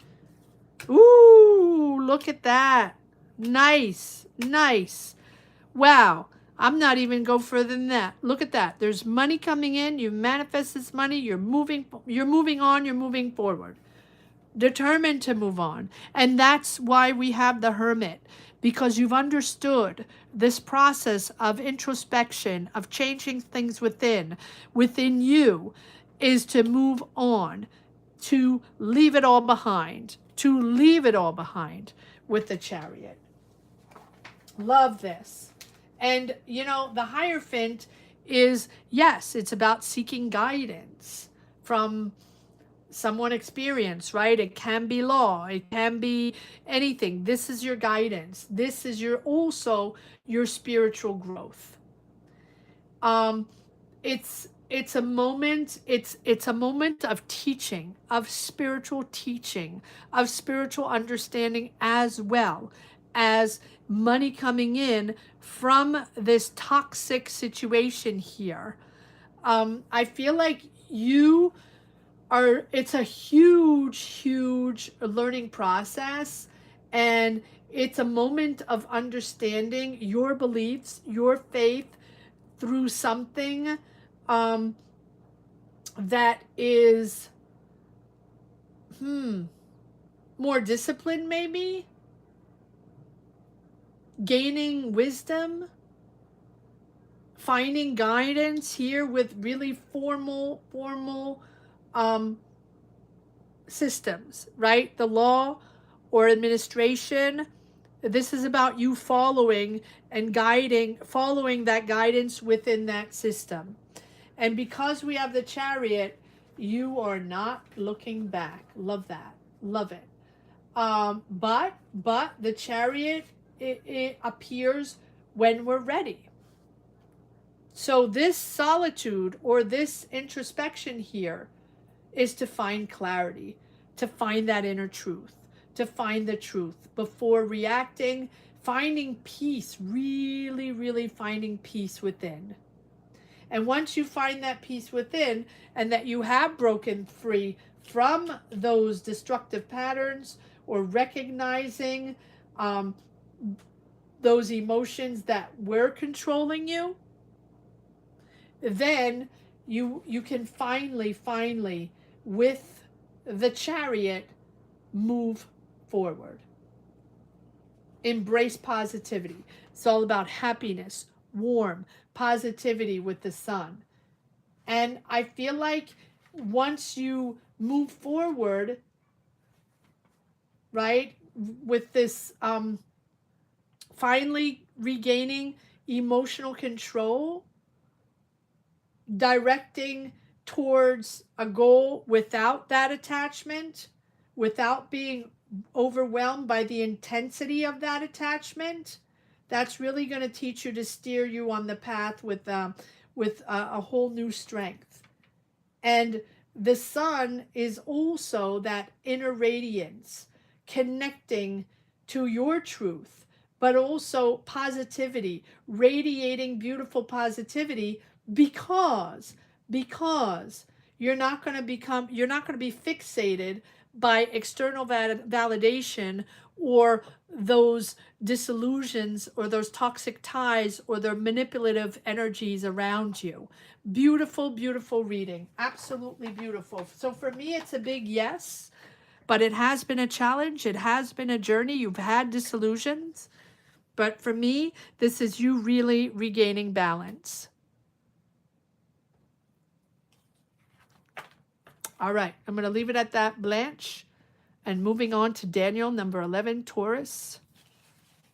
Ooh, look at that. Nice, nice. Wow, I'm not even go further than that. Look at that. There's money coming in. You manifest this money. You're moving on. You're moving forward. Determined to move on. And that's why we have the Hermit, because you've understood this process of introspection, of changing things within you, is to move on, to leave it all behind, with the Chariot. Love this. And, you know, the Hierophant is, yes, it's about seeking guidance from someone experienced, right? It can be law. It can be anything. This is your guidance. This is also your spiritual growth. It's a moment, it's a moment of teaching, of spiritual teaching, of spiritual understanding, as well as money coming in from this toxic situation here. I feel like it's a huge learning process, and it's a moment of understanding your beliefs, your faith through something that is more discipline, maybe gaining wisdom, finding guidance here with really formal systems, right? The law or administration. This is about you following that guidance within that system. And because we have the Chariot, you are not looking back. Love that. Love it. But the Chariot, it appears when we're ready. So this solitude or this introspection here is to find clarity, to find that inner truth, to find the truth before reacting, finding peace, really, really finding peace within. And once you find that peace within and that you have broken free from those destructive patterns or recognizing um, those emotions that were controlling you, then you can finally with the Chariot move forward. Embrace positivity. It's all about happiness, warm, positivity with the sun. And I feel like once you move forward, right, with this finally regaining emotional control, directing towards a goal without that attachment, without being overwhelmed by the intensity of that attachment, that's really going to teach you to steer you on the path with a whole new strength. And the sun is also that inner radiance connecting to your truth, but also positivity, radiating beautiful positivity because you're not going to be fixated by external validation or those disillusions or those toxic ties or the manipulative energies around you. Beautiful, beautiful reading. Absolutely beautiful. So for me, it's a big yes, but it has been a challenge. It has been a journey. You've had disillusions. But for me, this is you really regaining balance. All right, I'm going to leave it at that, Blanche. And moving on to Daniel, number 11, Taurus,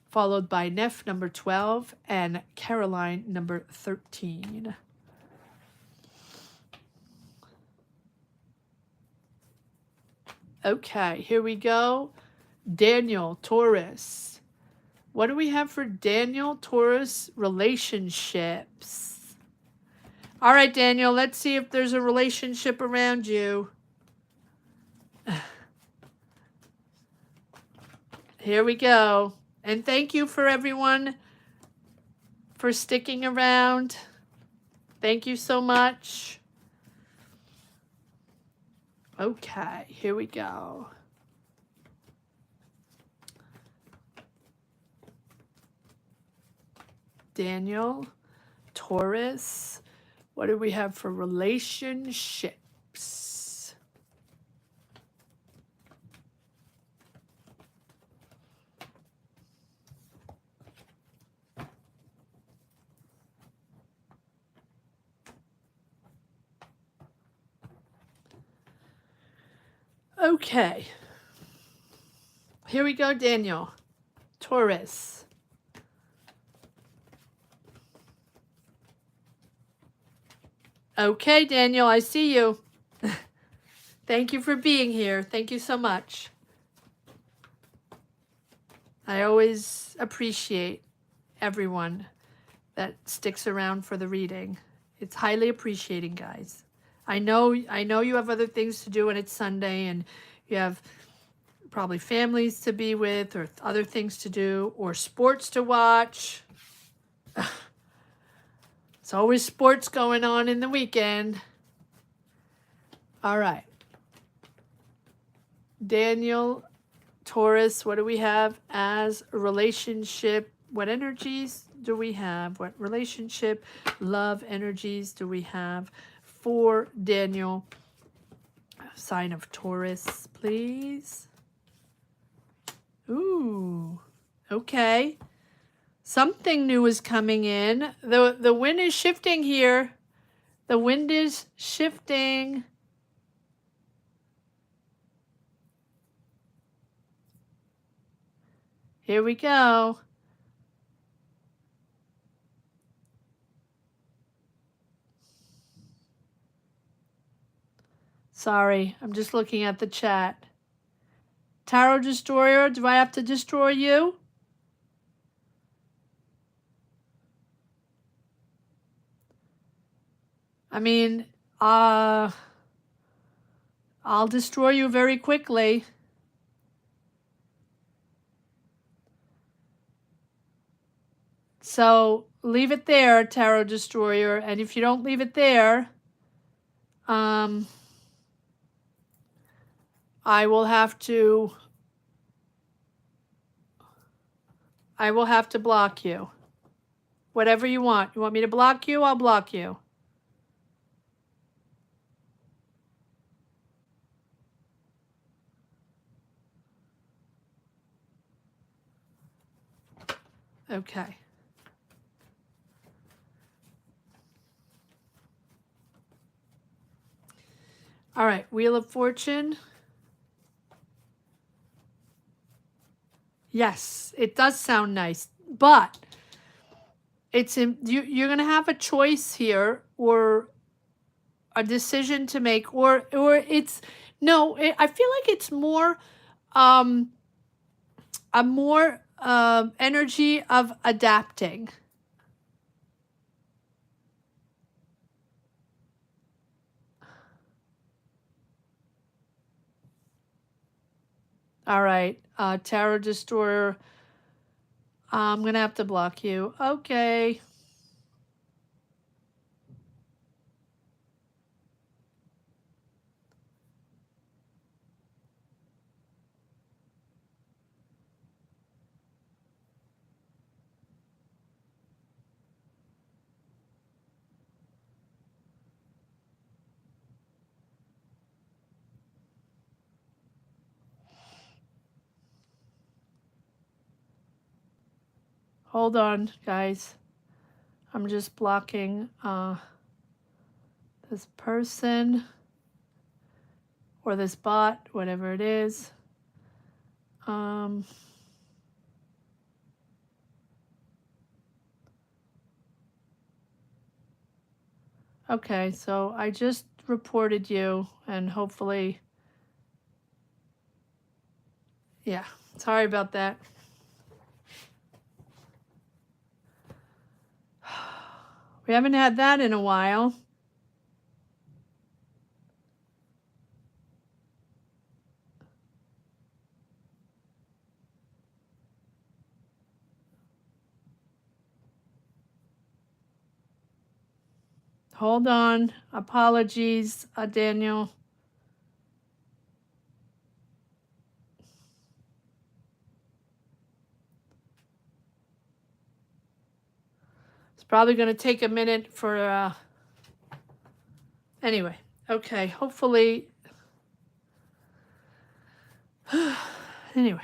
followed by Neff, number 12, and Caroline, number 13. Okay, here we go. Daniel, Taurus. What do we have for Daniel, Taurus relationships? All right, Daniel, let's see if there's a relationship around you. Here we go. And thank you for everyone for sticking around. Thank you so much. Okay, here we go. Daniel, Taurus. What do we have for relationships? Okay. Here we go, Daniel. Taurus. Okay, Daniel, I see you. Thank you for being here. Thank you so much. I always appreciate everyone that sticks around for the reading. It's highly appreciating, guys. I know you have other things to do and it's Sunday and you have probably families to be with or other things to do or sports to watch. It's always sports going on in the weekend. All right. Daniel, Taurus, what do we have as a relationship? What energies do we have? What relationship, love energies do we have for Daniel? Sign of Taurus, please. Ooh, okay. Something new is coming in. The wind is shifting here. The wind is shifting. Here we go. Sorry, I'm just looking at the chat. Tarot Destroyer, do I have to destroy you? I mean, uh, I'll destroy you very quickly. So leave it there, Tarot Destroyer. And if you don't leave it there, um, I will have to block you. Whatever you want. You want me to block you? I'll block you. Okay. All right, Wheel of Fortune. Yes, it does sound nice, but you're going to have a choice here, or a decision to make, or it's no. I feel like it's more um a more energy of adapting. All right, Tarot Destroyer. I'm gonna have to block you. Okay. Hold on, guys. I'm just blocking this person or this bot, whatever it is. Okay, so I just reported you, and hopefully, yeah, sorry about that. We haven't had that in a while. Hold on. Apologies, Daniel. It's probably going to take a minute for, anyway. Okay, hopefully. Anyway.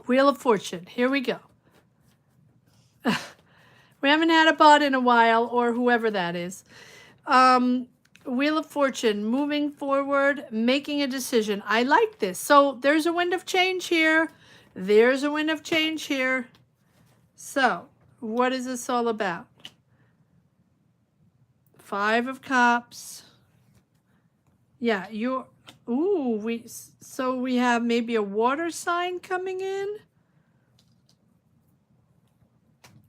Wheel of Fortune. Here we go. We haven't had a bot in a while, or whoever that is. Wheel of Fortune, moving forward, making a decision. I like this. So there's a wind of change here. There's a wind of change here. So what is this all about? Five of Cups. Yeah, so we have maybe a water sign coming in.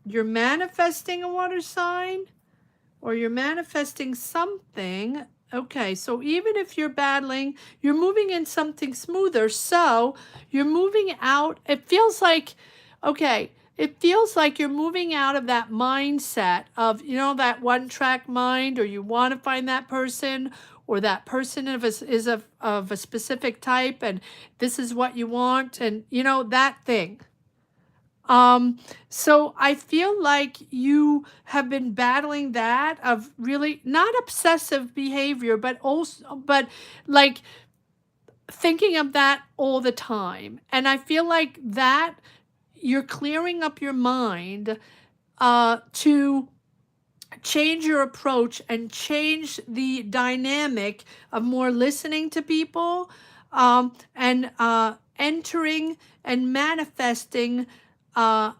You're manifesting a water sign, or you're manifesting something. Okay, so even if you're battling, you're moving in something smoother. So you're moving out. It feels like, okay, it feels like you're moving out of that mindset of, that one track mind, or you want to find that person, or that person is of a specific type, and this is what you want, and that thing. So I feel like you have been battling that of really not obsessive behavior, but like thinking of that all the time. And I feel like that you're clearing up your mind to change your approach and change the dynamic of more listening to people, and entering and manifesting a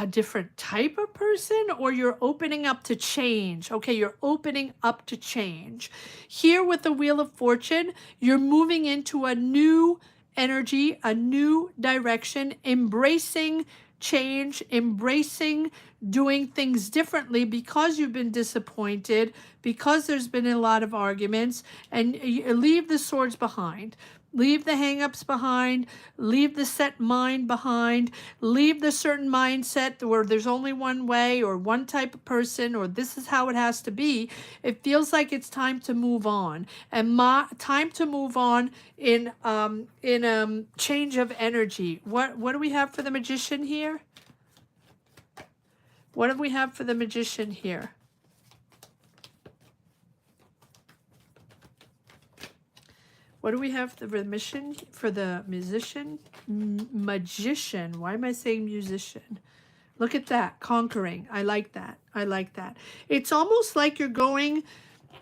different type of person, or you're opening up to change. Okay, you're opening up to change. Here with the Wheel of Fortune, you're moving into a new energy, a new direction, embracing change, embracing doing things differently because you've been disappointed, because there's been a lot of arguments, and you leave the swords behind. Leave the hangups behind, leave the set mind behind, leave the certain mindset where there's only one way or one type of person or this is how it has to be. It feels like it's time to move on. And time to move on in change of energy. What do we have for the magician here? What do we have for the magician here? What do we have for the mission for the musician? Magician. Why am I saying musician? Look at that. Conquering. I like that. I like that. It's almost like you're going,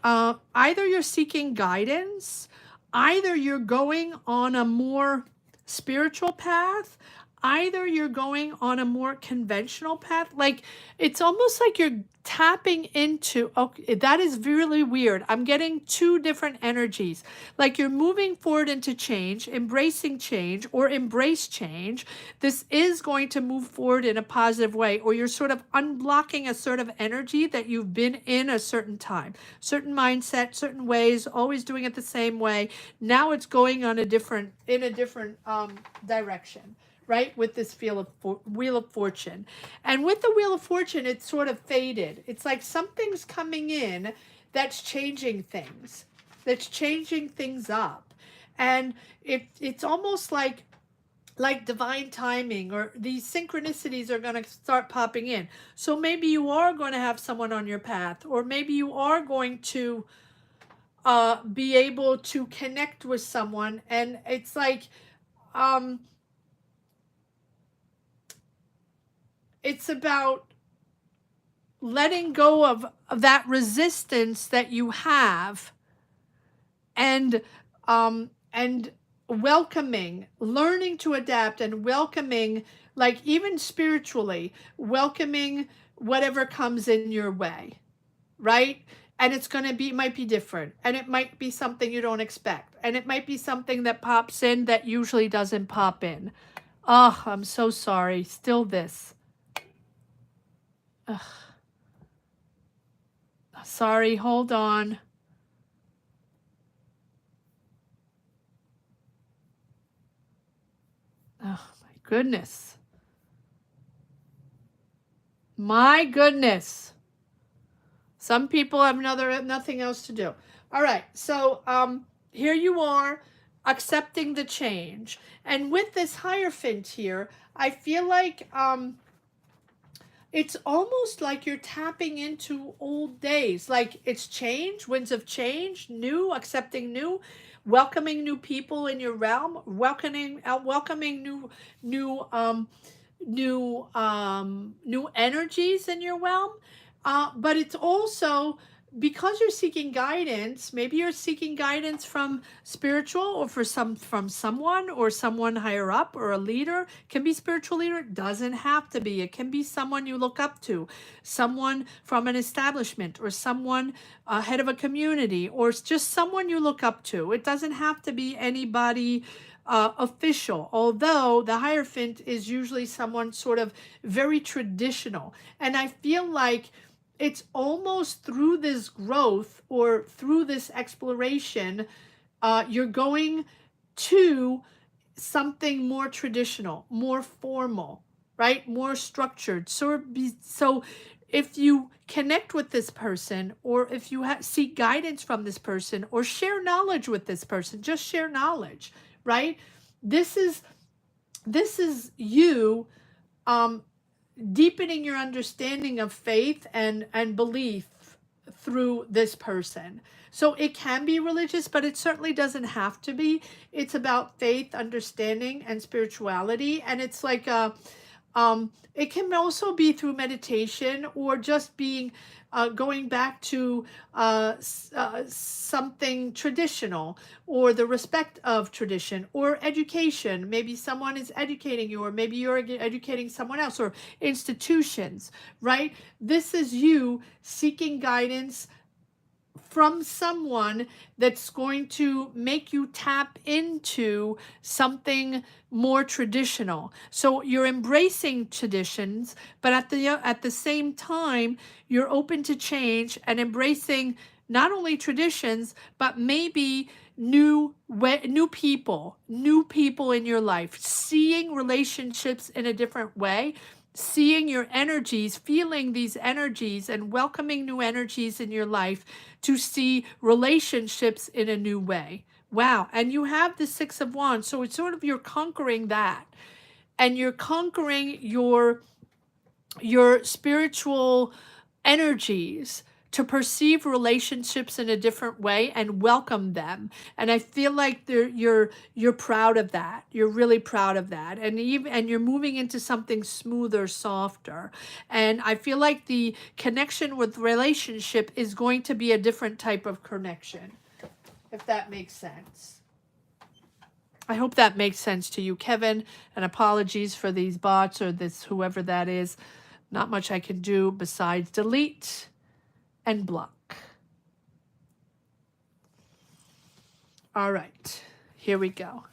either you're seeking guidance, either you're going on a more spiritual path, either you're going on a more conventional path. Like, it's almost like you're tapping into, okay, that is really weird. I'm getting two different energies. Like you're moving forward into change, embracing change, or embrace change. This is going to move forward in a positive way, or you're sort of unblocking a sort of energy that you've been in a certain time, certain mindset, certain ways, always doing it the same way. Now it's going on in a different direction. Right, with this Wheel of Fortune. And with the Wheel of Fortune, it's sort of faded. It's like something's coming in that's changing things, that's changing things up. And it's almost like divine timing, or these synchronicities are going to start popping in. So maybe you are going to have someone on your path, or maybe you are going to be able to connect with someone. And it's like, it's about letting go of that resistance that you have, and welcoming, learning to adapt, and welcoming, like even spiritually, welcoming whatever comes in your way, right? And it's going to be, might be different, and it might be something you don't expect, and it might be something that pops in that usually doesn't pop in. Oh, I'm so sorry. Still this. Ugh. Sorry, hold on. Oh my goodness. My goodness. Some people have nothing else to do. All right, so here you are, accepting the change. And with this Hierophant here, I feel like it's almost like you're tapping into old days. Like it's change, winds of change, new, accepting new, welcoming new people in your realm, welcoming new energies in your realm. But it's also because you're seeking guidance. Maybe you're seeking guidance from spiritual, or from someone, or someone higher up, or a leader. Can be spiritual leader, doesn't have to be. It can be someone you look up to, someone from an establishment, or someone head of a community, or just someone you look up to. It doesn't have to be anybody official, although the Hierophant is usually someone sort of very traditional. And I feel like it's almost through this growth, or through this exploration, you're going to something more traditional, more formal, right? More structured. So if you connect with this person, or if you seek guidance from this person, or share knowledge with this person, just share knowledge, right? This is you deepening your understanding of faith and belief through this person. So it can be religious, but it certainly doesn't have to be. It's about faith, understanding, and spirituality. And it's like it can also be through meditation, or just being going back to something traditional, or the respect of tradition, or education. Maybe someone is educating you, or maybe you're educating someone else, or institutions, right? This is you seeking guidance from someone that's going to make you tap into something more traditional. So you're embracing traditions, but at the same time, you're open to change and embracing not only traditions, but maybe new people in your life, seeing relationships in a different way, seeing your energies, feeling these energies, and welcoming new energies in your life to see relationships in a new way. Wow. And you have the Six of Wands. So it's sort of you're conquering that. And you're conquering your spiritual energies to perceive relationships in a different way and welcome them. And I feel like you're proud of that. You're really proud of that. And you're moving into something smoother, softer. And I feel like the connection with relationship is going to be a different type of connection, if that makes sense. I hope that makes sense to you, Kevin. And apologies for these bots or this whoever that is. Not much I can do besides delete and block. All right, here we go.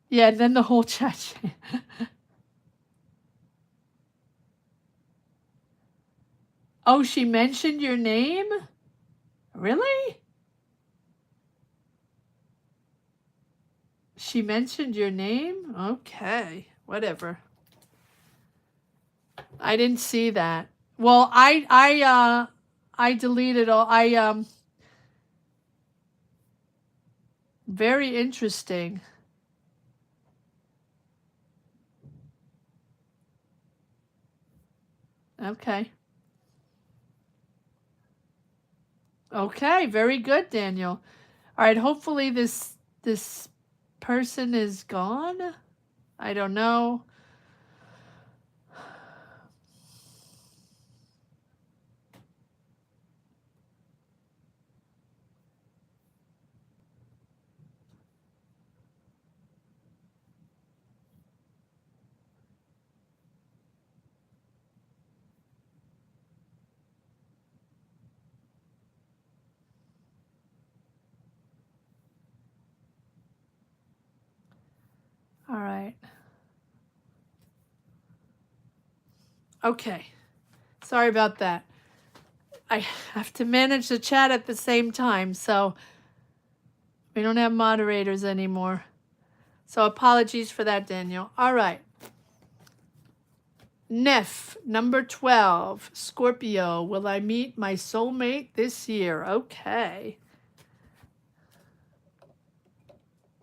Yeah, and then the whole chat. Oh, she mentioned your name? Really? She mentioned your name? Okay, whatever. I didn't see that. Well, I deleted all. Very interesting. Okay. Okay, very good, Daniel. All right, hopefully this person is gone. I don't know. All right. Okay. Sorry about that. I have to manage the chat at the same time, so we don't have moderators anymore. So apologies for that, Daniel. All right. Neff, number 12, Scorpio. Will I meet my soulmate this year? Okay.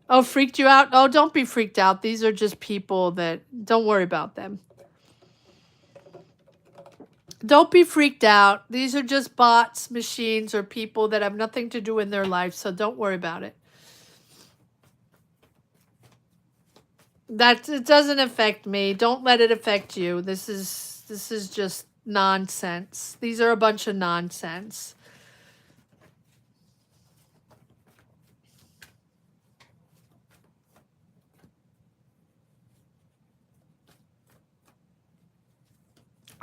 Oh, freaked you out? Oh, don't be freaked out. These are just people that, don't worry about them. Don't be freaked out. These are just bots, machines, or people that have nothing to do in their life, so don't worry about it. That it doesn't affect me. Don't let it affect you. This is just nonsense. These are a bunch of nonsense.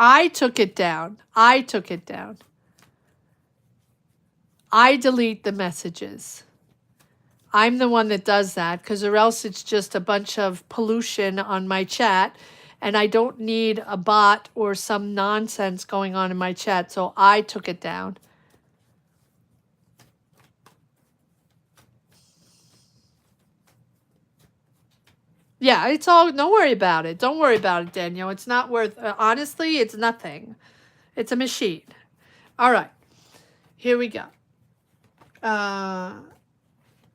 I took it down. I took it down. I delete the messages. I'm the one that does that, because or else it's just a bunch of pollution on my chat, and I don't need a bot or some nonsense going on in my chat, so I took it down. Yeah, it's all, don't worry about it. Don't worry about it, Daniel. It's not worth, honestly, it's nothing. It's a machine. All right, here we go.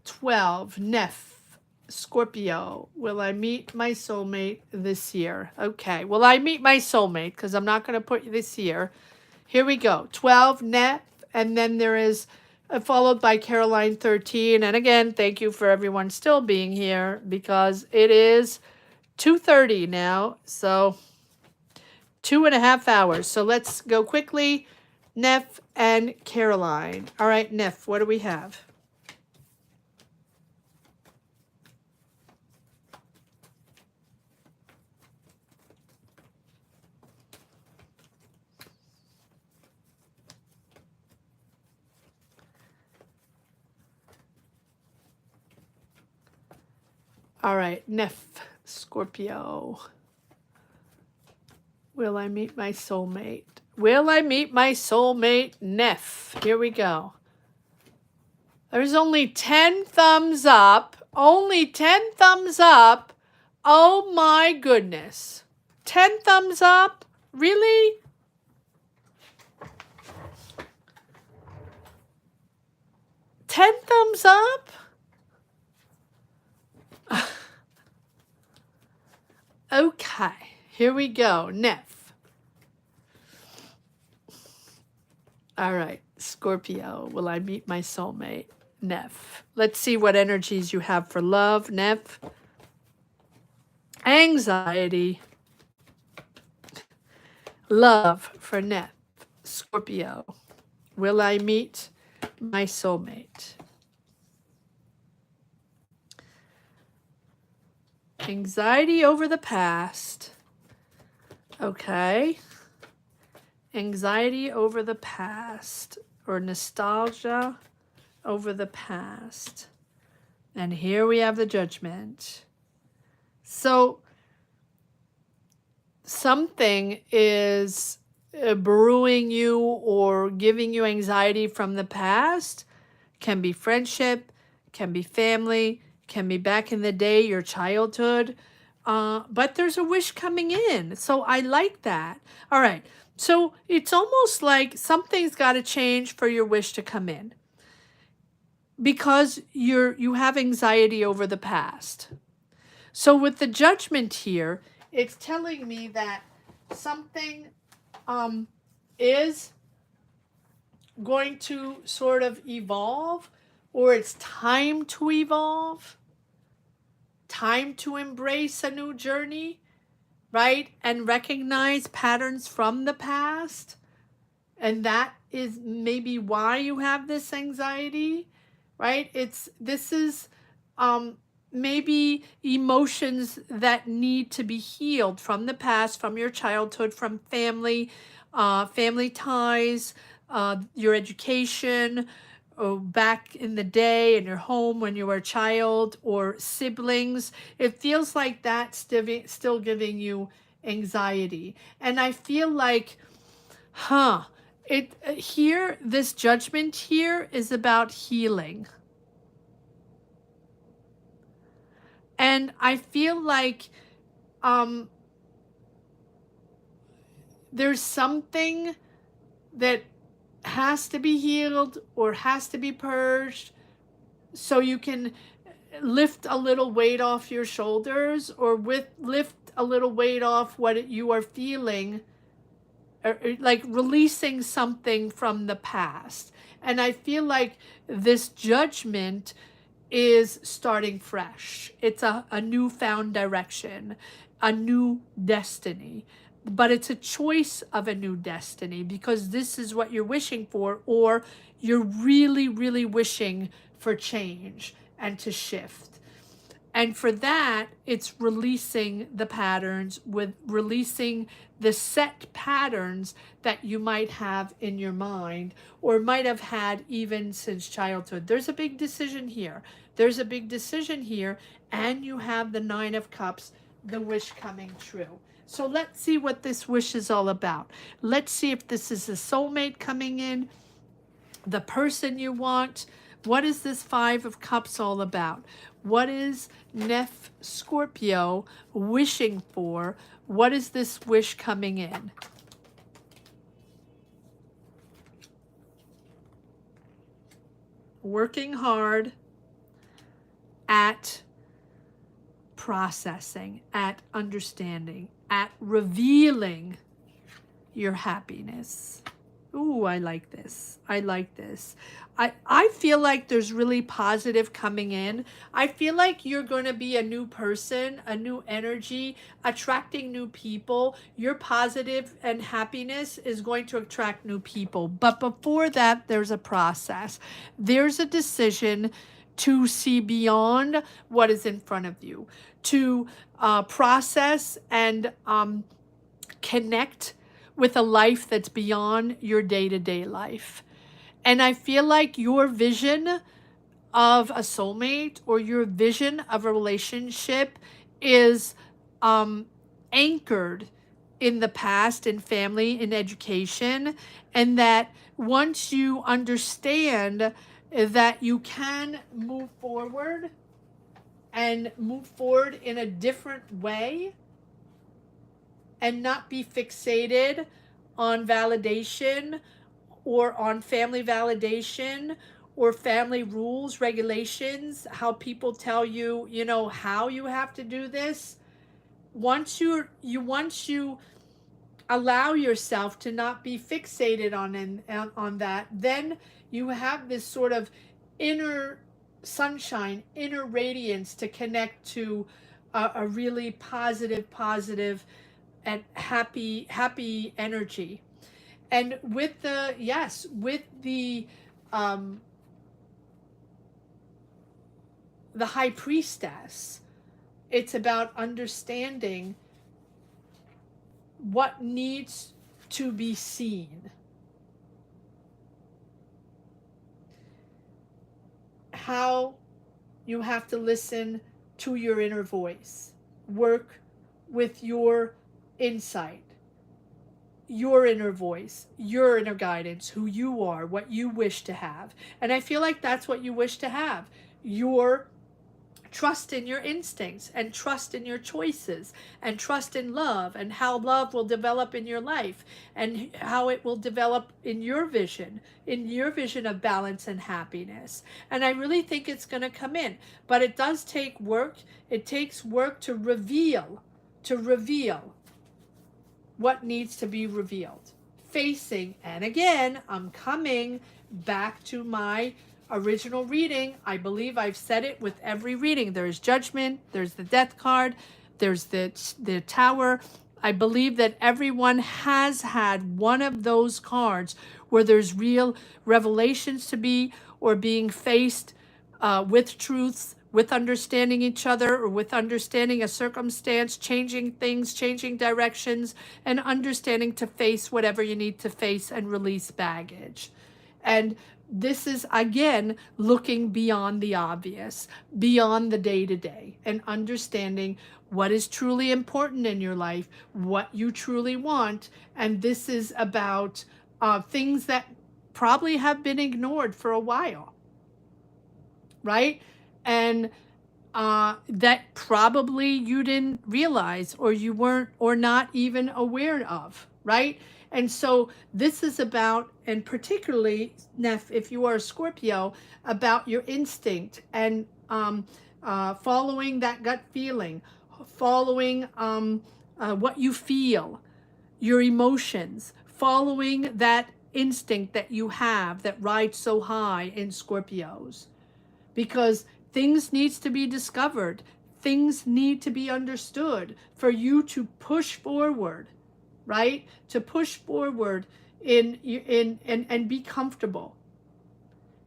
12, Neff, Scorpio. Will I meet my soulmate this year? Okay, will I meet my soulmate? Because I'm not going to put this year. Here we go. 12, Neff, and then there is followed by Caroline 13. And again, thank you for everyone still being here, because it is 2:30 now, so 2.5 hours. So let's go quickly. Neff and Caroline. All right, Neff, what do we have? All right, Neph, Scorpio. Will I meet my soulmate? Will I meet my soulmate, Neph? Here we go. There's only 10 thumbs up. Only 10 thumbs up. Oh my goodness. 10 thumbs up? Really? Ten thumbs up? Okay, here we go. Neph. All right, Scorpio. Will I meet my soulmate? Neph. Let's see what energies you have for love, Neph. Anxiety. Love for Neph. Scorpio. Will I meet my soulmate? Anxiety over the past. Okay. Anxiety over the past, or nostalgia over the past. And here we have the Judgment. So something is brewing you or giving you anxiety from the past. Can be friendship, can be family, can be back in the day, your childhood. But there's a wish coming in. So I like that. All right. So it's almost like something's got to change for your wish to come in, because you have anxiety over the past. So with the Judgment here, it's telling me that something is going to sort of evolve, or it's time to evolve, time to embrace a new journey, right? And recognize patterns from the past. And that is maybe why you have this anxiety, right? This is maybe emotions that need to be healed from the past, from your childhood, from family, family ties, your education, or back in the day in your home when you were a child, or siblings. It feels like that's still giving you anxiety. And I feel like, here, this Judgment here is about healing. And I feel like there's something that has to be healed or has to be purged, so you can lift a little weight off your shoulders, or lift a little weight off what you are feeling, or like releasing something from the past. And I feel like this Judgment is starting fresh. It's a newfound direction, a new destiny. But it's a choice of a new destiny, because this is what you're wishing for, or you're really, really wishing for change and to shift. And for that, it's releasing the patterns, with releasing the set patterns that you might have in your mind, or might have had even since childhood. There's a big decision here. There's a big decision here, and you have the Nine of Cups, the wish coming true. So let's see what this wish is all about. Let's see if this is a soulmate coming in, the person you want. What is this Five of Cups all about? What is Neph Scorpio wishing for? What is this wish coming in? Working hard at processing, at understanding, at revealing your happiness. Ooh, I like this. I like this. I feel like there's really positive coming in. I feel like you're going to be a new person, a new energy, attracting new people. Your positive and happiness is going to attract new people. But before that, there's a process. There's a decision to see beyond what is in front of you, to process and connect with a life that's beyond your day-to-day life. And I feel like your vision of a soulmate or your vision of a relationship is anchored in the past, in family, in education, and that once you understand that you can move forward and move forward in a different way and not be fixated on validation or on family validation or family rules, regulations, how people tell you, how you have to do this. Once you allow yourself to not be fixated on that, then you have this sort of inner sunshine, inner radiance to connect to a really positive and happy energy. And with um the high priestess, it's about understanding what needs to be seen, how you have to listen to your inner voice, work with your insight, your inner voice, your inner guidance, who you are, what you wish to have. And I feel like that's what you wish to have. Your trust in your instincts and trust in your choices and trust in love and how love will develop in your life and how it will develop in your vision of balance and happiness. And I really think it's going to come in, but it does take work. It takes work to reveal what needs to be revealed. Facing, and again, I'm coming back to my original reading. I believe I've said it with every reading. There's judgment, there's the death card, there's the tower. I believe that everyone has had one of those cards where there's real revelations to be, or being faced with truths, with understanding each other, or with understanding a circumstance, changing things, changing directions, and understanding to face whatever you need to face and release baggage. And this is, again, looking beyond the obvious, beyond the day-to-day, and understanding what is truly important in your life, what you truly want. And this is about things that probably have been ignored for a while, right? And that probably you didn't realize, or you weren't, or not even aware of, right? And so this is about, and particularly, Neff, if you are a Scorpio, about your instinct and following that gut feeling, following what you feel, your emotions, following that instinct that you have that rides so high in Scorpios. Because things needs to be discovered, things need to be understood for you to push forward, right? To push forward and be comfortable.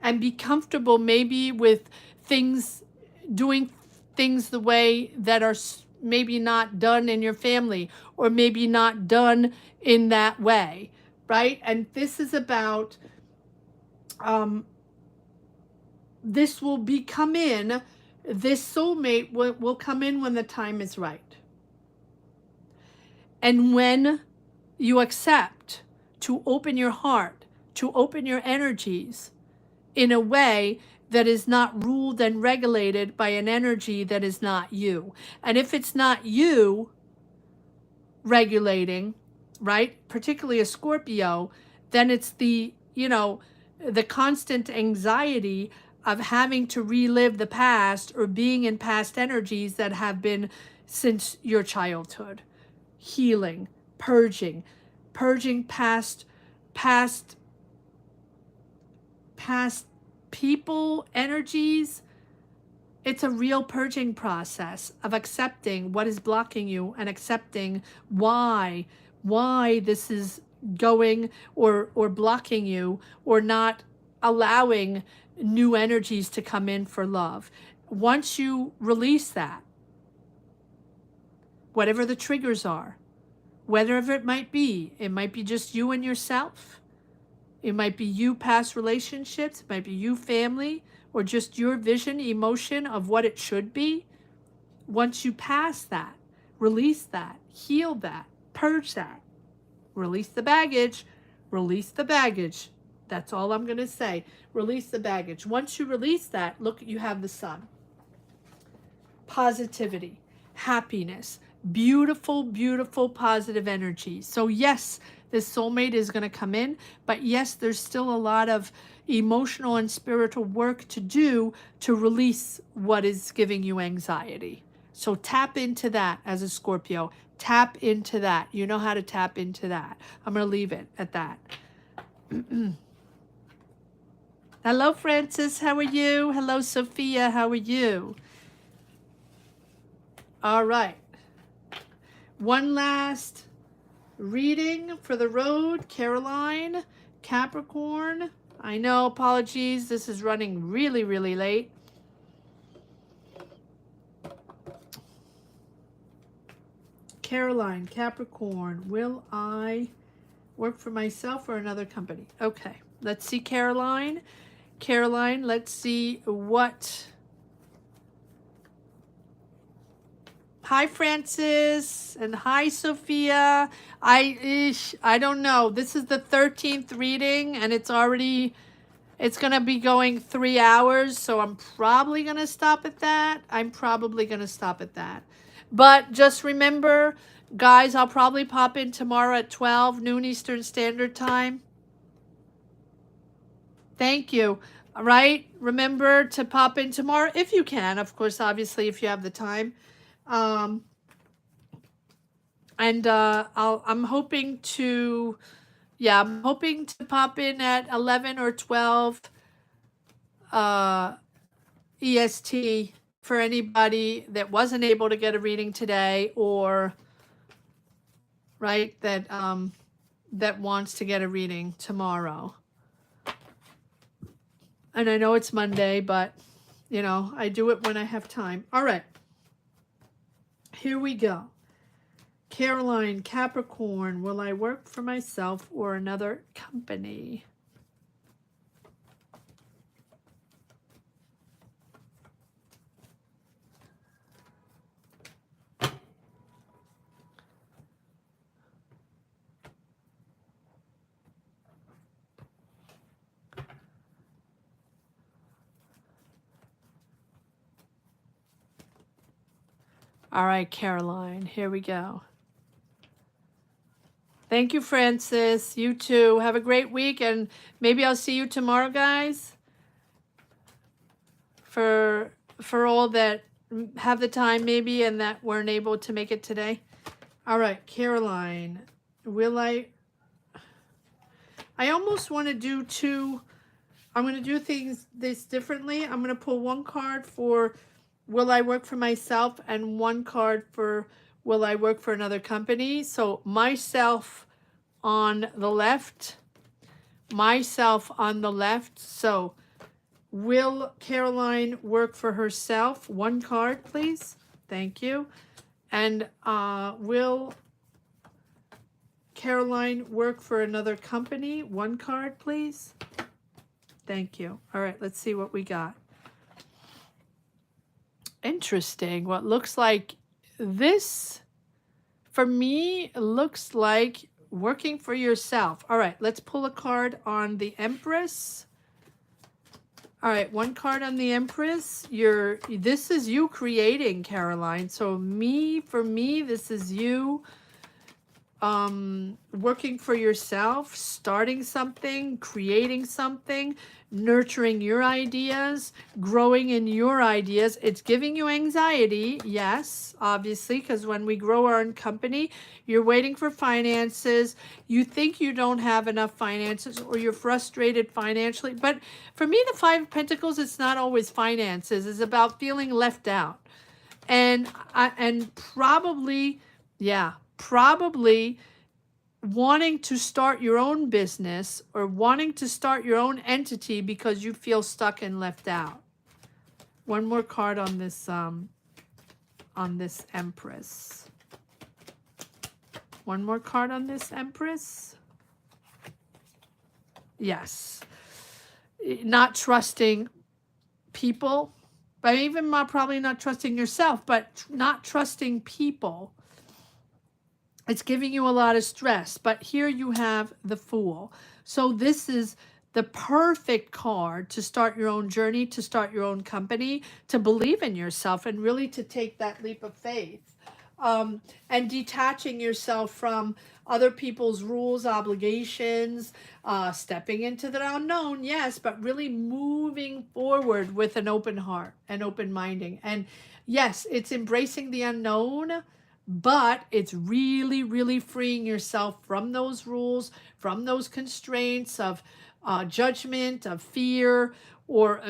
And be comfortable maybe with things, doing things the way that are maybe not done in your family, or maybe not done in that way, right? And this is about this will come in, this soulmate will come in when the time is right. And when you accept to open your heart, to open your energies in a way that is not ruled and regulated by an energy that is not you. And if it's not you regulating, right, particularly a Scorpio, then it's the constant anxiety of having to relive the past, or being in past energies that have been since your childhood. Healing, purging past people energies. It's a real purging process of accepting what is blocking you and accepting why this is going or blocking you, or not allowing new energies to come in for love. Once you release that, whatever the triggers are, whatever it might be just you and yourself, it might be you past relationships, it might be you family, or just your vision, emotion of what it should be, once you pass that, release that, heal that, purge that, release the baggage, release the baggage. That's all I'm going to say. Release the baggage. Once you release that, look, you have the sun. Positivity, happiness, beautiful, beautiful, positive energy. So yes, this soulmate is going to come in, but yes, there's still a lot of emotional and spiritual work to do to release what is giving you anxiety. So tap into that as a Scorpio. Tap into that. You know how to tap into that. I'm going to leave it at that. Hello, Francis. How are you? Hello, Sophia. How are you? All right. One last reading for the road. Caroline, Capricorn. I know, apologies. This is running really, really late. Caroline, Capricorn. Will I work for myself or another company? Okay. Let's see, Caroline. Caroline, let's see what... Hi, Francis, and hi, Sophia. I don't know. This is the 13th reading, and it's going to be going 3 hours, so I'm probably going to stop at that. But just remember, guys, I'll probably pop in tomorrow at 12 noon Eastern Standard Time. Thank you. All right. Remember to pop in tomorrow if you can. Of course, obviously, if you have the time. I'm hoping to, I'm hoping to pop in at 11 or 12 EST for anybody that wasn't able to get a reading today, or right, that wants to get a reading tomorrow. And I know it's Monday, but you know, I do it when I have time. All right. Here we go. Caroline, Capricorn, will I work for myself or another company? All right, Caroline, here we go. Thank you, Francis. You too. Have a great week, and maybe I'll see you tomorrow, guys. For all that have the time, maybe, and that weren't able to make it today. All right, Caroline, will I almost want to do two. I'm going to do this differently. I'm going to pull one card for will I work for myself and one card for will I work for another company. So myself on the left, myself on the left. So will Caroline work for herself? One card, please. Thank you. And will Caroline work for another company? One card, please. Thank you. All right, let's see what we got. Interesting. What looks like this, for me, looks like working for yourself. All right, let's pull a card on the Empress. All right, one card on the Empress. This is you creating, Caroline. So for me, this is you working for yourself, starting something, creating something, nurturing your ideas, growing in your ideas. It's giving you anxiety, yes, obviously, because when we grow our own company, you're waiting for finances, you think you don't have enough finances, or you're frustrated financially. But for me, the Five of Pentacles, it's not always finances. It's about feeling left out. And probably wanting to start your own business or wanting to start your own entity because you feel stuck and left out. One more card on this Empress. One more card on this Empress. Yes. Not trusting people, but even probably not trusting yourself, but not trusting people. It's giving you a lot of stress. But here you have the Fool. So this is the perfect card to start your own journey, to start your own company, to believe in yourself, and really to take that leap of faith. And detaching yourself from other people's rules, obligations, stepping into the unknown, yes, but really moving forward with an open heart and open minding. And yes, it's embracing the unknown, but it's really, really freeing yourself from those rules, from those constraints of judgment, of fear, or,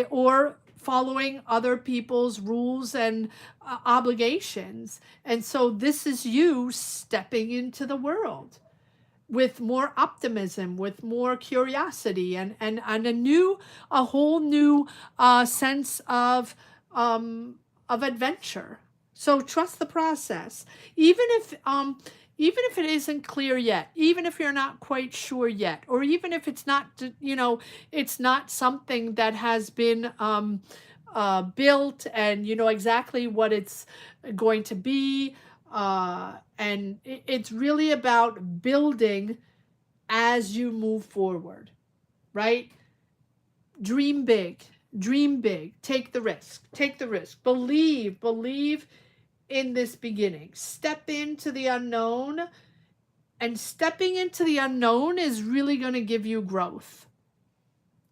or following other people's rules and obligations. And so this is you stepping into the world with more optimism, with more curiosity, and a whole new sense of adventure. So trust the process, even if it isn't clear yet, even if you're not quite sure yet, or even if it's not, it's not something that has been built and you know exactly what it's going to be. And it's really about building as you move forward, right? Dream big, dream big, take the risk, believe in this beginning. Step into the unknown, and stepping into the unknown is really going to give you growth.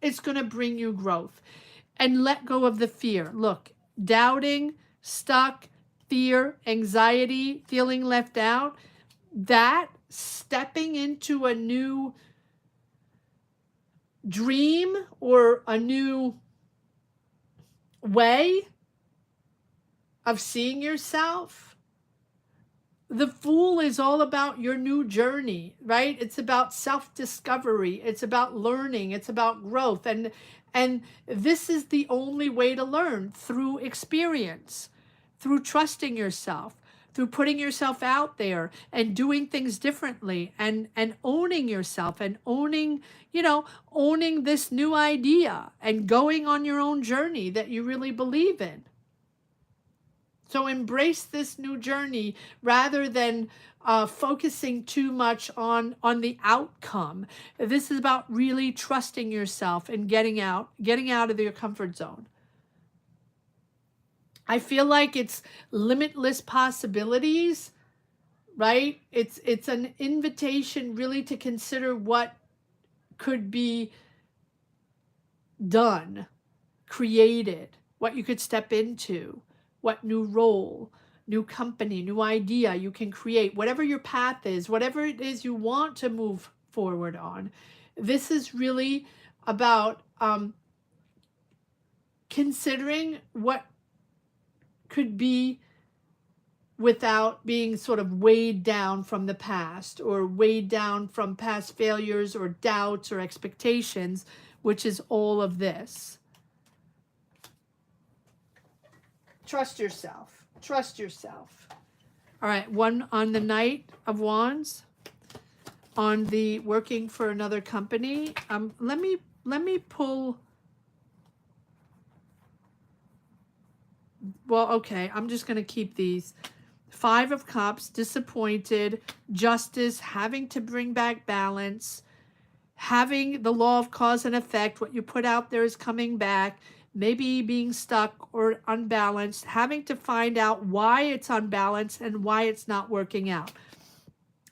It's going to bring you growth. And let go of the fear. Look, doubting, stuck, fear, anxiety, feeling left out, that stepping into a new dream or a new way of seeing yourself. The Fool is all about your new journey, right? It's about self-discovery. It's about learning. It's about growth. And this is the only way to learn, through experience, through trusting yourself, through putting yourself out there and doing things differently, and owning yourself, and owning this new idea and going on your own journey that you really believe in. So embrace this new journey rather than focusing too much on the outcome. This is about really trusting yourself and getting out of your comfort zone. I feel like it's limitless possibilities, right? It's an invitation really to consider what could be done, created, what you could step into, what new role, new company, new idea you can create, whatever your path is, whatever it is you want to move forward on. This is really about considering what could be without being sort of weighed down from the past, or weighed down from past failures or doubts or expectations, which is all of this. Trust yourself. Trust yourself. All right, one on the Knight of Wands, on the working for another company. Let me pull. Well, okay, I'm just going to keep these. 5 of Cups, disappointed, justice, having to bring back balance, having the law of cause and effect, what you put out there is coming back, maybe being stuck or unbalanced, having to find out why it's unbalanced and why it's not working out.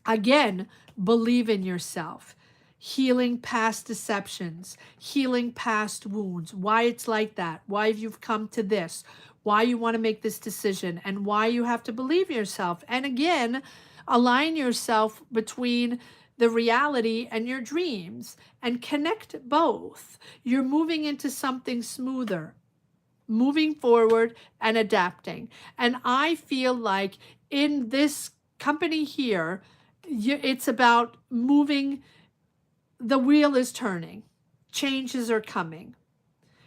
Again, believe in yourself. Healing past deceptions, healing past wounds, why it's like that, why you've come to this, why you want to make this decision, and why you have to believe yourself. And again, align yourself between the reality and your dreams and connect both. You're moving into something smoother, moving forward and adapting. And I feel like in this company here, it's about moving. The wheel is turning. Changes are coming.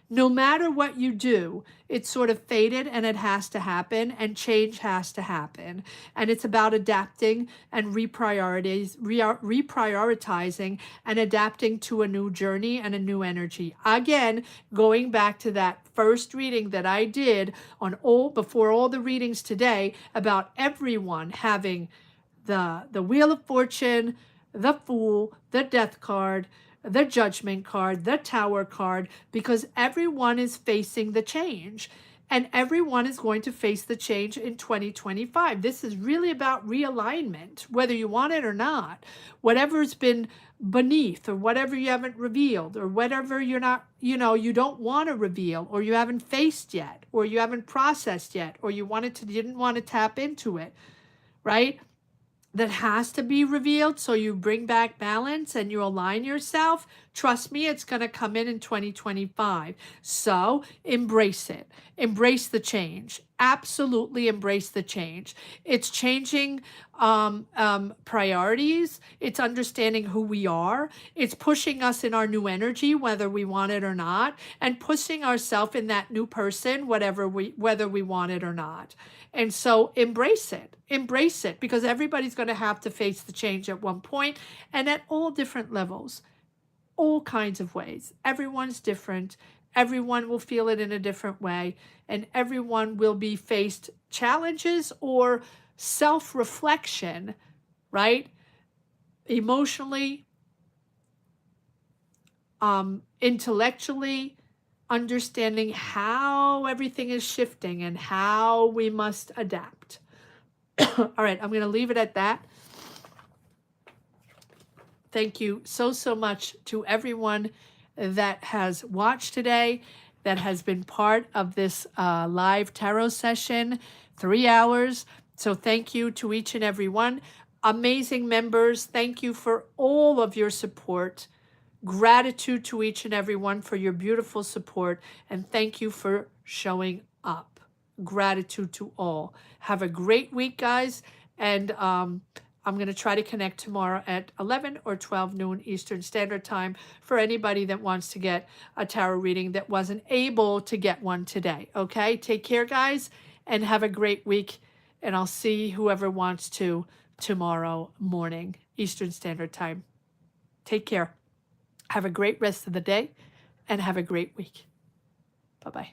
No matter what you do, it's sort of fated and it has to happen and change has to happen. And it's about adapting and reprioritizing and adapting to a new journey and a new energy. Again, going back to that first reading that I did on before all the readings today about everyone having the Wheel of Fortune, the Fool, the Death card, the Judgment card, the Tower card, because everyone is facing the change. And everyone is going to face the change in 2025. This is really about realignment, whether you want it or not. Whatever's been beneath, or whatever you haven't revealed, or whatever you're not, you don't want to reveal, or you haven't faced yet, or you haven't processed yet, or didn't want to tap into it, right? That has to be revealed, so you bring back balance and you align yourself. Trust me, it's going to come in 2025. So embrace it. Embrace the change. Absolutely embrace the change. It's changing priorities. It's understanding who we are. It's pushing us in our new energy, whether we want it or not, and pushing ourselves in that new person, whether we want it or not. And so embrace it, because everybody's going to have to face the change at one point and at all different levels, all kinds of ways. Everyone's different. Everyone will feel it in a different way, and everyone will be faced challenges or self-reflection, right? Emotionally, intellectually, understanding how everything is shifting and how we must adapt. All right, I'm going to leave it at that. Thank you so much to everyone that has watched today, that has been part of this live tarot session, 3 hours. So thank you to each and every one. Amazing members, thank you for all of your support. Gratitude to each and every one for your beautiful support, and thank you for showing up. Gratitude to all. Have a great week, guys, and I'm going to try to connect tomorrow at 11 or 12 noon Eastern Standard Time for anybody that wants to get a tarot reading that wasn't able to get one today. Okay, take care, guys, and have a great week, and I'll see whoever wants to tomorrow morning Eastern Standard Time. Take care. Have a great rest of the day and have a great week. Bye-bye.